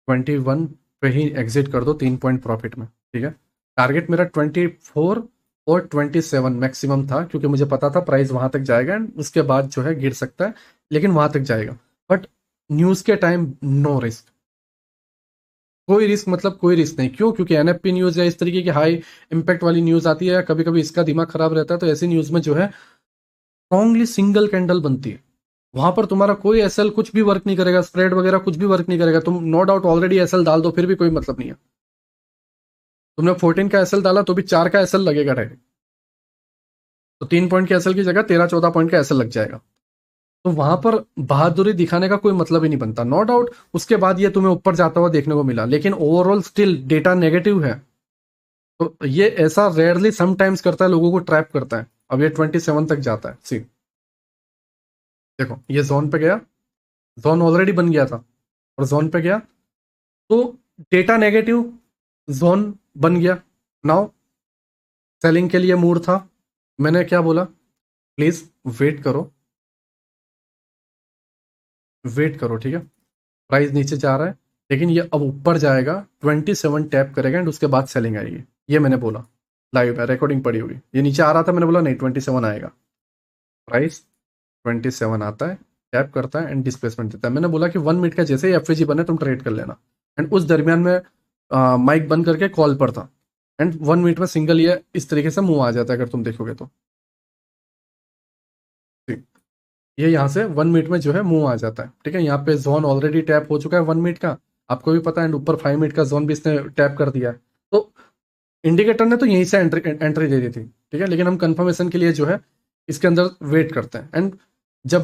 21 पे ही एग्जिट कर दो, 3 पॉइंट प्रॉफिट में, ठीक है। टारगेट मेरा 24 और 27 मैक्सिमम था, क्योंकि मुझे पता था प्राइस वहां तक जाएगा एंड उसके बाद जो है गिर सकता है, लेकिन वहां तक जाएगा। बट न्यूज के टाइम नो रिस्क, कोई रिस्क मतलब कोई रिस्क नहीं। क्यों? क्योंकि एनएफपी न्यूज या इस तरीके की हाई इम्पैक्ट वाली न्यूज आती है, या कभी कभी इसका दिमाग खराब रहता है, तो ऐसी न्यूज में जो है स्ट्रांगली सिंगल कैंडल बनती है। वहां पर तुम्हारा कोई एसएल कुछ भी वर्क नहीं करेगा, स्प्रेड वगैरह कुछ भी वर्क नहीं करेगा। तुम नो डाउट ऑलरेडी एसएल डाल दो, फिर भी कोई मतलब नहीं है। तुमने 14 का एसएल डाला तो भी 4 का एसएल लगेगा डायरेक्ट। तो 3 पॉइंट के एसएल की जगह 13-14 पॉइंट का एसएल लग जाएगा। तो वहां पर बहादुरी दिखाने का कोई मतलब ही नहीं बनता। नो डाउट उसके बाद ये तुम्हें ऊपर जाता हुआ देखने को मिला, लेकिन ओवरऑल स्टिल डेटा नेगेटिव है। तो ये ऐसा रेयरली समटाइम्स करता है, लोगों को ट्रैप करता है। अब ये 27 तक जाता है। सी देखो, ये जोन पे गया, जोन ऑलरेडी बन गया था, और जोन पे गया तो डेटा नेगेटिव, जोन बन गया। नाउ सेलिंग के लिए मूड था। मैंने क्या बोला? प्लीज वेट करो, वेट करो, ठीक है। प्राइस नीचे जा रहा है, लेकिन ये अब ऊपर जाएगा, 27 टैप करेगा एंड उसके बाद सेलिंग आएगी। ये मैंने बोला, लाइव है, रिकॉर्डिंग पड़ी होगी। ये नीचे आ रहा था, मैंने बोला नहीं 27 आएगा। प्राइस 27 आता है, टैप करता है एंड डिस्प्लेसमेंट देता है। मैंने बोला कि 1 मिनट का जैसे ही एफएजी बने तुम ट्रेड कर लेना। एंड उस दरमियान में माइक बंद करके कॉल पर था, एंड 1 मिनट में सिंगल ये इस तरीके से मुंह आ जाता है, अगर तुम देखोगे तो। ठीक। ये यहाँ से 1 मिनट में जो है मुंह आ जाता है, ठीक है। यहाँ पे जोन ऑलरेडी टैप हो चुका है 1 मिनट का, आपको भी पता है। एंड ऊपर 5 मिनट का जोन भी इसने टैप कर दिया है। तो इंडिकेटर ने तो यहीं से एंट्री एंट्री दे दी थी, ठीक है। लेकिन हम कंफर्मेशन के लिए जो है इसके अंदर वेट करते हैं। एंड जब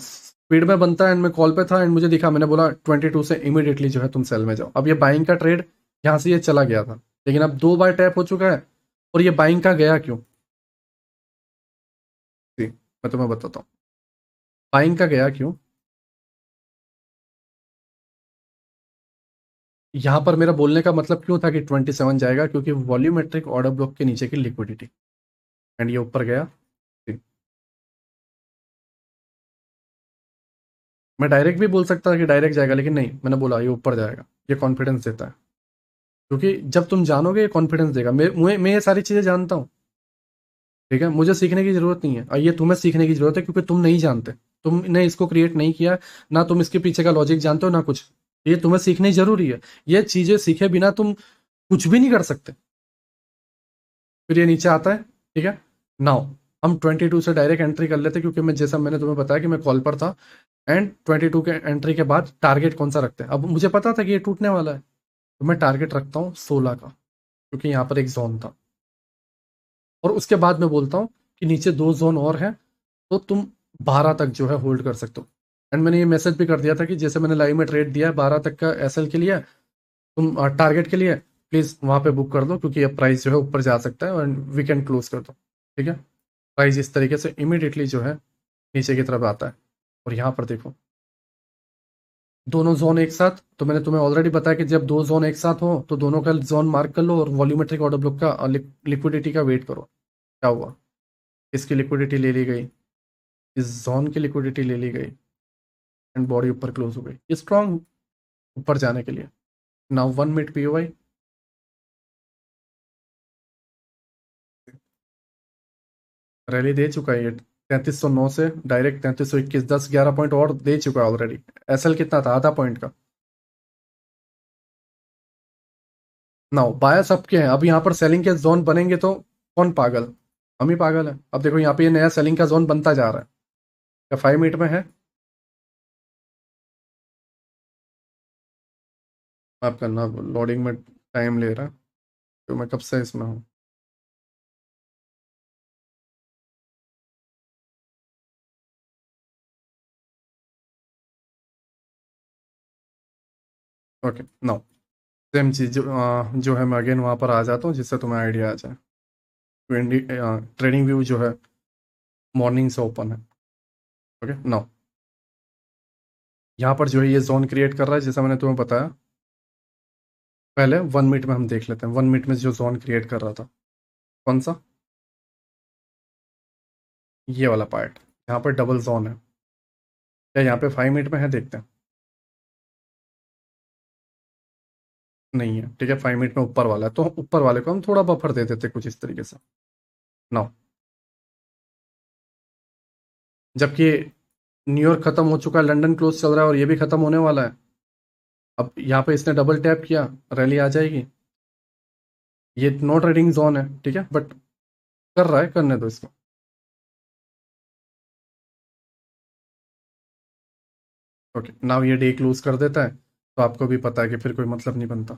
स्पीड में बनता है, एंड मैं कॉल पे था एंड मुझे दिखा, मैंने बोला 22 से इमीडिएटली जो है तुम सेल में जाओ। अब ये बाइंग का ट्रेड यहाँ से ये चला गया था, लेकिन अब 2 बार टैप हो चुका है। और ये बाइंग का गया क्यों? जी, मैं तुम्हें बताता हूँ बाइंग का गया क्यों। यहाँ पर मेरा बोलने का मतलब क्यों था कि 27 जाएगा, क्योंकि वॉल्यूमेट्रिक ऑर्डर ब्लॉक के नीचे की लिक्विडिटी, एंड ये ऊपर गया। जी। मैं डायरेक्ट भी बोल सकता था कि डायरेक्ट जाएगा, लेकिन नहीं, मैंने बोला ये ऊपर जाएगा। ये कॉन्फिडेंस देता है, क्योंकि जब तुम जानोगे ये कॉन्फिडेंस देगा। मैं ये सारी चीजें जानता हूँ, ठीक है। मुझे सीखने की जरूरत नहीं है, और ये तुम्हें सीखने की जरूरत है, क्योंकि तुम नहीं जानते। तुमने इसको क्रिएट नहीं किया, ना तुम इसके पीछे का लॉजिक जानते हो ना कुछ। ये तुम्हें सीखनी जरूरी है। ये चीजें सीखे बिना तुम कुछ भी नहीं कर सकते। फिर ये नीचे आता है, ठीक है। नाउ हम 22 से डायरेक्ट एंट्री कर लेते, क्योंकि मैं जैसा मैंने तुम्हें बताया कि मैं कॉल पर था। एंड 22 के एंट्री के बाद टारगेट कौन सा रखते हैं? अब मुझे पता था कि ये टूटने वाला है, तो मैं टारगेट रखता हूँ 16 का, क्योंकि यहाँ पर एक जोन था। और उसके बाद मैं बोलता हूँ कि नीचे 2 जोन और हैं, तो तुम 12 तक जो है होल्ड कर सकते हो। एंड मैंने ये मैसेज भी कर दिया था कि जैसे मैंने लाइव में ट्रेड दिया है 12 तक का एसएल के लिए, तुम टारगेट के लिए प्लीज वहां पे बुक कर दो, क्योंकि ये प्राइस जो है ऊपर जा सकता है, एंड वीकेंड क्लोज कर दो, ठीक है। प्राइस इस तरीके से इमीडिएटली जो है नीचे की तरफ आता है। और यहाँ पर देखो, दोनों जोन एक साथ। तो मैंने तुम्हें ऑलरेडी बताया कि जब 2 जोन एक साथ हो तो दोनों का जोन मार्क कर लो, और वॉल्यूमेट्रिक ऑर्डर ब्लॉक का लिक्विडिटी का वेट करो। क्या हुआ? इसकी लिक्विडिटी ले ली गई, इस जोन की लिक्विडिटी ले ली गई, एंड बॉडी ऊपर क्लोज हो गई स्ट्रॉन्ग ऊपर जाने के लिए। नाउ 1 मिनट पीओवाई, रैली दे चुका है ये 3309 से डायरेक्ट 3321, 10-11 पॉइंट और दे चुका है ऑलरेडी। एसएल कितना था? आधा पॉइंट का। नाउ बायस सबके हैं। अब यहाँ पर सेलिंग के जोन बनेंगे तो कौन पागल? हम ही पागल है। अब देखो यहाँ पे ये नया सेलिंग का जोन बनता जा रहा है। क्या 5 मिनट में है? आपका ना लोडिंग में टाइम ले रहा है, तो मैं कब से इसमें हूँ। ओके, नाउ सेम चीज जो है मैं अगेन वहां पर आ जाता हूँ, जिससे तुम्हें आइडिया आ जाए। ट्रेडिंग व्यू जो है मॉर्निंग से ओपन है। ओके, नाउ यहाँ पर जो है ये जोन क्रिएट कर रहा है, जैसा मैंने तुम्हें बताया। पहले 1 मिनट में हम देख लेते हैं, 1 मिनट में जो जोन क्रिएट कर रहा था कौन सा? ये वाला पार्ट, यहाँ पर डबल जोन है। क्या यहाँ पे 5 मिनट में है? देखते हैं। नहीं है, ठीक है। 5 मिनट में ऊपर वाला है, तो ऊपर वाले को हम थोड़ा बफर दे देते कुछ इस तरीके से। नाउ जबकि न्यूयॉर्क खत्म हो चुका है, लंदन क्लोज चल रहा है, और ये भी खत्म होने वाला है। अब यहाँ पे इसने डबल टैप किया, रैली आ जाएगी। ये नो ट्रेडिंग जोन है, ठीक है, बट कर रहा है, करने दो इसको। ओके, नाउ ये डे क्लोज कर देता है, तो आपको भी पता है कि फिर कोई मतलब नहीं बनता,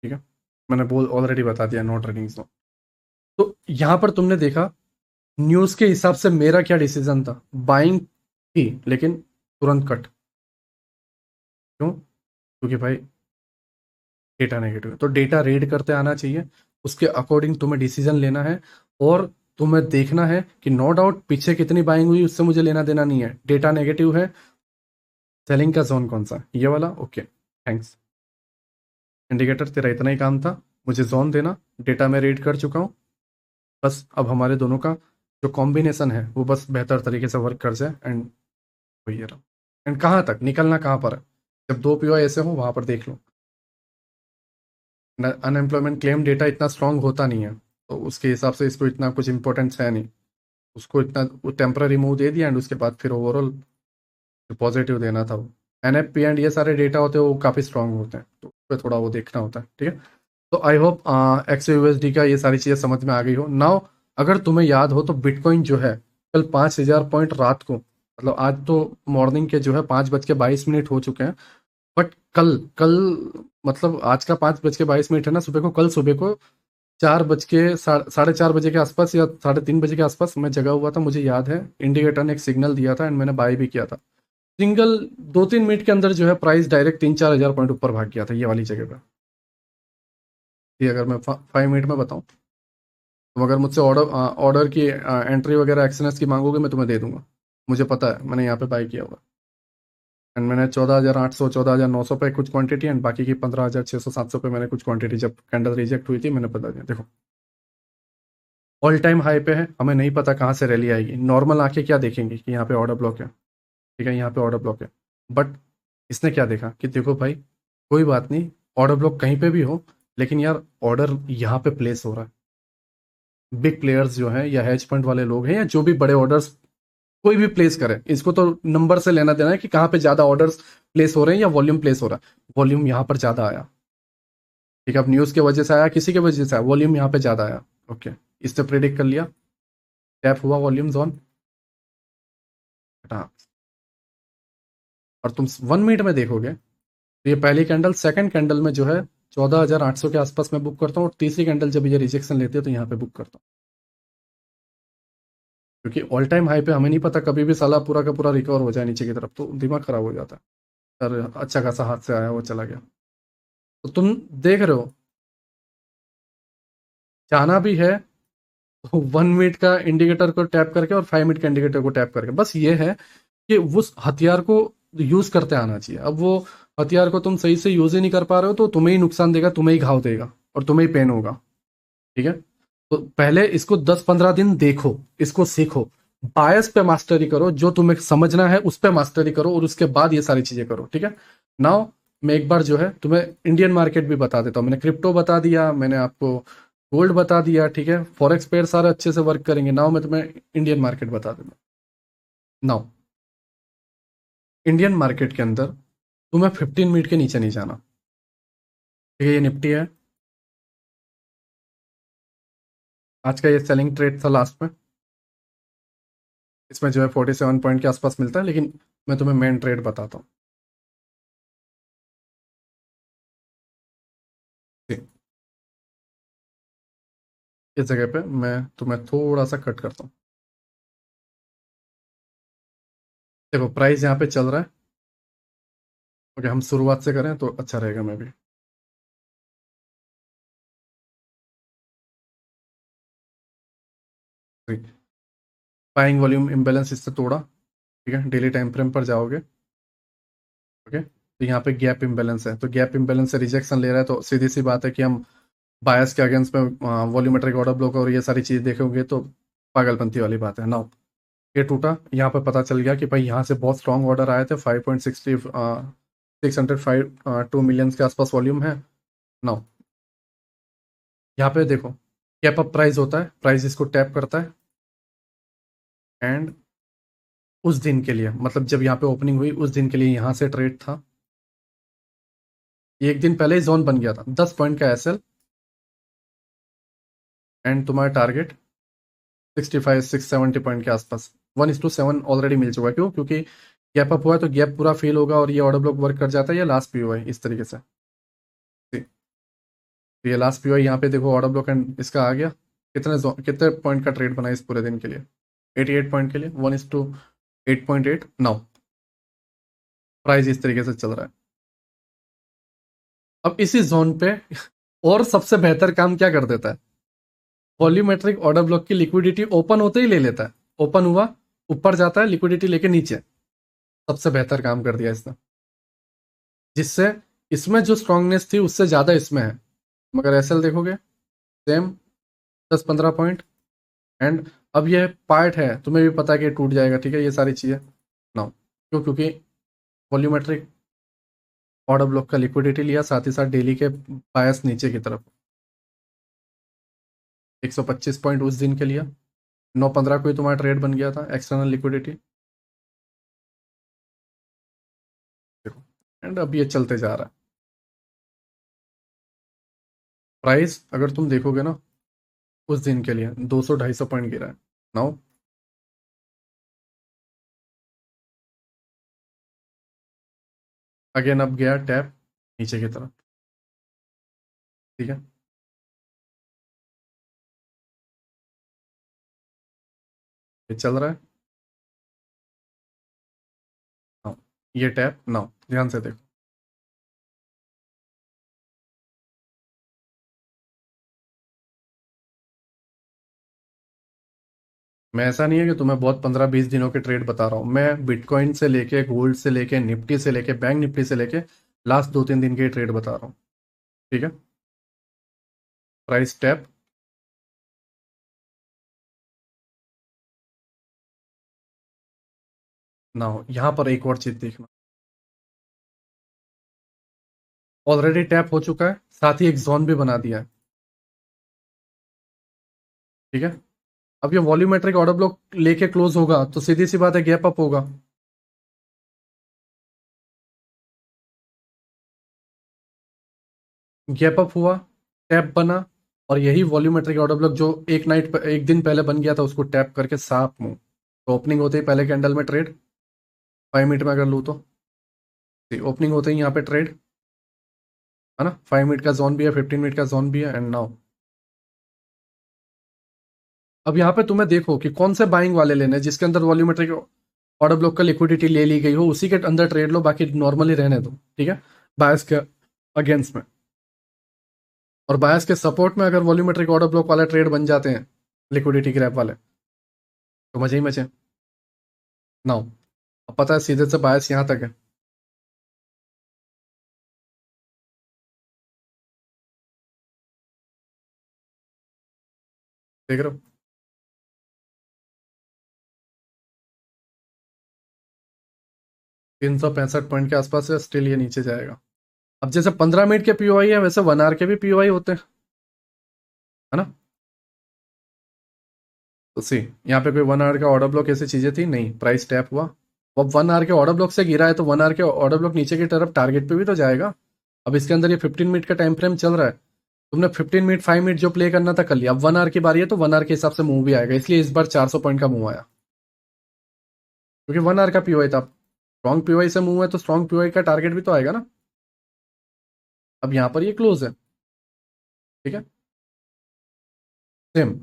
ठीक है। मैंने बोल ऑलरेडी बता दिया नो ट्रेडिंग जोन। तो यहाँ पर तुमने देखा, न्यूज़ के हिसाब से मेरा क्या डिसीजन था, बाइंग थी, लेकिन तुरंत कट। क्यों? क्योंकि भाई डेटा नेगेटिव है, तो डेटा रीड करते आना चाहिए, उसके अकॉर्डिंग तुम्हें डिसीजन लेना है। और तुम्हें देखना है कि नो डाउट पीछे कितनी बाइंग हुई उससे मुझे लेना देना नहीं है, डेटा नेगेटिव है। सेलिंग का जोन कौन सा है? ये वाला, ओके, थैंक्स इंडिकेटर, तेरा इतना ही काम था, मुझे जोन देना। डेटा मैं रीड कर चुका हूँ, बस अब हमारे दोनों का जो कॉम्बिनेशन है वो बस बेहतर तरीके से वर्क कर जाए, एंड वही है। एंड कहाँ तक निकलना, कहाँ पर है? जब दो पीओ ऐसे हो वहां पर देख लो। अनएम्प्लॉयमेंट क्लेम डेटा इतना स्ट्रांग होता नहीं है, तो उसके हिसाब से इसको इतना कुछ इंपॉर्टेंस है नहीं। उसको इतना टेम्पररी मूव दे दिया, एंड उसके बाद फिर ओवरऑल पॉजिटिव देना था वो। एनएफपी एंड ये सारे डेटा होते हैं वो काफ़ी स्ट्रांग होते हैं, तो उस पर थोड़ा वो देखना होता है, ठीक है। तो आई होप XUSD का ये सारी चीज़ें समझ में आ गई हो नाउ। अगर तुम्हें याद हो तो बिटकॉइन जो है कल 5,000 पॉइंट रात को, मतलब आज तो मॉर्निंग के जो है 5:22 हो चुके हैं, बट कल कल मतलब आज का 5:22 है ना सुबह को, कल सुबह को 4 बज के 4:30 बजे के आसपास या 3:30 बजे के आसपास मैं जगा हुआ था, मुझे याद है। इंडिकेटर ने एक सिग्नल दिया था एंड मैंने बाय भी किया था। सिंगल 2-3 मिनट के अंदर जो है प्राइस डायरेक्ट 3-4 हज़ार पॉइंट ऊपर भाग गया था ये वाली जगह पे। ये अगर मैं 5 मिनट में बताऊं, तो अगर मुझसे ऑर्डर ऑर्डर की एंट्री वगैरह एक्सएनएस की मांगोगे मैं तुम्हें दे दूंगा। मुझे पता है, मैंने यहाँ पे बाय किया हुआ। एंड मैंने 14,800 14,900 पे कुछ क्वांटिटी, एंड बाकी की 15,600 700 पे मैंने कुछ क्वांटिटी, जब कैंडल रिजेक्ट हुई थी मैंने बता दिया। देखो ऑल टाइम हाई पे है, हमें नहीं पता कहाँ से रैली आएगी। नॉर्मल आंखें क्या देखेंगी कि यहाँ पे ऑर्डर ब्लॉक है, ठीक है, यहाँ पे ऑर्डर ब्लॉक है। बट इसने क्या देखा कि देखो भाई, कोई बात नहीं, ऑर्डर ब्लॉक कहीं पे भी हो, लेकिन यार ऑर्डर यहाँ पे प्लेस हो रहा है। बिग प्लेयर्स जो हैं या हेज फंड वाले लोग हैं या जो भी बड़े ऑर्डर्स कोई भी प्लेस करे, इसको तो नंबर से लेना देना है कि कहाँ पे ज्यादा ऑर्डर्स प्लेस हो रहे हैं या वॉल्यूम प्लेस हो रहा है। वॉल्यूम यहाँ पर ज्यादा आया, ठीक है, अब न्यूज की वजह से आया, किसी की वजह से आया, वॉल्यूम यहाँ पे ज्यादा आया। ओके, इससे प्रिडिक्ट कर लिया, टैप हुआ वॉल्यूम जोन, हटा। और तुम 1 मिनट में देखोगे तो ये पहली कैंडल, सेकंड कैंडल में जो है 14,800 के आसपास मैं बुक करता हूँ, और तीसरी कैंडल जब ये रिजेक्शन लेती है तो यहाँ पे बुक करता हूँ। क्योंकि ऑल टाइम हाई पे हमें नहीं पता, कभी भी साला पूरा का पूरा रिकवर हो जाए नीचे की तरफ, तो दिमाग खराब हो जाता है। सर अच्छा खासा हाथ से आया वो चला गया। तो तुम देख रहे हो, जाना भी है तो 1 मिनट का इंडिकेटर को टैप करके और 5 मिनट का इंडिकेटर को टैप करके, बस ये है कि उस हथियार को यूज करते आना चाहिए। अब वो हथियार को तुम सही से यूज ही नहीं कर पा रहे हो तो तुम्हें ही नुकसान देगा, तुम्हें ही घाव देगा, और तुम्हें ही पेन होगा, ठीक है। तो पहले इसको 10-15 दिन देखो, इसको सीखो, बायस पे मास्टरी करो, जो तुम्हें समझना है उस पे मास्टरी करो, और उसके बाद ये सारी चीजें करो, ठीक है। नाउ मैं एक बार जो है तुम्हें इंडियन मार्केट भी बता देता हूँ। मैंने क्रिप्टो बता दिया, मैंने आपको गोल्ड बता दिया, ठीक है, फॉरेक्स पेयर सारे अच्छे से वर्क करेंगे। नाउ मैं तुम्हें इंडियन मार्केट बता दूंगा। नाउ इंडियन मार्केट के अंदर तुम्हें 15 मिनट के नीचे नहीं जाना, ठीक है। ये निफ्टी है, आज का ये सेलिंग ट्रेड था लास्ट में, इसमें जो है 47 पॉइंट के आसपास मिलता है, लेकिन मैं तुम्हें मेन ट्रेड बताता हूँ। ठीक, इस जगह पे मैं तुम्हें थोड़ा सा कट करता हूँ। देखो प्राइस यहाँ पे चल रहा है, ओके, हम शुरुआत से करें तो अच्छा रहेगा। मैं भी बाइंग वॉल्यूम इम्बेलेंस इससे तोड़ा, ठीक है, डेली टाइम फ्रेम पर जाओगे, ओके, तो यहाँ पे गैप इम्बेलेंस है, तो गैप इम्बेलेंस से रिजेक्शन ले रहा है, तो सीधी सी बात है कि हम बायस के अगेंस्ट में वॉल्यूमेट्रिक ऑर्डर ब्लॉक और ये सारी चीज़ देखोगे तो पागलपंती वाली बात है ना। ये टूटा, यहाँ पे पता चल गया कि भाई यहाँ से बहुत स्ट्रॉन्ग ऑर्डर आए थे, 602 मिलियन के आसपास वॉल्यूम है ना। यहाँ पे देखो कैप अप प्राइस होता है, प्राइस इसको टैप करता है, एंड उस दिन के लिए, मतलब जब यहाँ पे ओपनिंग हुई उस दिन के लिए यहाँ से ट्रेड था, ये एक दिन पहले ही जोन बन गया था, 10 पॉइंट का एसएल, एंड तुम्हारा टारगेट 65-670 पॉइंट के आसपास। 1:7 ऑलरेडी मिल चुका है। क्यों? क्योंकि गैप अप हुआ है तो गैप पूरा फेल होगा और ये ऑर्डर ब्लॉक वर्क कर जाता है। ये लास्ट पीओ है इस तरीके से। तो ये लास्ट पीओ यहाँ पे देखो, ऑर्डर ब्लॉक एंड इसका आ गया। कितने पॉइंट का ट्रेड बना इस पूरे दिन के लिए? 88 पॉइंट के लिए 1:8.8। नाउ प्राइस इस तरीके से चल रहा है। अब इसी जोन पे और सबसे बेहतर काम क्या कर देता है, वॉल्यूमेट्रिक ऑर्डर ब्लॉक की लिक्विडिटी ओपन होते ही ले लेता है। ओपन हुआ, ऊपर जाता है, लिक्विडिटी लेके नीचे। सबसे बेहतर काम कर दिया इसने, जिससे इसमें जो स्ट्रांगनेस थी उससे ज्यादा इसमें है। मगर एसएल देखोगे सेम 10-15 पॉइंट। एंड अब ये पार्ट है, तुम्हें भी पता है कि टूट जाएगा, ठीक है, ये सारी चीजें ना। क्यों? क्योंकि वॉल्यूमेट्रिक ऑर्डर ब्लॉक का लिक्विडिटी लिया, साथ ही साथ डेली के बायस नीचे की तरफ 125 पॉइंट उस दिन के लिए। 9:15 को ही तुम्हारा ट्रेड बन गया था एक्सटर्नल लिक्विडिटी। देखो, एंड अब ये चलते जा रहा है। प्राइस अगर तुम देखोगे ना, उस दिन के लिए 200-250 पॉइंट गिरा है। नाउ अगेन अब गया टैप नीचे की तरफ, ठीक है। ये चल रहा है। नाउ ये टैप, नाउ ध्यान से देखो। मैं ऐसा नहीं है कि तुम्हें बहुत 15-20 दिनों के ट्रेड बता रहा हूँ। मैं बिटकॉइन से लेके, गोल्ड से लेके, निफ्टी से लेके, बैंक निफ्टी से लेके लास्ट 2-3 दिन के ट्रेड बता रहा हूँ, ठीक है। प्राइस टैप, नाउ यहाँ पर एक और चीज देखना। ऑलरेडी टैप हो चुका है, साथ ही एक जोन भी बना दिया है, ठीक है। अब ये वॉल्यूमेट्रिक ऑर्डर ब्लॉक लेके क्लोज होगा तो सीधी सी बात है, गैप अप होगा। गैप अप हुआ, टैप बना, और यही वॉल्यूमेट्रिक ऑर्डर ब्लॉक जो एक दिन पहले बन गया था, उसको टैप करके साफ मुंह, तो ओपनिंग होते ही पहले कैंडल में ट्रेड, 5 मिनट में अगर लूँ तो ओपनिंग होते ही यहाँ पे ट्रेड, है ना। 5 मिनट का जोन भी है, 15 मिनट का जोन भी है, एंड नाउ अब यहाँ पे तुम्हें देखो कि कौन से बाइंग वाले लेने हैं, जिसके अंदर वॉल्यूमेट्रिक ऑर्डर ब्लॉक का लिक्विडिटी ले ली गई हो उसी के अंदर ट्रेड लो, बाकी नॉर्मली रहने दो, ठीक है। बायस के अगेंस्ट में और बायस के सपोर्ट में अगर वॉल्यूमेट्रिक ऑर्डर ब्लॉक वाले ट्रेड बन जाते हैं, लिक्विडिटी ग्रैब वाले, तो मजे ही मचे। नाउ अब पता है सीधे से बायस यहाँ तक है, देख रहे हो। 365 पॉइंट के आसपास है, स्टिल ये नीचे जाएगा। अब जैसे 15 मिनट के पीओआई है, वैसे 1 आवर के भी पीओआई होते हैं, है ना। तो सी यहाँ पे कोई 1 आवर का ऑर्डर ब्लॉक ऐसी चीजें थी नहीं, प्राइस टैप हुआ। अब 1 आवर के ऑर्डर ब्लॉक से गिरा है तो 1 आवर के ऑर्डर ब्लॉक नीचे की तरफ टारगेट पे भी तो जाएगा। अब इसके अंदर ये 15 मिनट का टाइम फ्रेम चल रहा है, तुमने 15 मिनट 5 मिनट जो प्ले करना था कर लिया। अब 1 आवर की बारी है तो 1 आवर के हिसाब से मूव भी आएगा, इसलिए इस बार 400 पॉइंट का मूव आया, क्योंकि 1 आवर का पीओआई था। स्ट्रॉन्ग पीओआई से मूव है तो स्ट्रॉन्ग पीओआई का टारगेट भी तो आएगा ना। अब यहाँ पर ये क्लोज है, ठीक है। सेम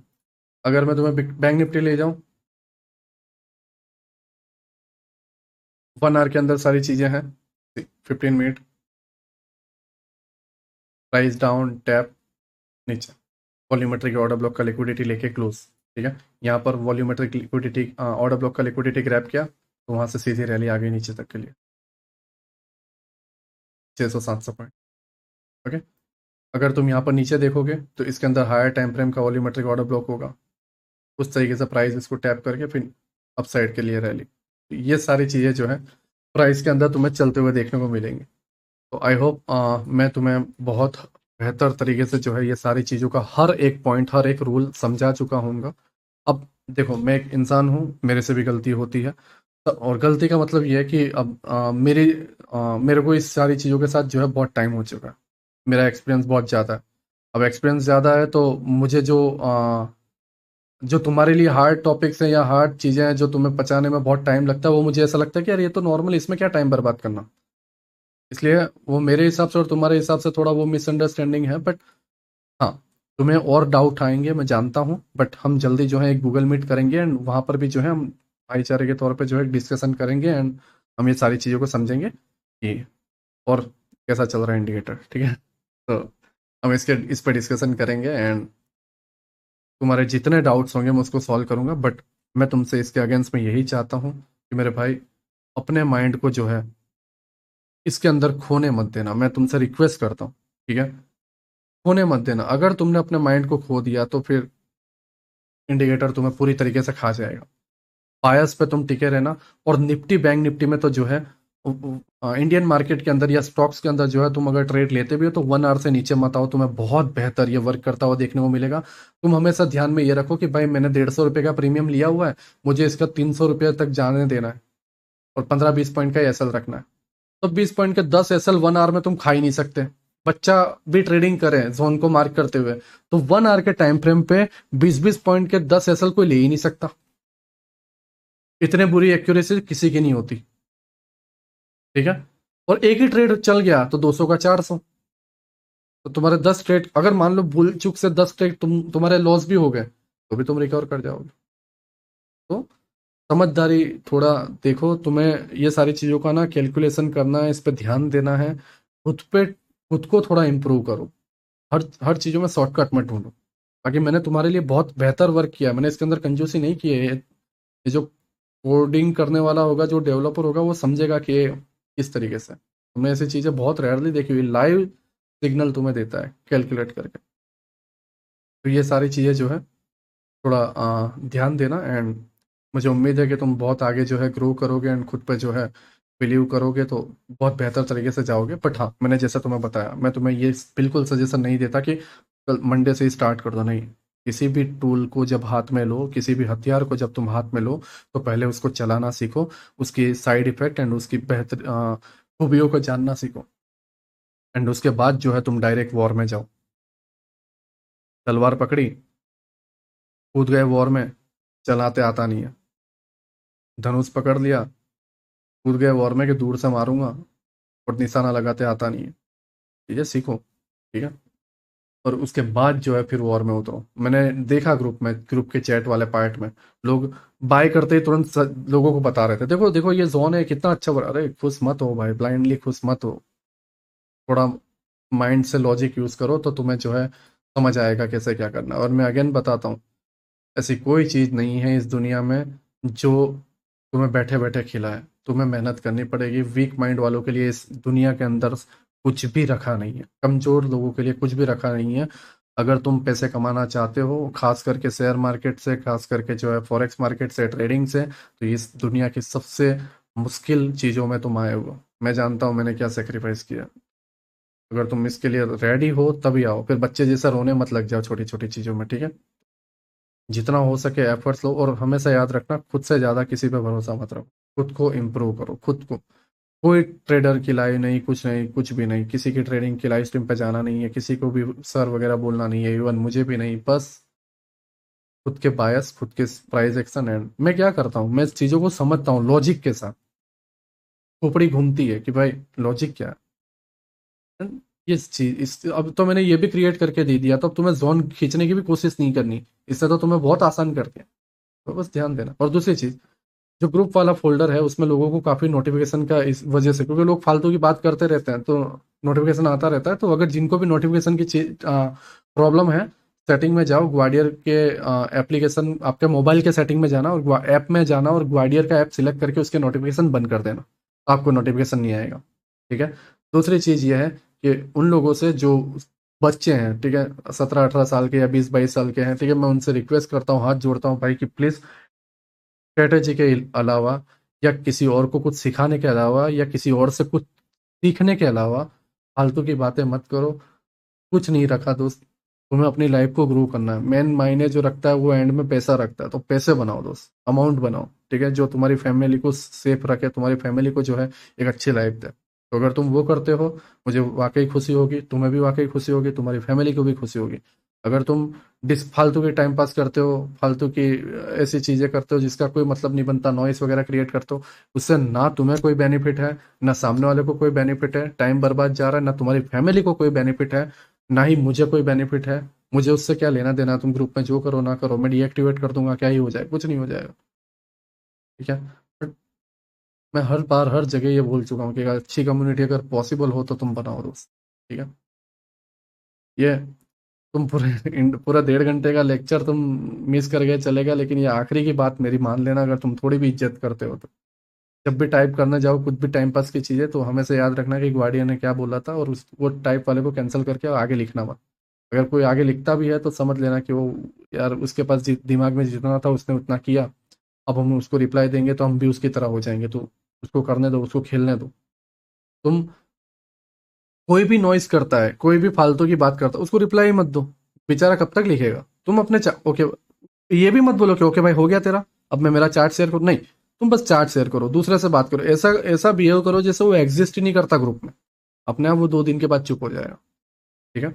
अगर मैं तुम्हें बैंक निफ्टी ले जाऊं, 1 आवर के अंदर सारी चीजें हैं। 15 मिनट, प्राइस डाउन, टैप, नीचे, वॉल्यूमेट्रिक ऑर्डर ब्लॉक का लिक्विडिटी लेके क्लोज, ठीक है। यहाँ पर वॉल्यूमेट्रिक लिक्विडिटी ऑर्डर ब्लॉक का लिक्विडिटी ग्रैब किया तो वहां से सीधी रैली आ गई नीचे तक के लिए 600-700 पॉइंट, ओके। अगर तुम यहाँ पर नीचे देखोगे तो इसके अंदर हायर टाइम फ्रेम का वॉल्यूमेट्रिक ऑर्डर ब्लॉक होगा, उस तरीके से प्राइस इसको टैप करके फिर अपसाइड के लिए रैली। ये सारी चीज़ें जो है प्राइस के अंदर तुम्हें चलते हुए देखने को मिलेंगी। तो आई होप मैं तुम्हें बहुत बेहतर तरीके से जो है ये सारी चीज़ों का हर एक पॉइंट, हर एक रूल समझा चुका हूँगा। अब देखो, मैं एक इंसान हूँ, मेरे से भी गलती होती है, और गलती का मतलब ये है कि अब मेरे को इस सारी चीज़ों के साथ जो है बहुत टाइम हो चुका है, मेरा एक्सपीरियंस बहुत ज़्यादा है। अब एक्सपीरियंस ज़्यादा है तो मुझे जो तुम्हारे लिए हार्ड टॉपिक्स हैं या हार्ड चीज़ें हैं जो तुम्हें पचाने में बहुत टाइम लगता है, वो मुझे ऐसा लगता है कि यार ये तो नॉर्मल, इसमें क्या टाइम बर्बाद करना। इसलिए वो मेरे हिसाब से और तुम्हारे हिसाब से थोड़ा वो मिसअंडरस्टैंडिंग है, बट हाँ, तुम्हें और डाउट आएंगे मैं जानता हूँ, बट हम जल्दी जो है एक गूगल मीट करेंगे एंड वहाँ पर भी जो है हम भाईचारे के तौर पे जो है डिस्कशन करेंगे एंड हम ये सारी चीज़ों को समझेंगे कि और कैसा चल रहा है इंडिकेटर, ठीक है। तो हम इस पर डिस्कशन करेंगे एंड तुम्हारे जितने डाउट्स होंगे मैं उसको सॉल्व करूंगा, बट मैं तुमसे इसके अगेंस्ट में यही चाहता हूँ कि मेरे भाई अपने माइंड को जो है इसके अंदर खोने मत देना, मैं तुमसे रिक्वेस्ट करता हूँ, ठीक है। खोने मत देना, अगर तुमने अपने माइंड को खो दिया तो फिर इंडिकेटर तुम्हें पूरी तरीके से खा जाएगा। बायस पे तुम टिके रहना। और निफ्टी बैंक निफ्टी में तो जो है इंडियन मार्केट के अंदर या स्टॉक्स के अंदर जो है तुम अगर ट्रेड लेते भी हो तो 1 आवर से नीचे मत आओ, तुम्हें बहुत बेहतर ये वर्क करता हुआ देखने को मिलेगा। तुम हमेशा ध्यान में ये रखो कि भाई मैंने 150 रुपये का प्रीमियम लिया हुआ है, मुझे इसका 300 रुपये तक जाने देना है और 15-20 पॉइंट का एसएल रखना है। तो 20 पॉइंट के 10 एसएल 1 आवर में तुम खा ही नहीं सकते। बच्चा भी ट्रेडिंग करे जोन को मार्क करते हुए, तो 1 आवर के टाइम फ्रेम पे 20-20 पॉइंट के 10 एसएल कोई ले ही नहीं सकता। इतने बुरी एक्यूरेसी किसी की नहीं होती, ठीक है। और एक ही ट्रेड चल गया तो 200 का 400, तो तुम्हारे 10 ट्रेड अगर मान लो भूल चूक से 10 ट्रेड तुम्हारे लॉस भी हो गए तो भी तुम रिकवर कर जाओगे। तो समझदारी थोड़ा देखो, तुम्हें ये सारी चीजों का ना कैलकुलेशन करना है, इस पे ध्यान देना है। खुद को थोड़ा इम्प्रूव करो, हर हर चीजों में शॉर्टकट मत ढूंढो। बाकी मैंने तुम्हारे लिए बहुत बेहतर वर्क किया, मैंने इसके अंदर कंजूसी नहीं की है। ये जो कोडिंग करने वाला होगा, जो डेवलपर होगा, वो समझेगा कि ये किस तरीके से तुमने ऐसी चीजें बहुत रेयरली देखी हुई, लाइव सिग्नल तुम्हें देता है कैलकुलेट करके। तो ये सारी चीजें जो है थोड़ा ध्यान देना एंड मुझे उम्मीद है कि तुम बहुत आगे जो है ग्रो करोगे एंड खुद पे जो है बिलीव करोगे तो बहुत बेहतर तरीके से जाओगे। बट हाँ, मैंने जैसा तुम्हें बताया, मैं तुम्हें ये बिल्कुल सजेशन नहीं देता कि कल मंडे से ही स्टार्ट कर दो, नहीं। किसी भी टूल को जब हाथ में लो, किसी भी हथियार को जब तुम हाथ में लो, तो पहले उसको चलाना सीखो, उसकी साइड इफेक्ट एंड उसकी बेहतर खूबियों को जानना सीखो एंड उसके बाद जो है तुम डायरेक्ट वॉर में जाओ। तलवार पकड़ी, कूद गए वॉर में, चलाते आता नहीं है। धनुष पकड़ लिया, कूद गए वॉर में कि दूर से मारूंगा और निशाना लगाते आता नहीं है। ठीक है, सीखो, ठीक है। और उसके बाद जो है फिर वॉर में उतरो। मैंने देखा ग्रुप के चैट वाले पार्ट में लोग बाय करते ही तुरंत लोगों को बता रहे थे, देखो देखो ये जोन है कितना अच्छा अरे खुश मत हो भाई, ब्लाइंडली खुश मत हो। थोड़ा माइंड से लॉजिक यूज करो तो तुम्हें जो है समझ आएगा कैसे क्या करना है। और मैं अगेन बताता हूँ, ऐसी कोई चीज़ नहीं है इस दुनिया में जो तुम्हें बैठे बैठे खिलाए। तुम्हें मेहनत करनी पड़ेगी। वीक माइंड वालों के लिए इस दुनिया के अंदर कुछ भी रखा नहीं है, कमजोर लोगों के लिए कुछ भी रखा नहीं है। अगर तुम पैसे कमाना चाहते हो, खास करके शेयर मार्केट से, खास करके जो है फॉरेक्स मार्केट से, ट्रेडिंग से, तो इस दुनिया की सबसे मुश्किल चीज़ों में तुम आए हो। मैं जानता हूँ मैंने क्या सेक्रीफाइस किया। अगर तुम इसके लिए रेडी हो तभी आओ, फिर बच्चे जैसा रोने मत लग जाओ छोटी छोटी चीज़ों में, ठीक है। जितना हो सके एफर्ट्स लो और हमेशा याद रखना, खुद से ज़्यादा किसी पे भरोसा मत रखो। खुद को इम्प्रूव करो, खुद को। कोई ट्रेडर की लाइव नहीं, कुछ नहीं, कुछ भी नहीं, किसी की ट्रेडिंग की लाइव स्ट्रीम पे जाना नहीं है, किसी को भी सर वगैरह बोलना नहीं है, इवन मुझे भी नहीं। बस खुद के बायस, खुद के प्राइस एक्शन एंड मैं क्या करता हूँ, मैं इस चीज़ों को समझता हूँ लॉजिक के साथ। खोपड़ी घूमती है कि भाई लॉजिक क्या है। ये चीज इस अब तो मैंने ये भी क्रिएट करके दे दिया, तो अब तुम्हें जोन खींचने की भी कोशिश नहीं करनी। इससे तो तुम्हें बहुत आसान कर दिया। तो बस ध्यान देना। और दूसरी चीज, जो ग्रुप वाला फोल्डर है उसमें लोगों को काफी नोटिफिकेशन का इस वजह से, क्योंकि लोग फालतू की बात करते रहते हैं तो नोटिफिकेशन आता रहता है। तो अगर जिनको भी नोटिफिकेशन की प्रॉब्लम है, सेटिंग में जाओ, ग्वाडियर के एप्लीकेशन, आपके मोबाइल के सेटिंग में जाना और ऐप में जाना और ग्वाडियर का ऐप सिलेक्ट करके उसके नोटिफिकेशन बंद कर देना, आपको नोटिफिकेशन नहीं आएगा, ठीक है। दूसरी चीज ये है कि उन लोगों से जो बच्चे हैं, ठीक है, 17-18 साल के या 20-22 साल के हैं, ठीक है, मैं उनसे रिक्वेस्ट करता हूँ, हाथ जोड़ता हूँ भाई कि प्लीज स्ट्रेटेजी के अलावा या किसी और को कुछ सिखाने के अलावा या किसी और से कुछ सीखने के अलावा फालतू की बातें मत करो। कुछ नहीं रखा दोस्त, तुम्हें अपनी लाइफ को ग्रो करना है, मेन मायने जो रखता है वो एंड में पैसा रखता है। तो पैसे बनाओ दोस्त, अमाउंट बनाओ, ठीक है, जो तुम्हारी फैमिली को सेफ रखे, तुम्हारी फैमिली को जो है एक अच्छी लाइफ दे। तो अगर तुम वो करते हो, मुझे वाकई खुशी होगी, तुम्हें भी वाकई खुशी होगी, तुम्हारी फैमिली को भी खुशी होगी। अगर तुम डिस फालतू की टाइम पास करते हो, फालतू की ऐसी चीजें करते हो जिसका कोई मतलब नहीं बनता, नॉइस वगैरह क्रिएट करते हो, उससे ना तुम्हें कोई बेनिफिट है, ना सामने वाले को कोई बेनिफिट है, टाइम बर्बाद जा रहा है, ना तुम्हारी फैमिली को कोई बेनिफिट है, ना ही मुझे कोई बेनिफिट है। मुझे उससे क्या लेना देना, तुम ग्रुप में जो करो ना करो, मैं डीएक्टिवेट कर दूंगा, क्या ही हो जाए, कुछ नहीं हो जाएगा, ठीक है। बट मैं हर बार हर जगह ये बोल चुका हूँ कि अगर अच्छी कम्युनिटी अगर पॉसिबल हो तो तुम बनाओ दोस्त, ठीक है। ये तुम पूरा 1.5 घंटे का लेक्चर तुम मिस कर गए चलेगा, लेकिन ये आखिरी की बात मेरी मान लेना, अगर तुम थोड़ी भी इज्जत करते हो तो। जब भी टाइप करने जाओ कुछ भी टाइम पास की चीज़ें, तो हमेशा याद रखना कि ग्वार्डियन ने क्या बोला था, और उस वो टाइप वाले को कैंसिल करके आगे लिखना मत। अगर कोई आगे लिखता भी है तो समझ लेना कि वो, यार उसके पास दिमाग में जितना था उसने उतना किया, अब हम उसको रिप्लाई देंगे तो हम भी उसकी तरह हो जाएंगे, तो उसको करने दो, उसको खेलने दो। तुम, कोई भी नॉइस करता है, कोई भी फालतू की बात करता है, उसको रिप्लाई मत दो, बेचारा कब तक लिखेगा। तुम अपने ओके, ये भी मत बोलो कि ओके भाई हो गया तेरा, अब मैं मेरा चार्ट शेयर करूँ, नहीं। तुम बस चार्ट शेयर करो, दूसरे से बात करो, ऐसा ऐसा बिहेव करो जैसे वो एग्जिस्ट ही नहीं करता ग्रुप में। अपने आप वो 2 दिन के बाद चुप हो जाएगा, ठीक है।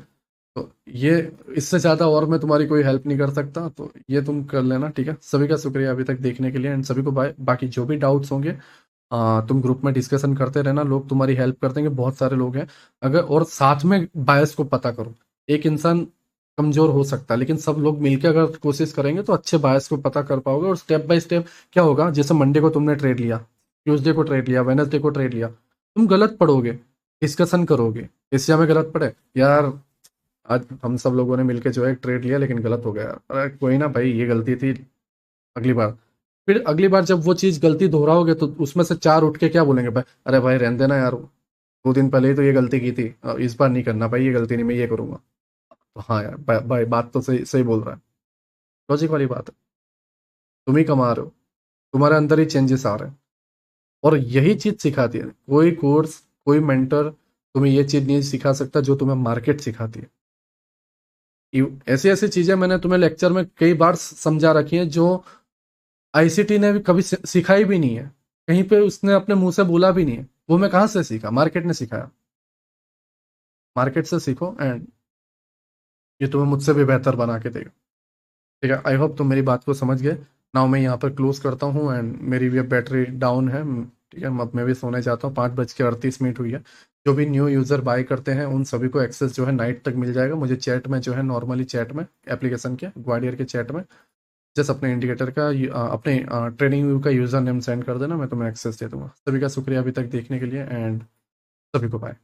तो ये, इससे ज़्यादा और मैं तुम्हारी कोई हेल्प नहीं कर सकता, तो ये तुम कर लेना, ठीक है। सभी का शुक्रिया अभी तक देखने के लिए, एंड सभी को बाय। बाकी जो भी डाउट्स होंगे तुम ग्रुप में डिस्कशन करते रहना, लोग तुम्हारी हेल्प कर देंगे, बहुत सारे लोग हैं। अगर और साथ में बायस को पता करो, एक इंसान कमजोर हो सकता है, लेकिन सब लोग मिलकर अगर कोशिश करेंगे तो अच्छे बायस को पता कर पाओगे, और स्टेप बाय स्टेप क्या होगा, जैसे मंडे को तुमने ट्रेड लिया, ट्यूसडे को ट्रेड लिया, वेनसडे को ट्रेड लिया, तुम गलत पढ़ोगे, डिस्कशन करोगे, एशिया में गलत पड़े यार, आज हम सब लोगों ने मिलकर जो है ट्रेड लिया लेकिन गलत हो गया यार, अरे कोई ना भाई, ये गलती थी, अगली बार। फिर अगली बार जब वो चीज गलती दोहराओगे तो उसमें से 4 उठ के क्या बोलेंगे, भाई अरे भाई रहने देना यार, 2 दिन पहले ही तो ये गलती की थी, इस बार नहीं करना भाई, ये गलती नहीं, मैं ये करूंगा। तो हाँ यार भाई बात तो सही सही बोल रहा है, लॉजिक वाली बात है। तुम ही कमा रहे हो, तुम्हारे अंदर ही चेंजेस आ रहे हैं, और यही चीज सिखाती है कोई कोर्स, कोई मेंटर तुम्हें ये चीज नहीं सिखा सकता जो तुम्हें मार्केट सिखाती है। ऐसी ऐसी चीजें मैंने तुम्हें लेक्चर में कई बार समझा रखी हैं, जो आईसीटी ने भी कभी सिखाई भी नहीं है, कहीं पे उसने अपने मुंह से बोला भी नहीं है। वो मैं कहाँ से सीखा, मार्केट ने सिखाया। मार्केट से सीखो, एंड ये तुम्हें मुझसे भी बेहतर बना के देगा, ठीक है। आई होप तुम मेरी बात को समझ गए। नाउ मैं यहाँ पर क्लोज करता हूँ, एंड मेरी भी अब बैटरी डाउन है, ठीक है। अब मैं भी सोने जाता हूँ, 5:38 हुई है। जो भी न्यू यूज़र बाय करते हैं उन सभी को एक्सेस जो है नाइट तक मिल जाएगा। मुझे चैट में जो है, नॉर्मली चैट में, एप्लीकेशन के ग्वाडियर के चैट में, जस्ट अपने इंडिकेटर का अपने ट्रेडिंग व्यू का यूज़र नेम सेंड कर देना, मैं तुम्हें एक्सेस दे दूंगा। सभी का शुक्रिया अभी तक देखने के लिए, एंड सभी को बाय।